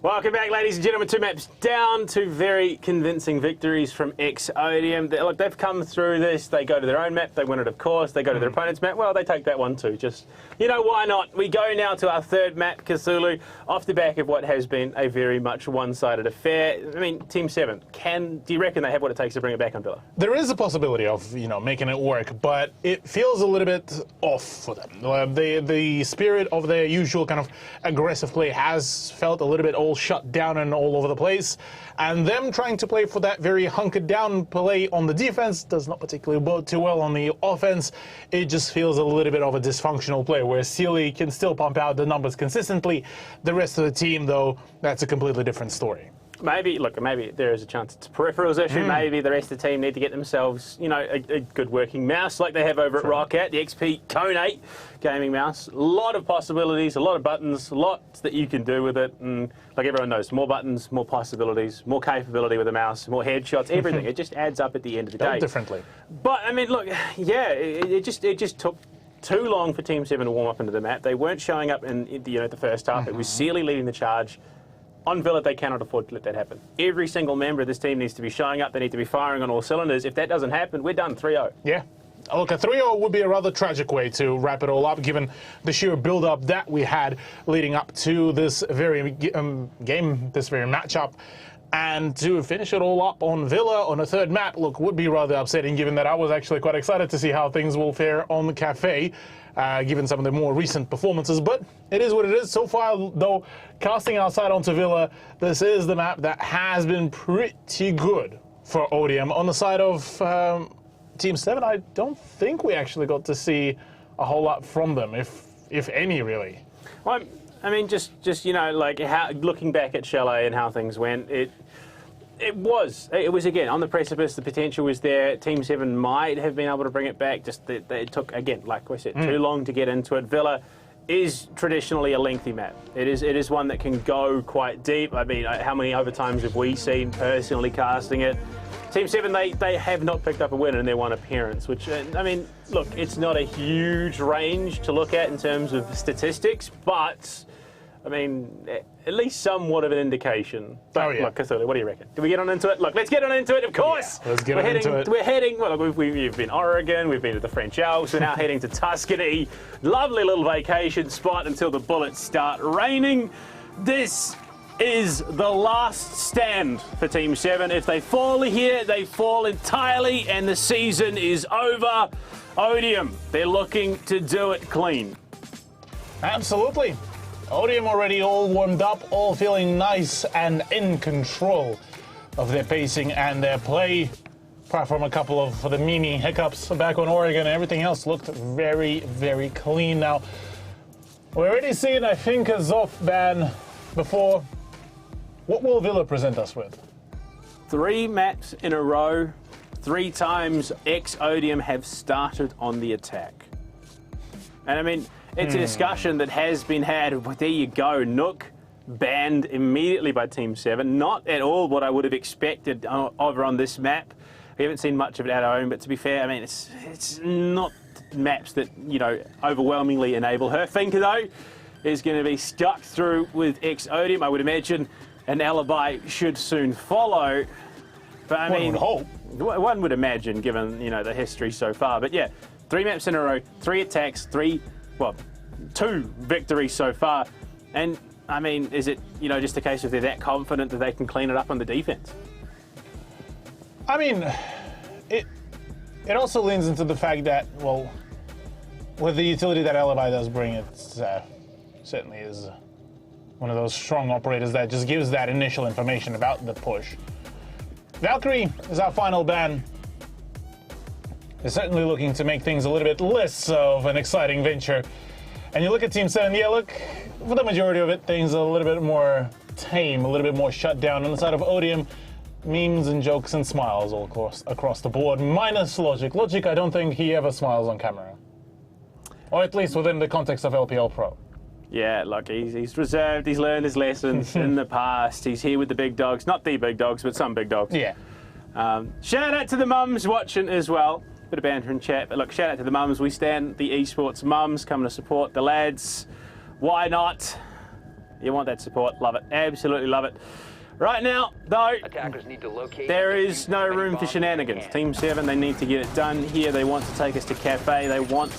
Welcome back, ladies and gentlemen. 2 maps down, 2 very convincing victories from Oceania. Look, they've come through this. They go to their own map. They win it, of course. They go to their opponent's map. Well, they take that one too. Just, why not? We go now to our 3rd map, Cthulhu, off the back of what has been a very much one-sided affair. I mean, Team 7, do you reckon they have what it takes to bring it back on Villa? There is a possibility of, making it work, but it feels a little bit off for them. The spirit of their usual kind of aggressive play has felt a little bit all shut down and all over the place, and them trying to play for that very hunkered down play on the defense does not particularly bode too well on the offense. It just feels a little bit of a dysfunctional play where Sealy can still pump out the numbers consistently. The rest of the team, though, that's a completely different story. Maybe there is a chance it's a peripherals issue. Maybe the rest of the team need to get themselves, a good working mouse like they have over at Roccat, the XP Cone 8 gaming mouse. A lot of possibilities, a lot of buttons, lots that you can do with it. And like everyone knows, more buttons, more possibilities, more capability with the mouse, more headshots, everything. It just adds up at the end of the day. Differently. But, I mean, look, yeah, it just took too long for Team 7 to warm up into the map. They weren't showing up in the first half. It was Sealy leading the charge. On Villa, they cannot afford to let that happen. Every single member of this team needs to be showing up. They need to be firing on all cylinders. If that doesn't happen, we're done 3-0. Yeah. Look, a 3-0 would be a rather tragic way to wrap it all up, given the sheer build-up that we had leading up to this very game, this very matchup. And to finish it all up on Villa on a 3rd map, look, would be rather upsetting, given that I was actually quite excited to see how things will fare on the Cafe, given some of the more recent performances. But it is what it is. So far, though, casting our sight onto Villa, this is the map that has been pretty good for Odium. On the side of Team 7, I don't think we actually got to see a whole lot from them, if any, really. Well, I mean, just like looking back at Chalet and how things went, it was again on the precipice. The potential was there. Team 7 might have been able to bring it back. Just that it took, again, like I said, too long to get into it. Villa is traditionally a lengthy map. It is one that can go quite deep. I mean, how many overtimes have we seen personally casting it? Team 7, they have not picked up a win in their one appearance, which, I mean, look, it's not a huge range to look at in terms of statistics, but, I mean, at least somewhat of an indication. But, look, Cthulhu, what do you reckon? Do we get on into it? Look, let's get on into it, of course! Yeah, let's get on into it. We're heading, well, look, we've been Oregon, we've been to the French Alps, we're now heading to Tuscany. Lovely little vacation spot until the bullets start raining. This is the last stand for Team 7. If they fall here, they fall entirely, and the season is over. Odium, they're looking to do it clean. Absolutely. Odium already all warmed up, all feeling nice and in control of their pacing and their play. Apart from a couple of the mini hiccups back on Oregon, everything else looked very, very clean. Now, we're already seeing, I think, a Zoff ban before. What will Villa present us with? 3 maps in a row, 3 times Odium have started on the attack. And I mean, it's a discussion that has been had. But there you go, Nook banned immediately by Team 7. Not at all what I would have expected over on this map. We haven't seen much of it at home, but to be fair, I mean, it's not maps that, overwhelmingly enable her. Finker, though, is going to be stuck through with Odium, I would imagine. An alibi should soon follow, but I mean, one would imagine, given the history so far. But yeah, 3 maps in a row, 3 attacks, 2 victories so far, and I mean, is it just a case of they're that confident that they can clean it up on the defense? I mean, it also leans into the fact that, well, with the utility that alibi does bring, it certainly is one of those strong operators that just gives that initial information about the push. Valkyrie is our final ban. They're certainly looking to make things a little bit less of an exciting venture. And you look at Team 7, yeah, look, for the majority of it, things are a little bit more tame, a little bit more shut down. On the side of Odium, memes and jokes and smiles all across the board, minus Logic. Logic, I don't think he ever smiles on camera. Or at least within the context of LPL Pro. Yeah, look, he's reserved. He's learned his lessons in the past. He's here with the big dogs. Not the big dogs, but some big dogs. Yeah. Shout out to the mums watching as well. Bit of banter in chat. But look, shout out to the mums. We stand the esports mums coming to support the lads. Why not? You want that support. Love it. Absolutely love it. Right now, though, Attackers need to locate there is no room for shenanigans. Team 7, they need to get it done here. They want to take us to Cafe. They want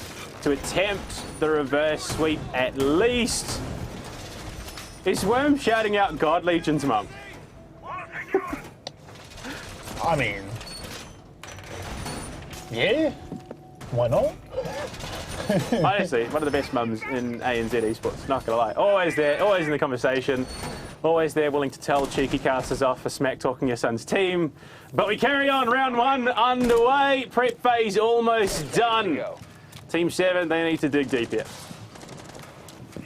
to attempt the reverse sweep at least. Is Worm shouting out God Legion's mum? I mean, yeah, why not? Honestly, one of the best mums in ANZ Esports, not gonna lie. Always there, always in the conversation, always there willing to tell cheeky casters off for smack talking your son's team. But we carry on, round 1 underway, prep phase almost done. Team 7, they need to dig deep here.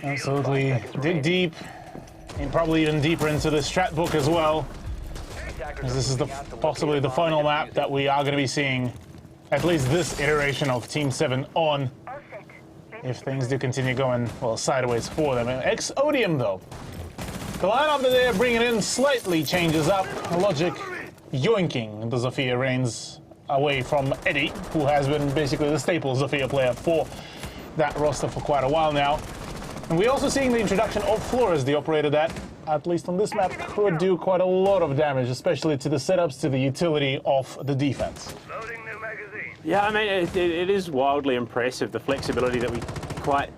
Absolutely, dig deep, and probably even deeper into the strat book as well. As this is possibly the final map that we are going to be seeing, at least this iteration of Team 7 on, if things do continue going, well, sideways for them. Odium, though. The lineup that they're bringing in slightly changes up. Logic yoinking the Zofia reins away from Eddie, who has been basically the staple Zofia player for that roster for quite a while now. And we're also seeing the introduction of Flores, the operator that, at least on this map, could do quite a lot of damage, especially to the setups, to the utility of the defense. Yeah, I mean, it is wildly impressive, the flexibility that we quite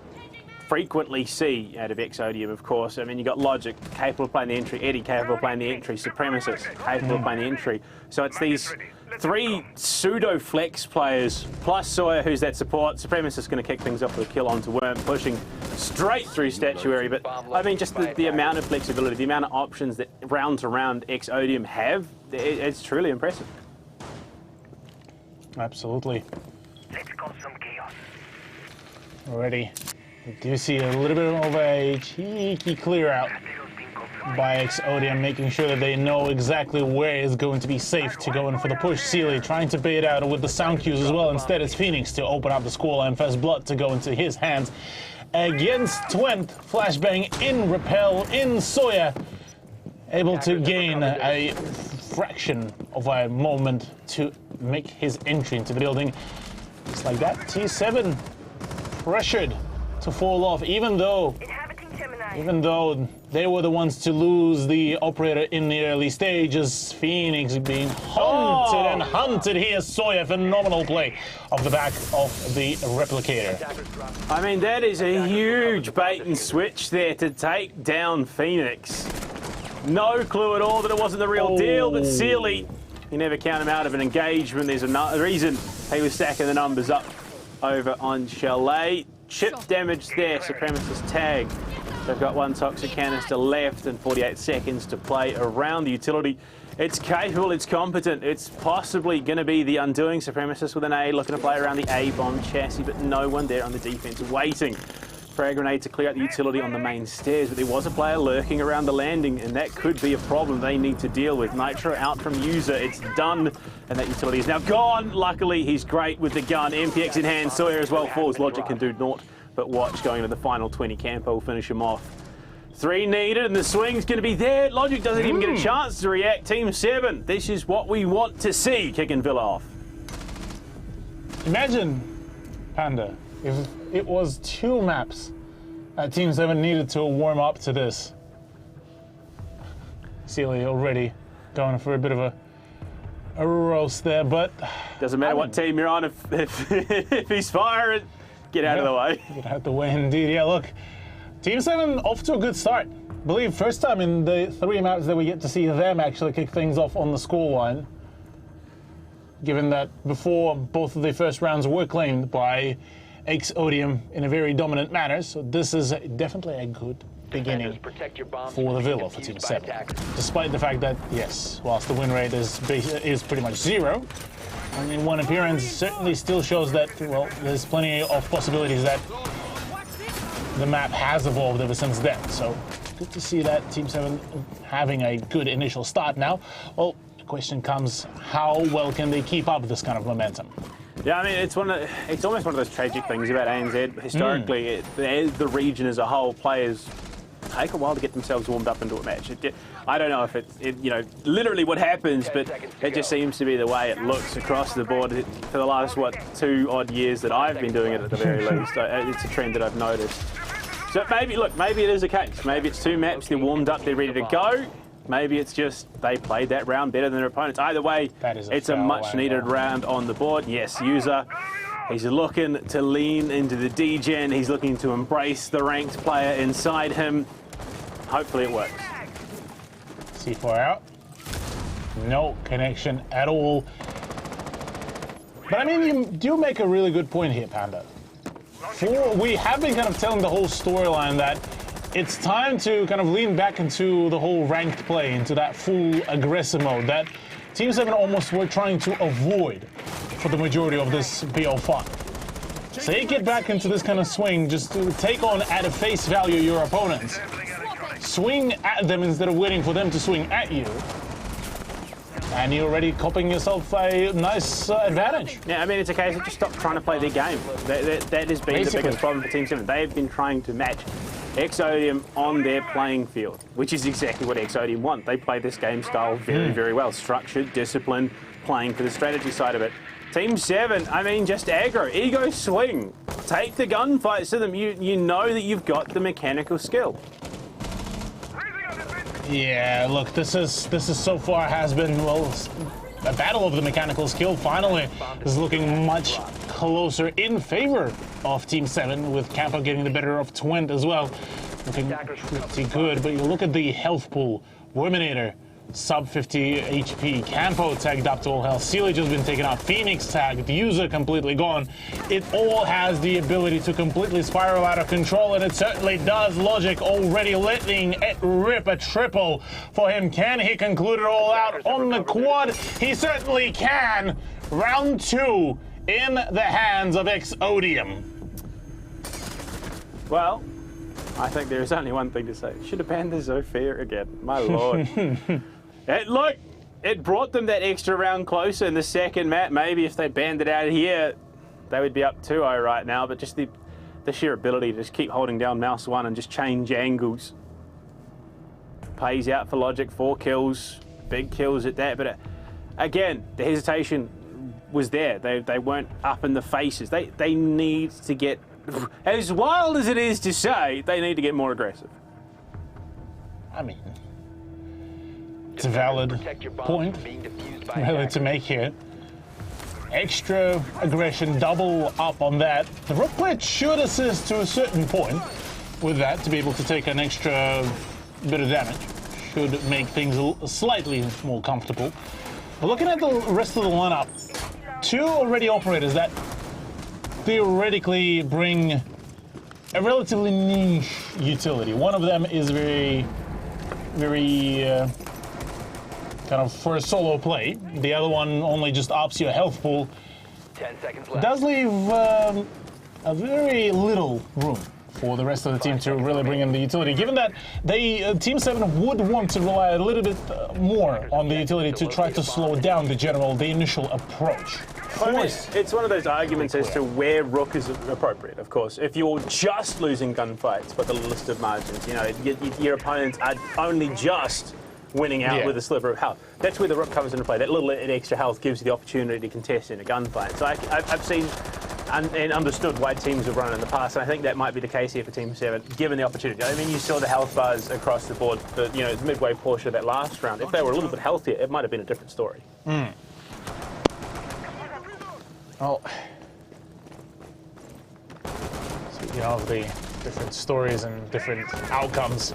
frequently see out of Odium, of course. I mean, you got Logic, capable of playing the entry, Eddie, capable of playing the entry, Supremacist, capable of playing the entry. So it's these 3 pseudo-flex players, plus Sawyer, who's that support. Supremacist going to kick things off with a kill onto Worm, pushing straight through Statuary. But, I mean, just the amount of flexibility, the amount of options that round to round Odium have, it's truly impressive. Absolutely. Already, we do see a little bit of a cheeky clear out by Odium, making sure that they know exactly where is going to be safe to go in for the push. Sealy trying to bait out with the sound cues as well. Instead, it's Phoenix to open up the scoreline. First blood to go into his hands against Twent. Flashbang in Repel in Sawyer, able to gain a fraction of a moment to make his entry into the building. Just like that, T7 pressured to fall off, even though they were the ones to lose the operator in the early stages. Phoenix being hunted and hunted here. Sawyer, phenomenal play off the back of the replicator. I mean, that is a huge bait and switch there to take down Phoenix. No clue at all that it wasn't the real deal, but Sealy, you never count him out of an engagement. There's a reason he was stacking the numbers up over on Chalet. Chip damage there, Supremacist tag. They've got 1 toxic canister left and 48 seconds to play around the utility. It's capable, it's competent, it's possibly going to be the undoing. Supremacist with an A, looking to play around the A-bomb chassis, but no one there on the defense waiting. Frag grenade to clear out the utility on the main stairs, but there was a player lurking around the landing, and that could be a problem they need to deal with. Nitro out from user, it's done, and that utility is now gone. Luckily, he's great with the gun. MPX in hand, Sawyer as well falls. Logic can do naught but watch going into the final 20. Campo will finish him off. 3 needed, and the swing's going to be there. Logic doesn't even get a chance to react. Team 7, this is what we want to see, kicking Villa off. Imagine, Panda, if it was 2 maps that Team 7 needed to warm up to this. Sealy already going for a bit of a roast there, but... Doesn't matter what team you're on, if he's firing, get out of the way. Get out the way indeed. Yeah, look, Team 7 off to a good start. I believe first time in the 3 maps that we get to see them actually kick things off on the scoreline. Given that before, both of the first rounds were claimed by Odium in a very dominant manner, so this is definitely a good beginning for the Villa for Team 7. Despite the fact that, yes, whilst the win rate is pretty much 0, I mean, 1 appearance certainly still shows that, well, there's plenty of possibilities that the map has evolved ever since then. So good to see that Team 7 having a good initial start now. Well, the question comes, how well can they keep up this kind of momentum? Yeah, I mean, it's almost one of those tragic things about ANZ. Historically, the region as a whole, players take a while to get themselves warmed up into a match. I don't know if you know, literally what happens, but it just seems to be the way it looks across the board for the last, 2 odd years that I've been doing it at the very least. It's a trend that I've noticed. So maybe, look, maybe it is a case. Maybe it's 2 maps, they're warmed up, they're ready to go. Maybe it's just they played that round better than their opponents. Either way, it's a much-needed round on the board. Yes, User, he's looking to lean into the degen. He's looking to embrace the ranked player inside him. Hopefully it works. C4 out. No connection at all. But I mean, you do make a really good point here, Panda. We have been kind of telling the whole storyline that it's time to kind of lean back into the whole ranked play, into that full aggressive mode that Team 7 almost were trying to avoid for the majority of this BO5. So they get back into this kind of swing just to take on at a face value your opponents. Swing at them instead of waiting for them to swing at you. And you're already copying yourself a nice advantage. Yeah, I mean, it's a case of just stop trying to play their game. That has been the biggest problem for Team 7. They've been trying to match Exodium on their playing field, which is exactly what Exodium want. They play this game style very, very well. Structured, disciplined, playing for the strategy side of it. Team 7, I mean, just aggro, ego swing. Take the gunfights to them. You know that you've got the mechanical skill. Yeah, look, this is so far has been, well, a battle of the mechanical skill. Finally, this is looking much closer in favor of Team 7, with Campo getting the better of Twent as well. Looking pretty good, but you look at the health pool. Wominator, sub 50 HP. Campo tagged up to all health. Sealy just been taken out. Phoenix tagged. User completely gone. It all has the ability to completely spiral out of control, and it certainly does. Logic already letting it rip a triple for him. Can he conclude it all out on the quad? He certainly can. Round 2 in the hands of Exodium. Well, I think there is only one thing to say. Should have banned the Zofia again. My lord. Look, it brought them that extra round closer in the second map. Maybe if they banned it out here, they would be up 2-0 right now. But just the sheer ability to just keep holding down mouse 1 and just change angles. Pays out for Logic, 4 kills, big kills at that. But again, the hesitation was there. They weren't up in the faces. They need to get, as wild as it is to say, they need to get more aggressive. I mean, it's a valid point really to make here. Extra aggression, double up on that. The Rook player should assist to a certain point with that to be able to take an extra bit of damage. Should make things slightly more comfortable. But looking at the rest of the lineup, 2 already operators that theoretically bring a relatively niche utility. One of them is very kind of for a solo play. The other one only just ups your health pool. 10 seconds left. Does leave a very little room for the rest of the team to really bring in the utility, given that Team 7 would want to rely a little bit more on the utility to try to slow down the initial approach. I mean, it's one of those arguments as to where Rook is appropriate, of course. If you're just losing gunfights but the listed margins, you know, your opponents are only just winning out with a sliver of health. That's where the Rook comes into play. That little extra health gives you the opportunity to contest in a gunfight. So I've seen and understood why teams have run in the past, and I think that might be the case here for Team 7, given the opportunity. I mean, you saw the health bars across the board, the midway portion of that last round. If they were a little bit healthier, it might have been a different story. Well, speaking of the different stories and different outcomes,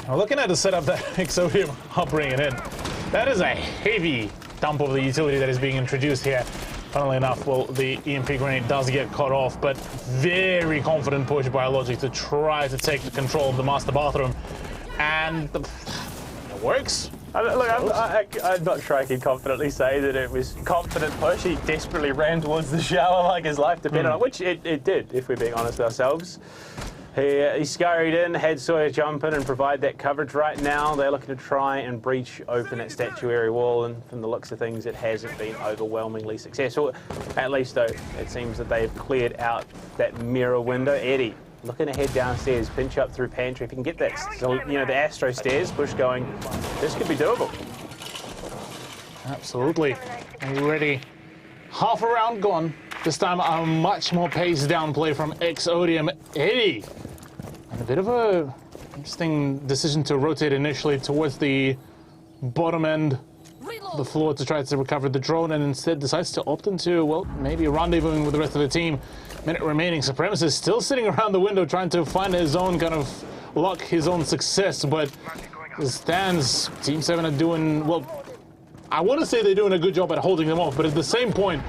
now looking at the setup that Exodium are bringing in, that is a heavy dump of the utility that is being introduced here. Funnily enough, well, the EMP grenade does get cut off, but very confident push by Logic to try to take the control of the master bathroom, and it works. Look, I'm not sure I can confidently say that it was confident push. He desperately ran towards the shower like his life depended on it, which it did, if we're being honest ourselves. He scurried in, had Sawyer jump in and provide that coverage. Right now, they're looking to try and breach open that statuary wall, and from the looks of things, it hasn't been overwhelmingly successful. At least, though, it seems that they've cleared out that mirror window. Eddie, looking to head downstairs, pinch up through pantry. If you can get that, the Astro stairs push going, this could be doable. Absolutely. Are you ready? Half a round gone. This time a much more paced down play from Exodium. Eddie. And a bit of a interesting decision to rotate initially towards the bottom end of the floor to try to recover the drone, and instead decides to opt into, well, maybe rendezvousing with the rest of the team. Minute remaining. Supremacist still sitting around the window trying to find his own kind of luck, his own success, but as it stands, Team 7 are doing, well, I want to say they're doing a good job at holding them off, but at the same point,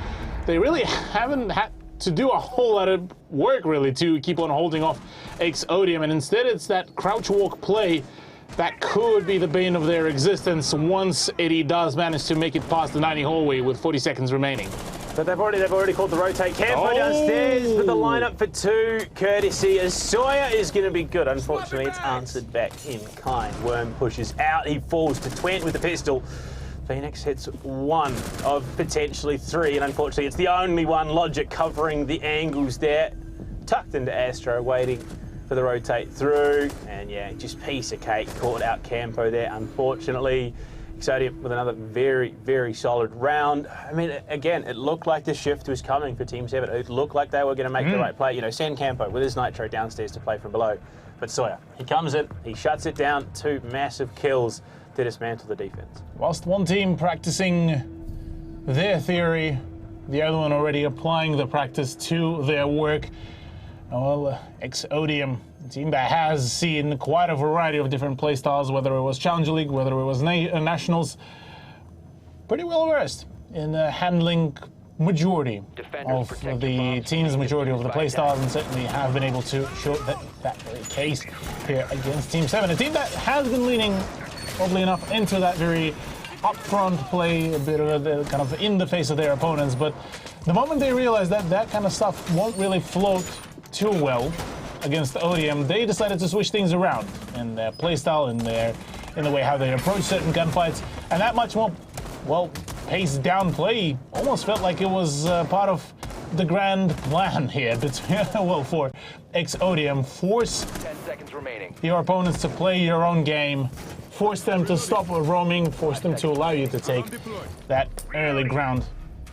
they really haven't had to do a whole lot of work, really, to keep on holding off Exodium, and instead it's that crouch walk play that could be the bane of their existence once Eddie does manage to make it past the 90 hallway with 40 seconds remaining. But they've already called the rotate. Campo downstairs with the lineup for 2, courtesy as Sawyer is going to be good. Unfortunately, it's answered back in kind. Worm pushes out. He falls to Twent with the pistol. Phoenix hits 1 of potentially 3, and unfortunately, it's the only one. Logic covering the angles there. Tucked into Astro, waiting for the rotate through. And yeah, just piece of cake. Caught out Campo there, unfortunately. Exodium with another very, very solid round. I mean, again, it looked like the shift was coming for Team 7. It looked like they were going to make the right play. You know, send Campo with his Nitro downstairs to play from below. But Sawyer, he comes in, he shuts it down. 2 massive kills to dismantle the defense. Whilst one team practicing their theory, the other one already applying the practice to their work. Well, Exodium, a team that has seen quite a variety of different playstyles, whether it was Challenger League, whether it was Nationals, pretty well versed in handling majority of the team's majority of the playstyles, and certainly have been able to show that very case here against Team 7, a team that has been leaning, oddly enough, into that very upfront play, a bit of a kind of in the face of their opponents, but the moment they realize that that kind of stuff won't really float too well against Odium, they decided to switch things around in their playstyle, in the way how they approach certain gunfights, and that much more, well, paced down play almost felt like it was part of the grand plan here between, well, for Exodium. Force 10 seconds remaining. your opponents to play your own game, force them to stop roaming, force them to allow you to take that early ground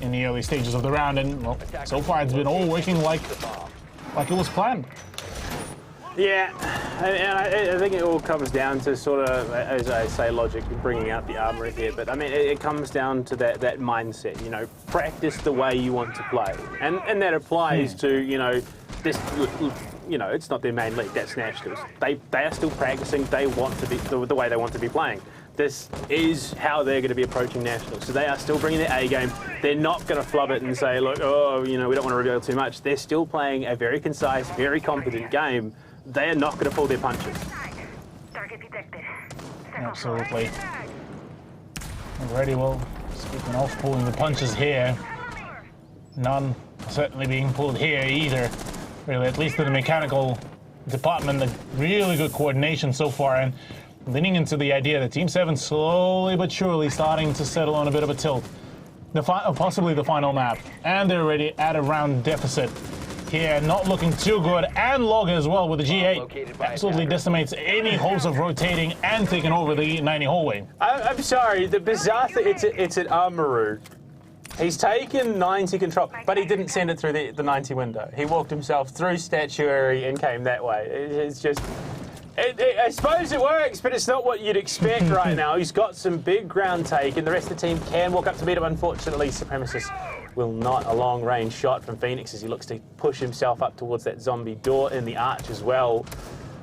in the early stages of the round, and well, so far it's been all working like it was planned. Yeah, and I think it all comes down to sort of, as I say, Logic bringing out the armory here, but I mean, it comes down to that mindset, you know, practice the way you want to play. And that applies to, you know, this, you know, it's not their main league, that's Nationals. They are still practicing, they want to be, the way they want to be playing. This is how they're going to be approaching Nationals. So they are still bringing their A game. They're not going to flub it and say, look, oh, you know, we don't want to reveal too much. They're still playing a very concise, very competent game. They are not going to pull their punches. Absolutely. Already, well, speaking of pulling the punches here, none certainly being pulled here either. Really, at least in the mechanical department, the really good coordination so far, and leaning into the idea that Team 7 slowly but surely starting to settle on a bit of a tilt. Possibly the final map, and they're already at a round deficit. Here, not looking too good, and Log as well with the G8 absolutely decimates any hopes of rotating and taking over the 90 hallway. I'm sorry, the bizarre thing, it's an Amaru. He's taken 90 control, but he didn't send it through the 90 window. He walked himself through statuary and came that way. It's just, I suppose it works, but it's not what you'd expect right now. He's got some big ground take, and the rest of the team can walk up to meet him. Unfortunately, Supremacist will not. A long-range shot from Phoenix as he looks to push himself up towards that zombie door in the arch as well.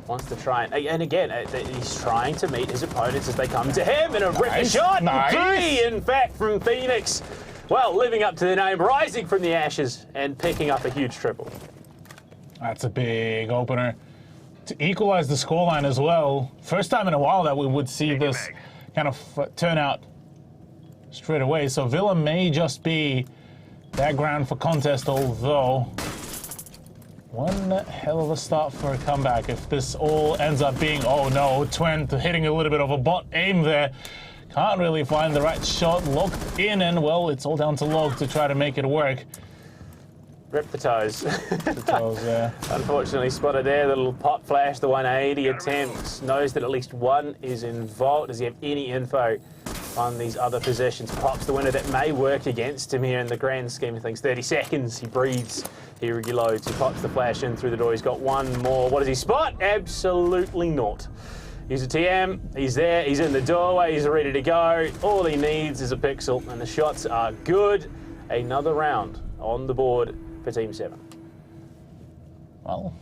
Wants to try and again, he's trying to meet his opponents as they come to him, and a ripper shot. Nice. 3, in fact, from Phoenix. Well, living up to their name, rising from the ashes and picking up a huge triple. That's a big opener. To equalize the scoreline as well. First time in a while that we would see this kind of turn out straight away. So Villa may just be that ground for contest, although one hell of a start for a comeback if this all ends up being, oh no, Twent hitting a little bit of a bot aim there. Can't really find the right shot, locked in, and well, it's all down to Log to try to make it work. Rip the toes. The toes, yeah. Unfortunately spotted there, the little pop flash, the 180 attempts. Knows that at least one is involved. Does he have any info on these other positions. Pops the winner that may work against him here in the grand scheme of things. 30 seconds, he breathes, he reloads, he pops the flash in through the door. He's got one more. What does he spot? Absolutely not. He's a TM, he's there, he's in the doorway, he's ready to go. All he needs is a pixel, and the shots are good. Another round on the board for Team 7. Well,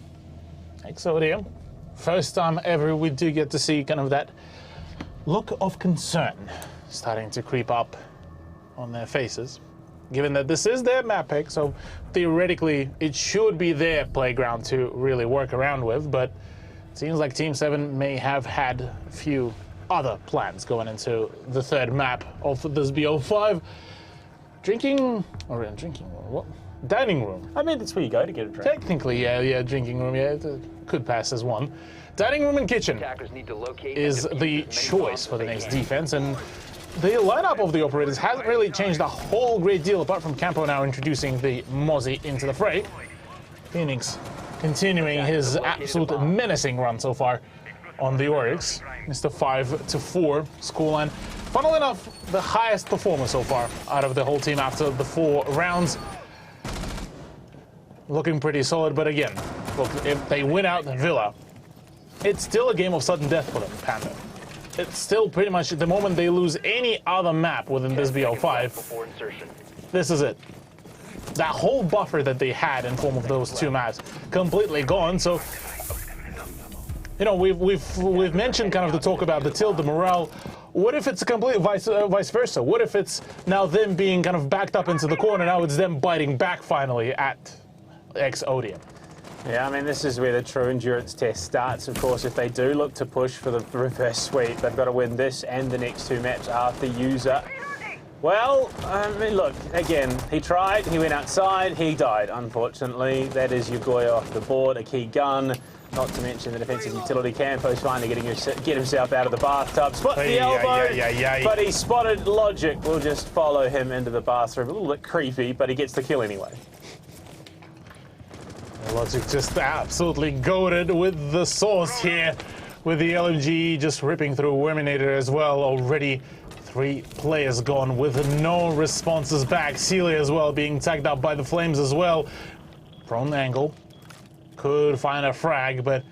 Oceania, first time ever we do get to see kind of that look of concern starting to creep up on their faces. Given that this is their map pick, so theoretically it should be their playground to really work around with, but it seems like Team 7 may have had a few other plans going into the third map of this BO5. Drinking room, what? Dining room. I mean, that's where you go to get a drink. Technically, yeah, drinking room, yeah, it could pass as one. Dining room and kitchen is the choice for the next defense, and the lineup of the operators hasn't really changed a whole great deal, apart from Campo now introducing the Mozzie into the fray. Phoenix continuing his absolute menacing run so far on the Oryx. Mr. 5-4 scoreline. Funnily enough, the highest performer so far out of the whole team after the 4 rounds. Looking pretty solid, but again, look, if they win out Villa, it's still a game of sudden death for them, Panda. It's still pretty much the moment they lose any other map within this BO5, this is it. That whole buffer that they had in form of those 2 maps completely gone. So, you know, we've mentioned kind of the talk about the tilt, the morale. What if it's a complete vice versa? What if it's now them being kind of backed up into the corner, now it's them biting back finally at Oceania? Yeah, I mean, this is where the true endurance test starts. Of course, if they do look to push for the reverse sweep, they've got to win this and the next 2 maps after user. Well, I mean, look, again, he tried, he went outside, he died, unfortunately. That is Yugoya off the board, a key gun. Not to mention the defensive utility. Campo's finally get himself out of the bathtub. Spot the elbow, but he spotted Logic. We'll just follow him into the bathroom. A little bit creepy, but he gets the kill anyway. Logic just absolutely goated with the sauce here, with the LMG just ripping through Terminator as well. Already 3 players gone with no responses back. Celia as well being tagged up by the flames as well. Prone angle. Could find a frag, but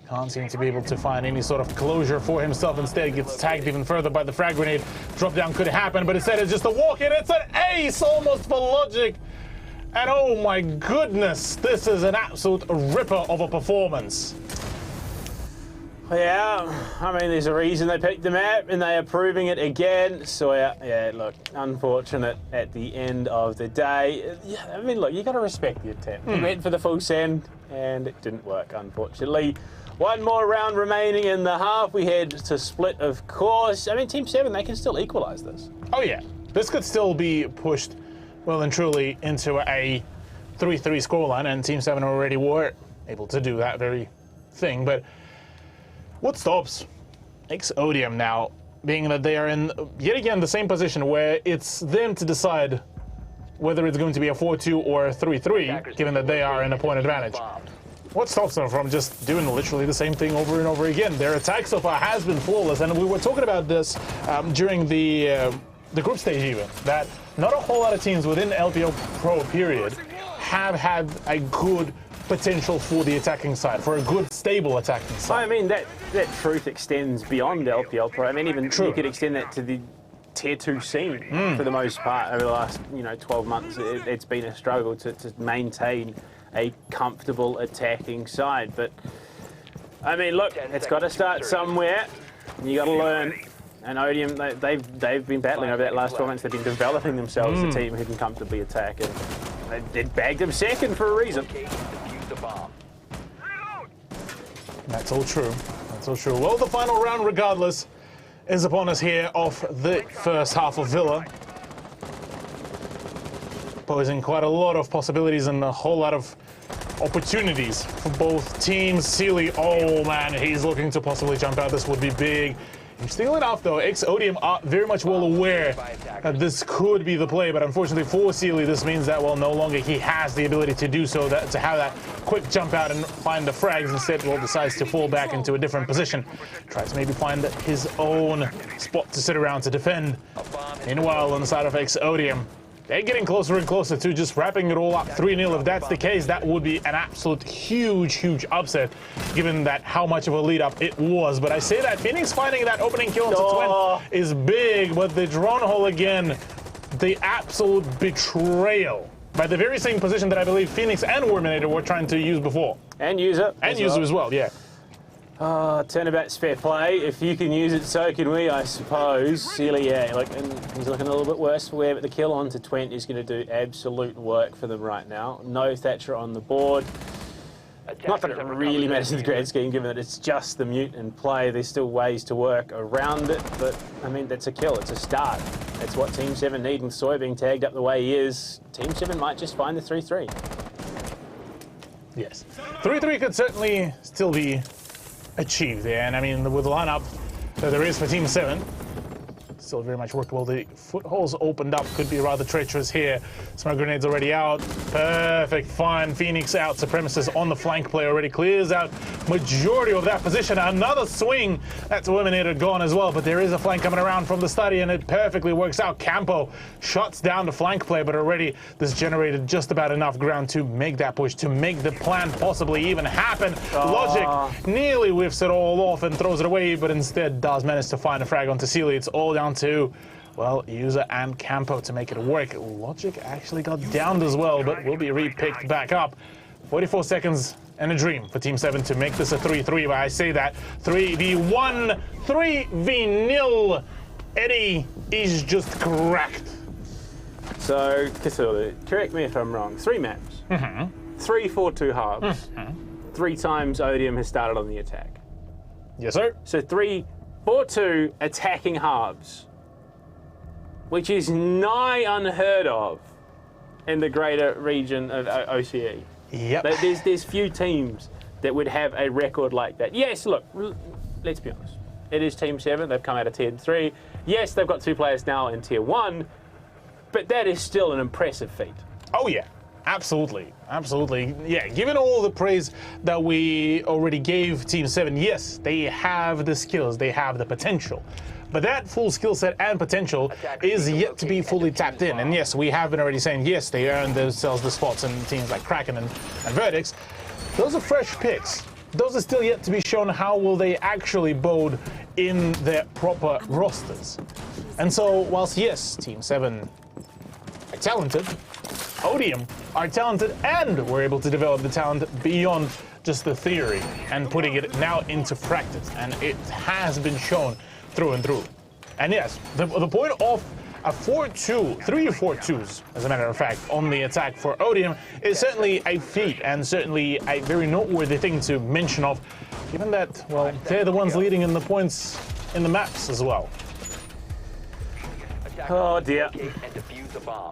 can't seem to be able to find any sort of closure for himself. Instead, gets tagged even further by the frag grenade. Drop down could happen, but instead it's just a walk-in. It's an ace almost for Logic. And oh my goodness, this is an absolute ripper of a performance. Yeah, I mean, there's a reason they picked the map, and they are proving it again. So, yeah, look, unfortunate at the end of the day. Yeah, I mean, look, you got to respect the attempt. He went for the full send, and it didn't work, unfortunately. 1 more round remaining in the half. We head to split, of course. I mean, Team 7, they can still equalise this. Oh, yeah. This could still be pushed well and truly into a 3-3 scoreline, and Team 7 already were able to do that very thing. But what stops Oceania now, being that they are in, yet again, the same position where it's them to decide whether it's going to be a 4-2 or a 3-3, given that they are in a point advantage? What stops them from just doing literally the same thing over and over again? Their attack so far has been flawless, and we were talking about this during the group stage even, that not a whole lot of teams within LPL Pro period have had a good potential for the attacking side, for a good, stable attacking side. I mean, that truth extends beyond LPL Pro. I mean, even you could extend that to the Tier 2 scene for the most part. Over the last, 12 months, it's been a struggle to maintain a comfortable attacking side. But, I mean, look, it's got to start somewhere. You got to learn. And Odium, they've been battling over that last 12 months. They've been developing themselves as a team who can comfortably attack. And they bagged them second for a reason. That's all true. That's all true. Well, the final round, regardless, is upon us here of the first half of Villa. Posing quite a lot of possibilities and a whole lot of opportunities for both teams. Sealy, oh man, he's looking to possibly jump out. This would be big. Still enough, though, Odium are very much well aware that this could be the play, but unfortunately for Sealy, this means that, well, no longer he has the ability to do so, to have that quick jump out and find the frags. Instead, well, decides to fall back into a different position. Tries to maybe find his own spot to sit around to defend. Meanwhile, on the side of Odium, they're getting closer and closer to just wrapping it all up 3-0. If that's the case, that would be an absolute huge upset, given that how much of a lead up it was. But I say that Phoenix finding that opening kill into Twin is big, but the drone hole again, the absolute betrayal by the very same position that I believe Phoenix and Warminator were trying to use before. And use it. And use it as well, yeah. Turnabout's fair play. If you can use it, so can we, I suppose. Sealy, yeah, and he's looking a little bit worse for wear, but the kill onto Twent is going to do absolute work for them right now. No Thatcher on the board. Not that it really matters in the grand scheme, given that it's just the mute in play. There's still ways to work around it, but, I mean, that's a kill. It's a start. That's what Team 7 need, and Sawyer being tagged up the way he is, Team 7 might just find the 3-3. Yes. 3-3 could certainly still be achieved there, and I mean, with the lineup that there is for Team 7, still very much workable. The footholes opened up, could be rather treacherous here. Smoke grenades already out. Perfect find. Phoenix out. Supremacist on the flank play already clears out majority of that position. Another swing. That's eliminated, gone as well, but there is a flank coming around from the study, and it perfectly works out. Campo shuts down the flank play, but already this generated just about enough ground to make that push, to make the plan possibly even happen. Logic nearly whiffs it all off and throws it away, but instead does manage to find a frag onto Sealy. It's all down to, well, User and Campo to make it work. Logic actually got downed as well, but will be re-picked back up. 44 seconds and a dream for Team 7 to make this a 3-3, but I say that 3v1, 3v0. Eddie is just cracked. So, Cthulhu, correct me if I'm wrong. 3 maps, 3 4-2 hubs, 3 times Odium has started on the attack. Yes, sir. So 3 4-2 attacking hubs, which is nigh unheard of in the greater region of Oceania. Yep. There's few teams that would have a record like that. Yes, look, let's be honest. It is Team 7. They've come out of Tier 3. Yes, they've got 2 players now in Tier 1, but that is still an impressive feat. Oh, yeah. Absolutely. Absolutely. Yeah, given all the praise that we already gave Team 7, yes, they have the skills, they have the potential. But that full skill set and potential is yet to be fully tapped in. And yes, we have been already saying, yes, they earned themselves the spots in teams like Kraken and Verdicts. Those are fresh picks. Those are still yet to be shown how will they actually bode in their proper rosters. And so, whilst yes, Team 7 are talented, Odium are talented and were able to develop the talent beyond just the theory and putting it now into practice. And it has been shown through and through. And yes, the point of a 4-2, 3 4-2s, as a matter of fact, on the attack for Odium is certainly a feat and certainly a very noteworthy thing to mention of, given that, well, they're the ones leading in the points in the maps as well. Oh dear.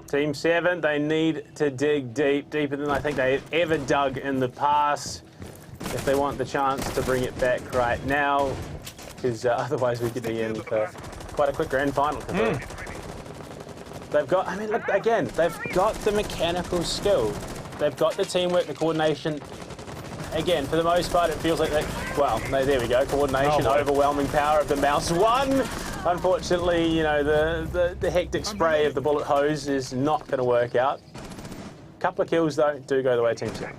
Team 7, they need to dig deep, deeper than I think they've ever dug in the past, if they want the chance to bring it back right now, because otherwise we could be in for quite a quick grand final. They've got, I mean, look, again, they've got the mechanical skill. They've got the teamwork, the coordination. Again, for the most part, it feels like they, well, there we go, coordination, overwhelming power of the mouse one. Unfortunately, you know, the hectic spray of the bullet hose is not going to work out. A couple of kills, though, do go the way of Team 7.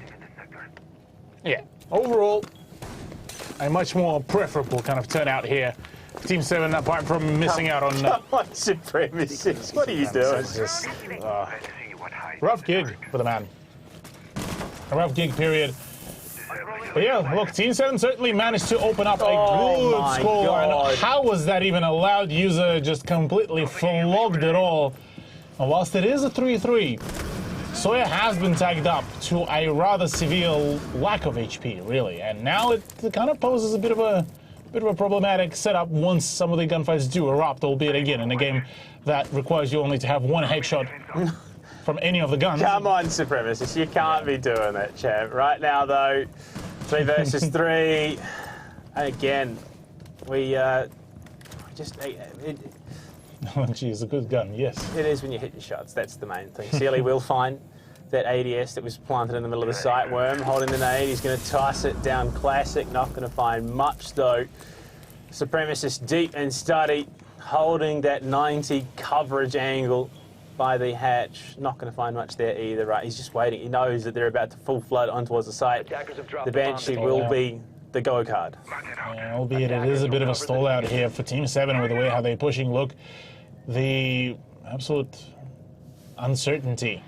Yeah, overall, a much more preferable kind of turnout here. Team 7, apart from missing out on... Come on, Supremacists, what are you doing? Just, rough gig for the man. A rough gig, period. But yeah, look, Team 7 certainly managed to open up a good score. And how was that even allowed? User just completely flogged it all. And whilst it is a 3-3, Sawyer has been tagged up to a rather severe lack of HP, really. And now it kind of poses a bit of a problematic setup once some of the gunfights do erupt, albeit again in a game that requires you only to have 1 headshot from any of the guns. Come on, Supremacists, you can't be doing that, champ. Right now, though, 3 versus 3. Again, we She's a good gun, yes. It is when you hit your shots, that's the main thing. Sealy will find that ADS that was planted in the middle of the site. Worm holding the nade, he's going to toss it down classic, not going to find much though. Supremacist deep and study, holding that 90 coverage angle by the hatch. Not going to find much there either, right? He's just waiting. He knows that they're about to full flood on towards the site. The Banshee will be the go card. Yeah, albeit it is a bit of a stall out here for Team 7 with the way how they're pushing. Look, the absolute uncertainty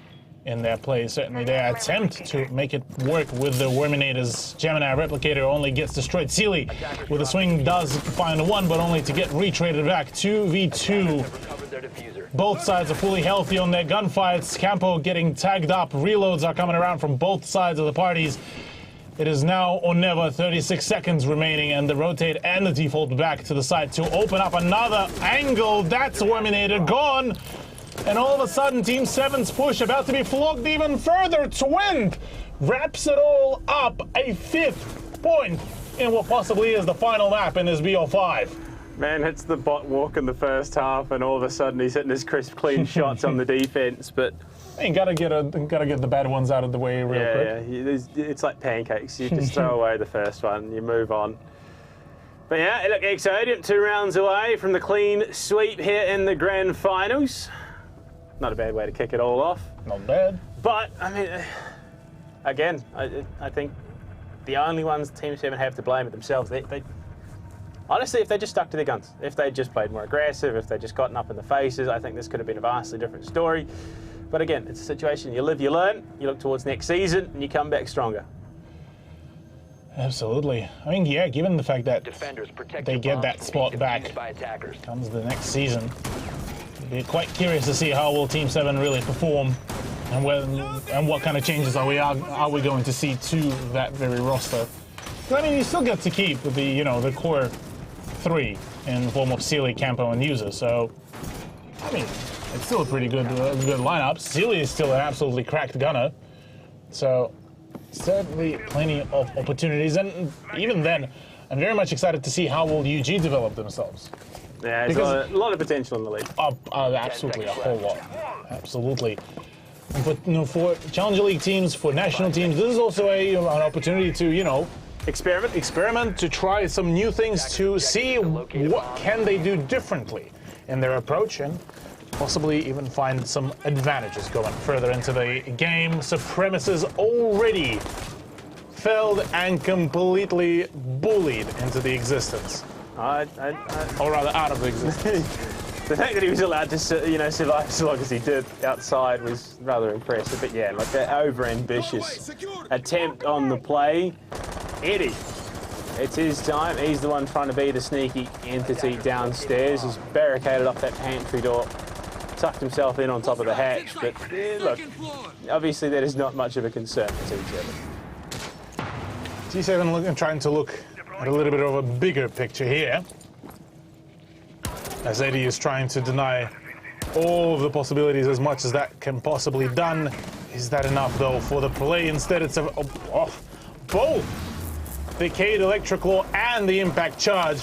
in their play, certainly their attempt to make it work with the Worminators. Gemini Replicator only gets destroyed. Sealy with a swing does find one, but only to get retraded back. 2v2. Both sides are fully healthy on their gunfights. Campo getting tagged up. Reloads are coming around from both sides of the parties. It is now or never, 36 seconds remaining, and the rotate and the default back to the side to open up another angle. That's Worminator gone. And all of a sudden, Team 7's push about to be flogged even further. Twin wraps it all up. A 5th point in what possibly is the final map in this BO5. Man hits the bot walk in the first half, and all of a sudden he's hitting his crisp, clean shots on the defense. But you gotta get the bad ones out of the way real quick. Yeah, it's like pancakes. You just throw away the first one, and you move on. But yeah, look, Oceania 2 rounds away from the clean sweep here in the grand finals. Not a bad way to kick it all off. Not bad. But, I mean, again, I think the only ones Team 7 have to blame are themselves. They honestly, if they just stuck to their guns, if they just played more aggressive, if they just gotten up in the faces, I think this could have been a vastly different story. But again, it's a situation you live, you learn, you look towards next season, and you come back stronger. Absolutely. I mean, yeah, given the fact that they get that spot back, comes the next season. Be quite curious to see how will Team 7 really perform, and what kind of changes are we going to see to that very roster. I mean, you still get to keep the core 3 in the form of Sealy, Campo, and User. So, I mean, it's still a pretty good lineup. Sealy is still an absolutely cracked gunner. So, certainly plenty of opportunities, and even then, I'm very much excited to see how will UG develop themselves. Yeah, there's a lot of potential in the league. Absolutely, a whole lot. Absolutely. But for Challenger League teams, for national teams, this is also an opportunity to, experiment, to try some new things, to see what can they do differently in their approach, and possibly even find some advantages going further into the game. Supremacists already felled and completely bullied into the existence. Or rather, out of existence. The fact that he was allowed to, survive so long as he did outside was rather impressive. But yeah, like that over-ambitious attempt on the play. Eddie, it's his time. He's the one trying to be the sneaky entity downstairs. He's barricaded off that pantry door, tucked himself in on top of the hatch. But look, obviously that is not much of a concern for T7. T7 trying to look at a little bit of a bigger picture here, as Eddie is trying to deny all of the possibilities as much as that can possibly done. Is that enough though for the play? Instead it's both the Cade Electroclaw and the Impact Charge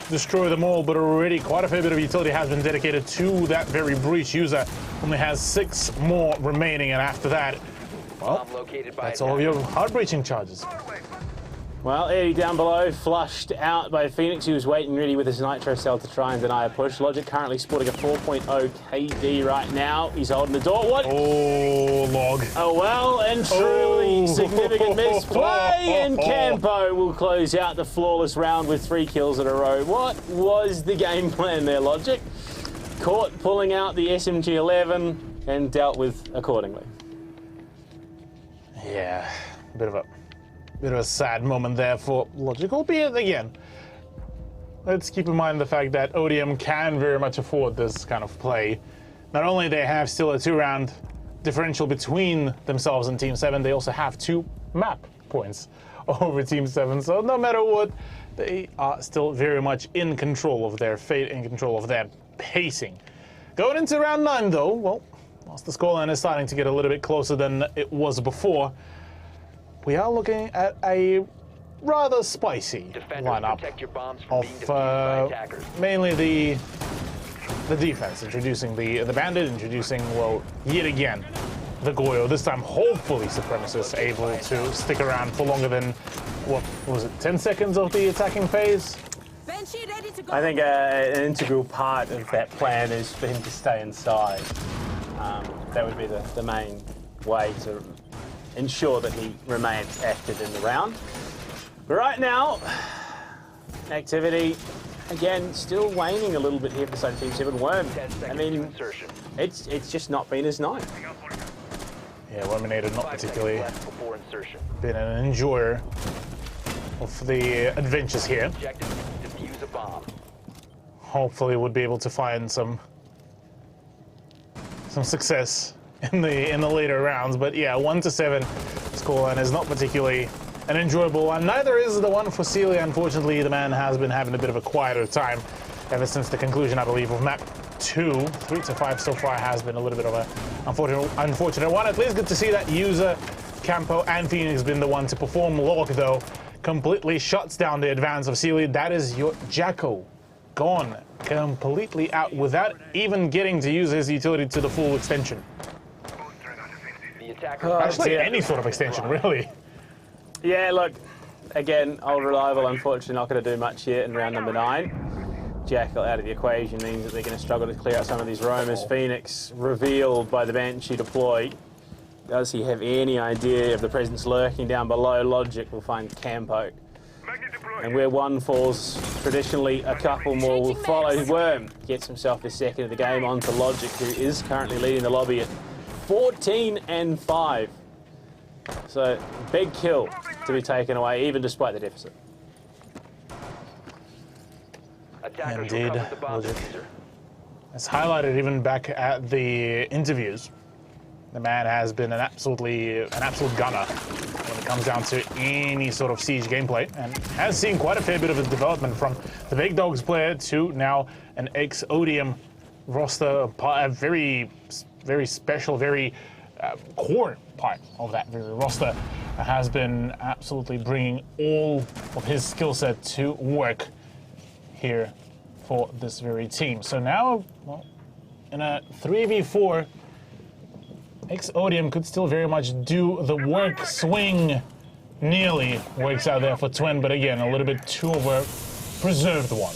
destroy them all, but already quite a fair bit of utility has been dedicated to that very breach. User only has 6 more remaining, and after that, well, that's all of your hard-breaching charges. Well, Eddie down below, flushed out by Phoenix, who was waiting ready with his Nitro Cell to try and deny a push. Logic currently sporting a 4.0 KD right now. He's holding the door. What? Oh, Log. Oh, well and truly significant misplay, and Campo will close out the flawless round with 3 kills in a row. What was the game plan there, Logic? Caught pulling out the SMG-11 and dealt with accordingly. Yeah, bit of a sad moment there for Logic, albeit again, let's keep in mind the fact that ODM can very much afford this kind of play. Not only they have still a 2-round differential between themselves and Team 7, they also have 2 map points over Team 7, so no matter what, they are still very much in control of their fate, in control of their pacing. Going into round 9 though, well, whilst the scoreline is starting to get a little bit closer than it was before, we are looking at a rather spicy lineup of mainly the defense, introducing the Bandit, introducing, well, yet again, the Goyo. This time, hopefully, Supremacist able to stick around for longer than, what was it, 10 seconds of the attacking phase? I think an integral part of that plan is for him to stay inside. That would be the main way to ensure that he remains active in the round. But right now, activity, again, still waning a little bit here for side Team 7. Worm, I mean, it's just not been as nice. Yeah, Worminator not particularly been an enjoyer of the adventures here. Hopefully would be able to find some success in the later rounds, but yeah, 1-7 scoreline is not particularly an enjoyable one. Neither is the one for Celia. Unfortunately, the man has been having a bit of a quieter time ever since the conclusion, I believe, of map 2. 3-5 so far has been a little bit of a unfortunate one. At least good to see that User, Campo, and Phoenix been the one to perform. Locke, though, completely shuts down the advance of Celia. That is your Jacko gone completely out without even getting to use his utility to the full extension. Actually, any sort of extension, really. Yeah, look, again, old reliable, unfortunately not going to do much here in round number 9. Jackal out of the equation means that they're going to struggle to clear out some of these roamers. Phoenix revealed by the Banshee deploy. Does he have any idea of the presence lurking down below? Logic will find Campo. And where one falls, traditionally a couple more will follow. Worm gets himself his second of the game onto Logic, who is currently leading the lobby at 14-5. So, big kill to be taken away, even despite the deficit. Indeed, Logic. As highlighted even back at the interviews, the man has been an absolute gunner when it comes down to any sort of Siege gameplay, and has seen quite a fair bit of a development from the Big Dogs player to now an ex-Odium roster, a very special, very core part of that very roster, has been absolutely bringing all of his skill set to work here for this very team. So now, well, in a 3v4, ex-Odium could still very much do the work. Swing nearly works out there for Twin, but again, a little bit too of a preserved one.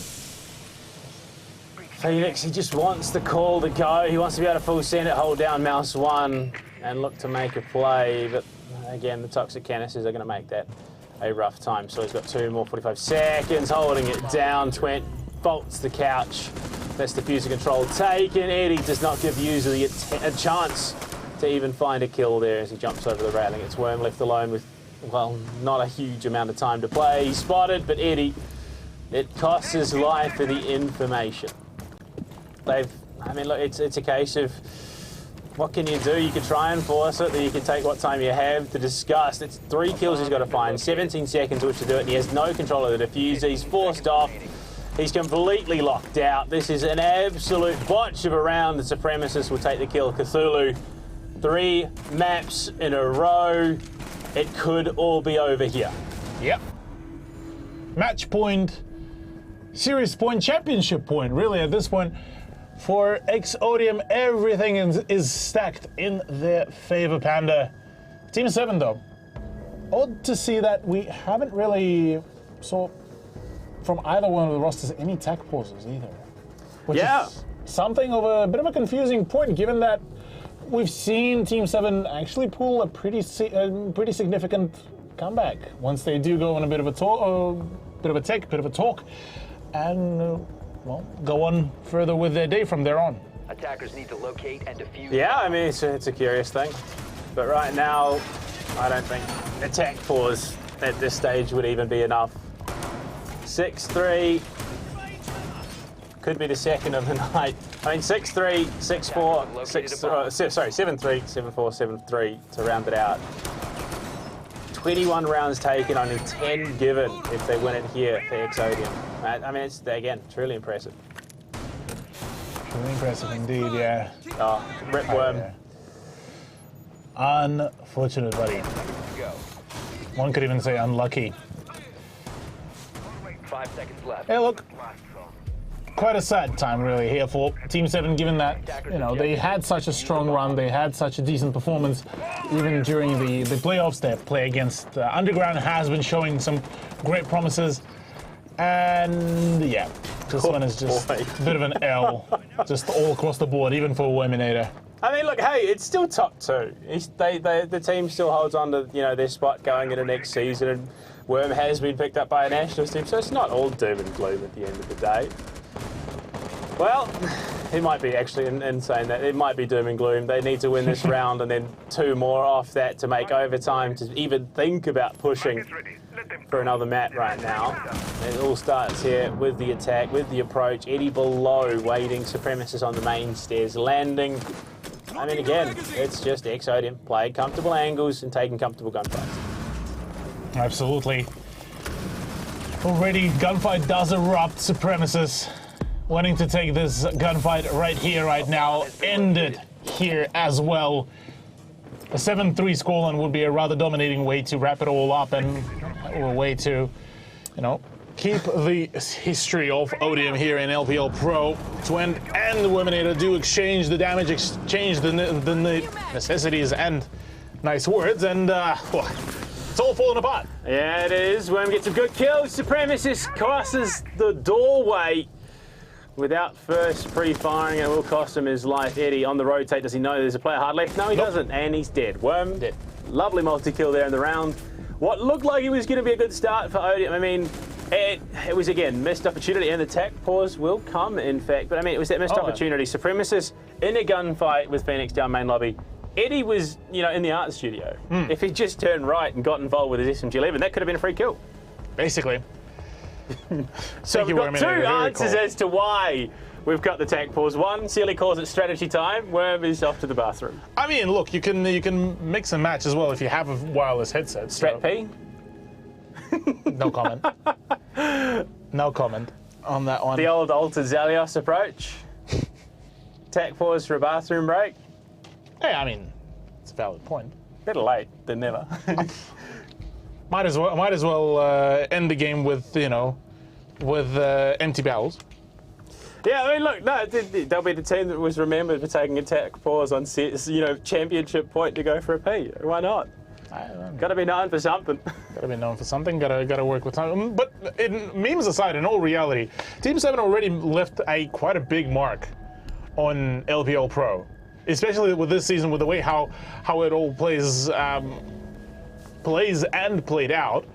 Phoenix, he just wants the call to go. He wants to be able to full send it, hold down mouse 1, and look to make a play. But again, the toxic canisters are going to make that a rough time. So he's got 2 more 45 seconds, holding it down. Twent bolts the couch. That's diffuser control taken. Eddie does not give User a chance to even find a kill there as he jumps over the railing. It's Worm left alone with, well, not a huge amount of time to play. He's spotted, but Eddie, it costs his life for the information. I mean, look, it's a case of what can you do? You can try and force it, then you can take what time you have to discuss. It's 3 kills he's got to find, 17 seconds which to do it, and he has no control of the diffuser. He's forced off. He's completely locked out. This is an absolute botch of a round. The Supremacist will take the kill. Cthulhu, 3 maps in a row. It could all be over here. Yep. Match point, series point, championship point, really, at this point. For ex-Odium, everything is stacked in their favor, Panda. Team 7, though. Odd to see that we haven't really saw from either one of the rosters any tech pauses either. Which is something of a bit of a confusing point, given that we've seen Team 7 actually pull a pretty significant comeback once they do go on a bit of a talk, and well, go on further with their day from there on. Attackers need to locate and defuse. Yeah, I mean, it's a curious thing. But right now, I don't think attack pause at this stage would even be enough. 6-3 could be the second of the night. I mean, 6-3, 6-4, 7-3, 7-4, 7-3 to round it out. 21 rounds taken, only 10 given if they win it here for ex-Odium. I mean, it's, again, truly impressive. Truly impressive indeed, yeah. Oh, Rip Worm. Unfortunate, buddy. One could even say unlucky 5 seconds left. Hey, look. Quite a sad time, really, here for Team 7, given that, you know, they had such a strong run, they had such a decent performance, even during the playoffs. Their play against Underground has been showing some great promises, and yeah, this one is just a bit of an L, just all across the board, even for Wominator. I mean, look, hey, it's still top 2. The team still holds on to, you know, their spot going into next season, and Worm has been picked up by a nationals team, so it's not all doom and gloom at the end of the day. Well, it might be actually, in saying that, it might be doom and gloom. They need to win this round and then 2 more off that to make overtime to even think about pushing for another mat right now. And it all starts here with the attack, with the approach. Eddie below, waiting, Supremacist on the main stairs, landing. I mean, again, it's just Exodium playing comfortable angles and taking comfortable gunfights. Absolutely. Already, gunfight does erupt. Supremacist wanting to take this gunfight right here, right now, end it here as well. A 7-3 scoreline would be a rather dominating way to wrap it all up and a way to, you know, keep the history of Odium here in LPL Pro. Twent and the Wominator do exchange the damage, exchange the necessities and nice words, and it's all falling apart. Yeah, it is. Worm gets some good kills. Supremacist crosses the doorway without first pre-firing, and it will cost him his life. Eddie on the rotate. Does he know there's a player hard left? No, he doesn't, and he's dead. Worm, dead. Lovely multi-kill there in the round. What looked like it was going to be a good start for Odium. I mean, it was, again, missed opportunity, and the attack pause will come, in fact. But, I mean, it was that missed opportunity. Supremacist in a gunfight with Phoenix down main lobby. Eddie was, you know, in the art studio. If he just turned right and got involved with his SMG-11, that could have been a free kill. Basically. So we've got 2 answers as to why we've got the attack pause. One, Sealy calls it strategy time. Worm is off to the bathroom. I mean, look, you can mix and match as well if you have a wireless headset. Strat P? No comment. No comment on that one. The old Alter Zalios approach. Attack pause for a bathroom break. Hey, I mean, it's a valid point. Better late than never. Might as well end the game with, you know, with empty barrels. Yeah, I mean, look, no, they'll be the team that was remembered for taking attack pause on, you know, championship point to go for a P. Why not? Got to be known for something. Got to be known for something. Got to work with something. But memes aside, in all reality, Team 7 already left quite a big mark on LPL Pro, especially with this season, with the way how it all plays and played out.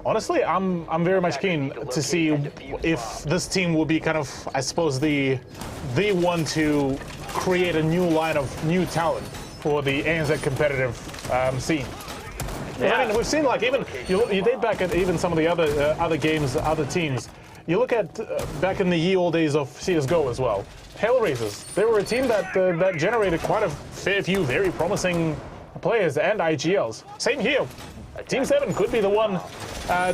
Honestly, I'm very much keen to see if this team will be kind of, I suppose, the one to create a new line of new talent for the ANZ competitive scene. Yeah. I mean, we've seen, like, even you date back at even some of the other games, other teams. You look at back in the ye old days of CS:GO as well. Hellraisers, they were a team that generated quite a fair few very promising players and IGLs. Same here. Team 7 could be the one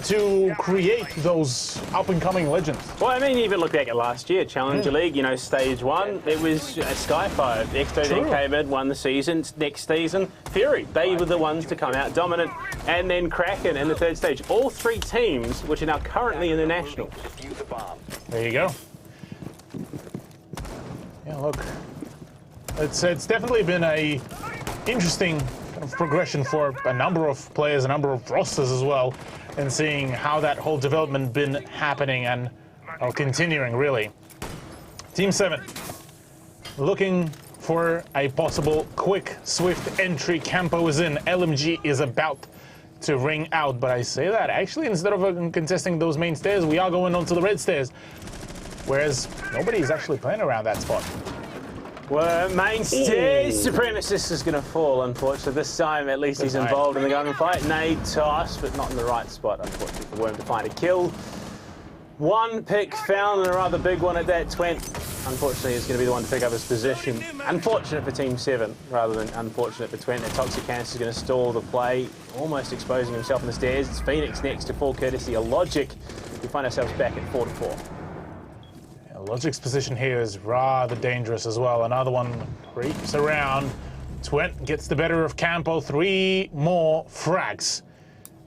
to create those up-and-coming legends. Well, I mean, even look back at last year, Challenger League, you know, stage 1, it was Skyfire. Exto then came in, won the season. Next season, Fury. They were the ones to come out dominant. And then Kraken in the 3rd stage. All 3 teams, which are now currently in the National. There you go. Yeah, look. It's definitely been a interesting kind of progression for a number of players, a number of rosters as well, and seeing how that whole development been happening and continuing, really. Team 7 looking for a possible quick, swift entry. Campo is in. LMG is about to ring out, but I say that actually instead of contesting those main stairs, we are going onto the red stairs, whereas nobody is actually playing around that spot. Well, main stairs, Supremacist is going to fall, unfortunately. This time, at least he's involved in the gunfight. Nade toss, but not in the right spot, unfortunately, for Worm to find a kill. One pick found, and a rather big one at that. Twent, unfortunately, is going to be the one to pick up his position. Unfortunate for Team 7, rather than unfortunate for Twent. That Toxic Cancer is going to stall the play, almost exposing himself on the stairs. It's Phoenix next to full courtesy of Logic. We find ourselves back at 4-4. Logic's position here is rather dangerous as well. Another one creeps around. Twent gets the better of Campo. 3 more frags.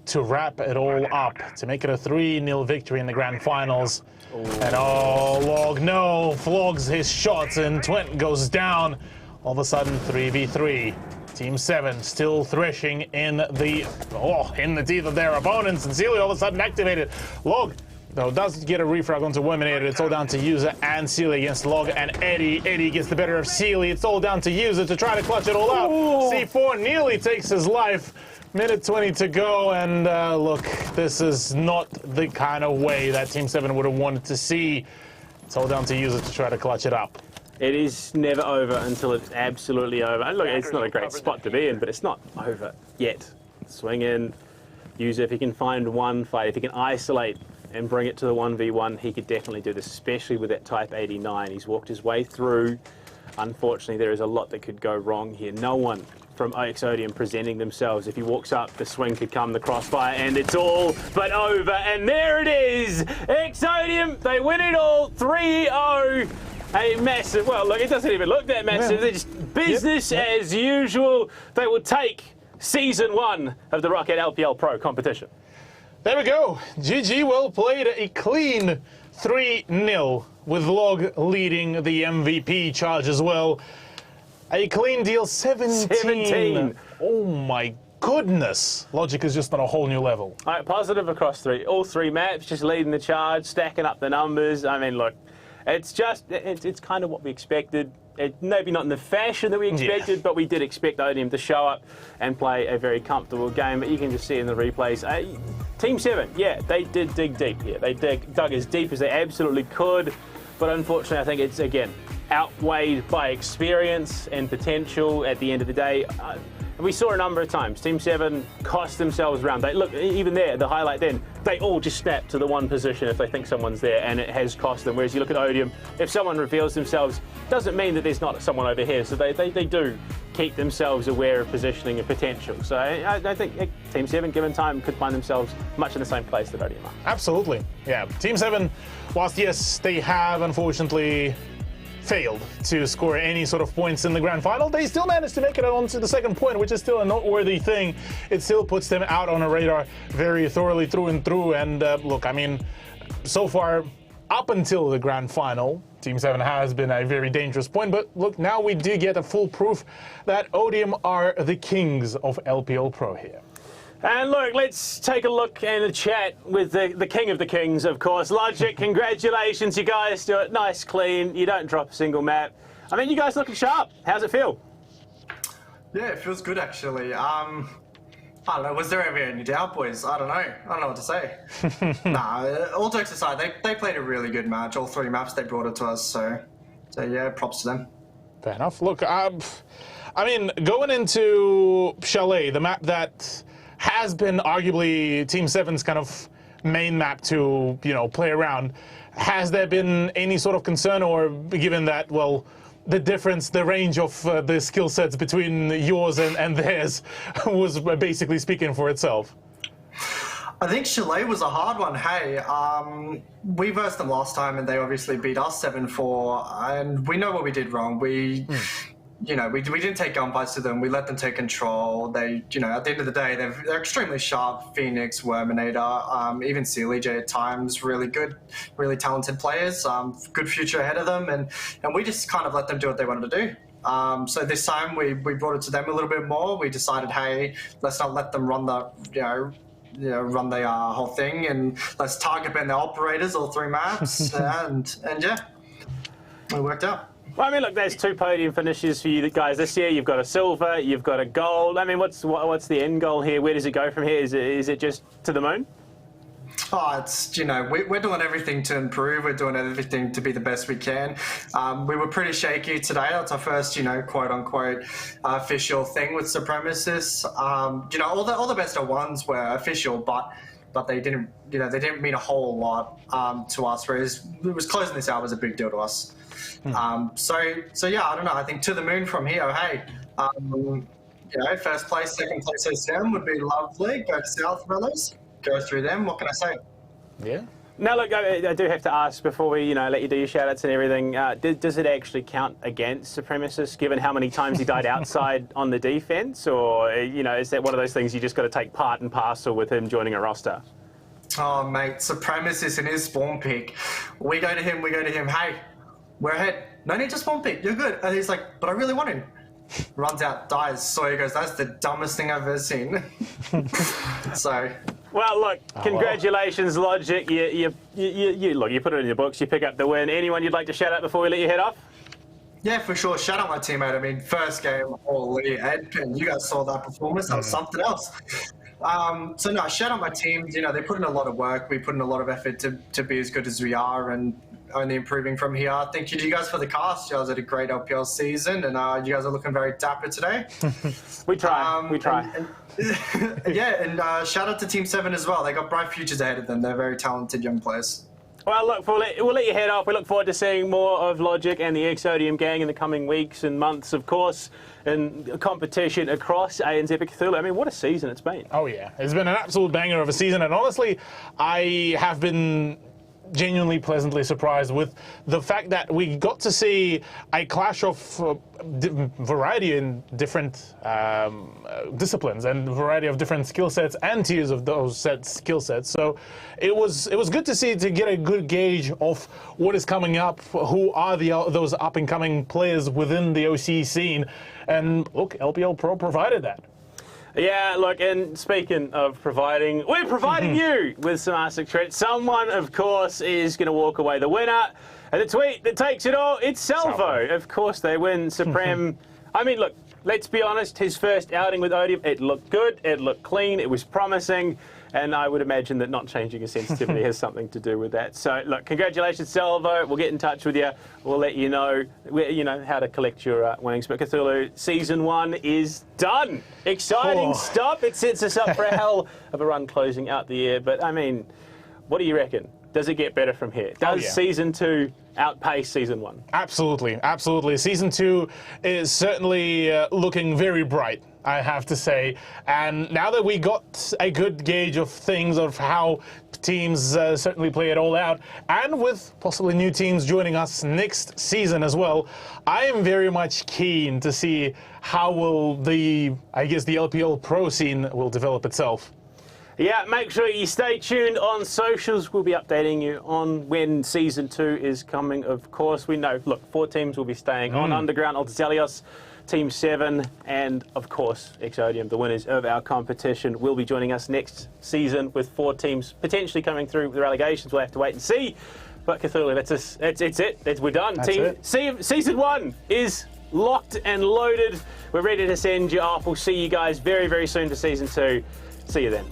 to wrap it all up, to make it a 3-0 victory in the grand finals. Ooh. And oh, Log, no, flogs his shots, and Twent goes down. All of a sudden, 3v3. Team 7 still threshing in the teeth of their opponents, and Sealy all of a sudden activated. Log, though, does get a refrag onto Wominator. It's all down to User and Sealy against Log and Eddie. Eddie gets the better of Sealy. It's all down to User to try to clutch it all out. Ooh. C4 nearly takes his life. Minute 20 to go, and look, this is not the kind of way that Team 7 would have wanted to see. It's all down to User to try to clutch it up. It is never over until it's absolutely over. And look, it's not a great spot to be in, but it's not over yet. Swing in, User, if he can find one fight, if he can isolate and bring it to the 1v1, he could definitely do this, especially with that Type 89. He's walked his way through. Unfortunately, there is a lot that could go wrong here. No one from Oceania presenting themselves. If he walks up, the swing could come, the crossfire, and it's all but over. And there it is! Oceania, they win it all, 3-0. A massive, well, look, it doesn't even look that massive. They're just business as usual. They will take Season 1 of the Rocket LPL Pro competition. There we go. GG, well played. A clean 3-0 with Log leading the MVP charge as well. A clean deal, 17. Oh my goodness. Logic is just on a whole new level. All right, positive across all three maps, just leading the charge, stacking up the numbers. I mean, look, it's kind of what we expected. Maybe not in the fashion that we expected, but we did expect Odium to show up and play a very comfortable game. But you can just see in the replays, Team 7, yeah, they did dig deep here. They dug as deep as they absolutely could. But unfortunately, I think it's, again, outweighed by experience and potential at the end of the day. We saw a number of times, Team 7 cost themselves around. Look, even there, the highlight then, they all just snap to the one position if they think someone's there, and it has cost them. Whereas you look at Odium, if someone reveals themselves, doesn't mean that there's not someone over here. So they do keep themselves aware of positioning and potential. So I think Team 7, given time, could find themselves much in the same place that Odium are. Absolutely, yeah. Team 7, whilst yes, they have unfortunately failed to score any sort of points in the grand final, they still managed to make it on to the second point, which is still a noteworthy thing. It still puts them out on a radar very thoroughly through and through. And look, I mean, so far, up until the grand final, Team 7 has been a very dangerous point. But look, now we do get a full proof that Odium are the kings of LPL Pro here. And look, let's take a look and a chat with the king of the kings, of course. Logic, congratulations, you guys do it nice, clean. You don't drop a single map. I mean, you guys looking sharp. How's it feel? Yeah, it feels good, actually. I don't know, was there ever any doubt, boys? I don't know what to say. Nah, all jokes aside, they played a really good match. All three maps, they brought it to us, so yeah, props to them. Fair enough. Look, I mean, going into Chalet, the map that has been arguably Team 7's kind of main map to, play around. Has there been any sort of concern, or given that, well, the difference, the range of the skill sets between yours and theirs was basically speaking for itself? I think Chalet was a hard one. Hey, we versed them last time and they obviously beat us 7-4, and we know what we did wrong. We didn't take gunfights to them. We let them take control. They, at the end of the day, they're extremely sharp. Phoenix, Worminator, even CLJ at times, really good, really talented players. Good future ahead of them, and we just kind of let them do what they wanted to do. So this time we brought it to them a little bit more. We decided, hey, let's not let them run the, run the whole thing, and let's target ban the operators, all three maps, and yeah, it worked out. Well, I mean, look, there's 2 podium finishes for you guys this year. You've got a silver, you've got a gold. I mean, what's the end goal here? Where does it go from here? Is it just to the moon? Oh, it's, we're doing everything to improve. We're doing everything to be the best we can. We were pretty shaky today. That's our first, quote unquote, official thing with Supremacists. All the best of ones were official, but they didn't, they didn't mean a whole lot to us. Whereas it was closing this out was a big deal to us. So yeah, I don't know. I think to the moon from here. Hey, first place, second place, OCM would be lovely. Go south, brothers. Go through them. What can I say? Yeah. Now, look, I do have to ask before we, let you do your shout-outs and everything, does it actually count against Supremacist, given how many times he died outside on the defense? Or, is that one of those things you just got to take part and parcel with him joining a roster? Oh, mate, Supremacist in his spawn pick. We go to him, hey, we're ahead. No need to spawn pick, you're good. And he's like, but I really want him. Runs out, dies. Sawyer goes, that's the dumbest thing I've ever seen. So... Well, look, congratulations, Logic. You put it in your books. You pick up the win. Anyone you'd like to shout out before we let you head off? Yeah, for sure. Shout out my teammate. I mean, first game, holy, Ed, and you guys saw that performance. That was something else. So no, shout out my teams. They put in a lot of work. We put in a lot of effort to be as good as we are, and only improving from here. Thank you to you guys for the cast. You guys had a great LPL season, and you guys are looking very dapper today. We try. And shout out to Team 7 as well. They got bright futures ahead of them. They're very talented young players. Well, look, we'll let you head off. We look forward to seeing more of Logic and the Exodium gang in the coming weeks and months, of course, in competition across ANZ Cthulhu. I mean, what a season it's been. Oh, yeah. It's been an absolute banger of a season, and honestly, I have been genuinely pleasantly surprised with the fact that we got to see a clash of variety in different disciplines and variety of different skill sets and tiers of those skill sets. So it was good to see, to get a good gauge of what is coming up, who are those up and coming players within the OC scene, and look, LPL Pro provided that. Yeah, look, and speaking of providing, we're providing you with some Arctic treats. Someone, of course, is going to walk away the winner. And the tweet that takes it all, it's Salvo. Of course, they win Supreme. I mean, look, let's be honest, his first outing with Odium, it looked good, it looked clean, it was promising. And I would imagine that not changing his sensitivity has something to do with that. So, look, congratulations, Salvo. We'll get in touch with you. We'll let you know, how to collect your winnings. But Cthulhu, Season 1 is done. Exciting stuff. It sets us up for a hell of a run closing out the year. But, I mean, what do you reckon? Does it get better from here? Does Season 2 outpace Season 1? Absolutely, absolutely. Season 2 is certainly looking very bright, I have to say. And now that we got a good gauge of things, of how teams certainly play it all out, and with possibly new teams joining us next season as well, I am very much keen to see how will the LPL Pro scene will develop itself. Yeah, make sure you stay tuned on socials. We'll be updating you on when Season 2 is coming, of course. We know, look, 4 teams will be staying on Underground, Altazelios, Team 7, and, of course, Exodium, the winners of our competition, will be joining us next season with 4 teams potentially coming through with the relegations. We'll have to wait and see. But Cthulhu, that's it. We're done. Season 1 is locked and loaded. We're ready to send you off. We'll see you guys very, very soon for Season 2. See you then.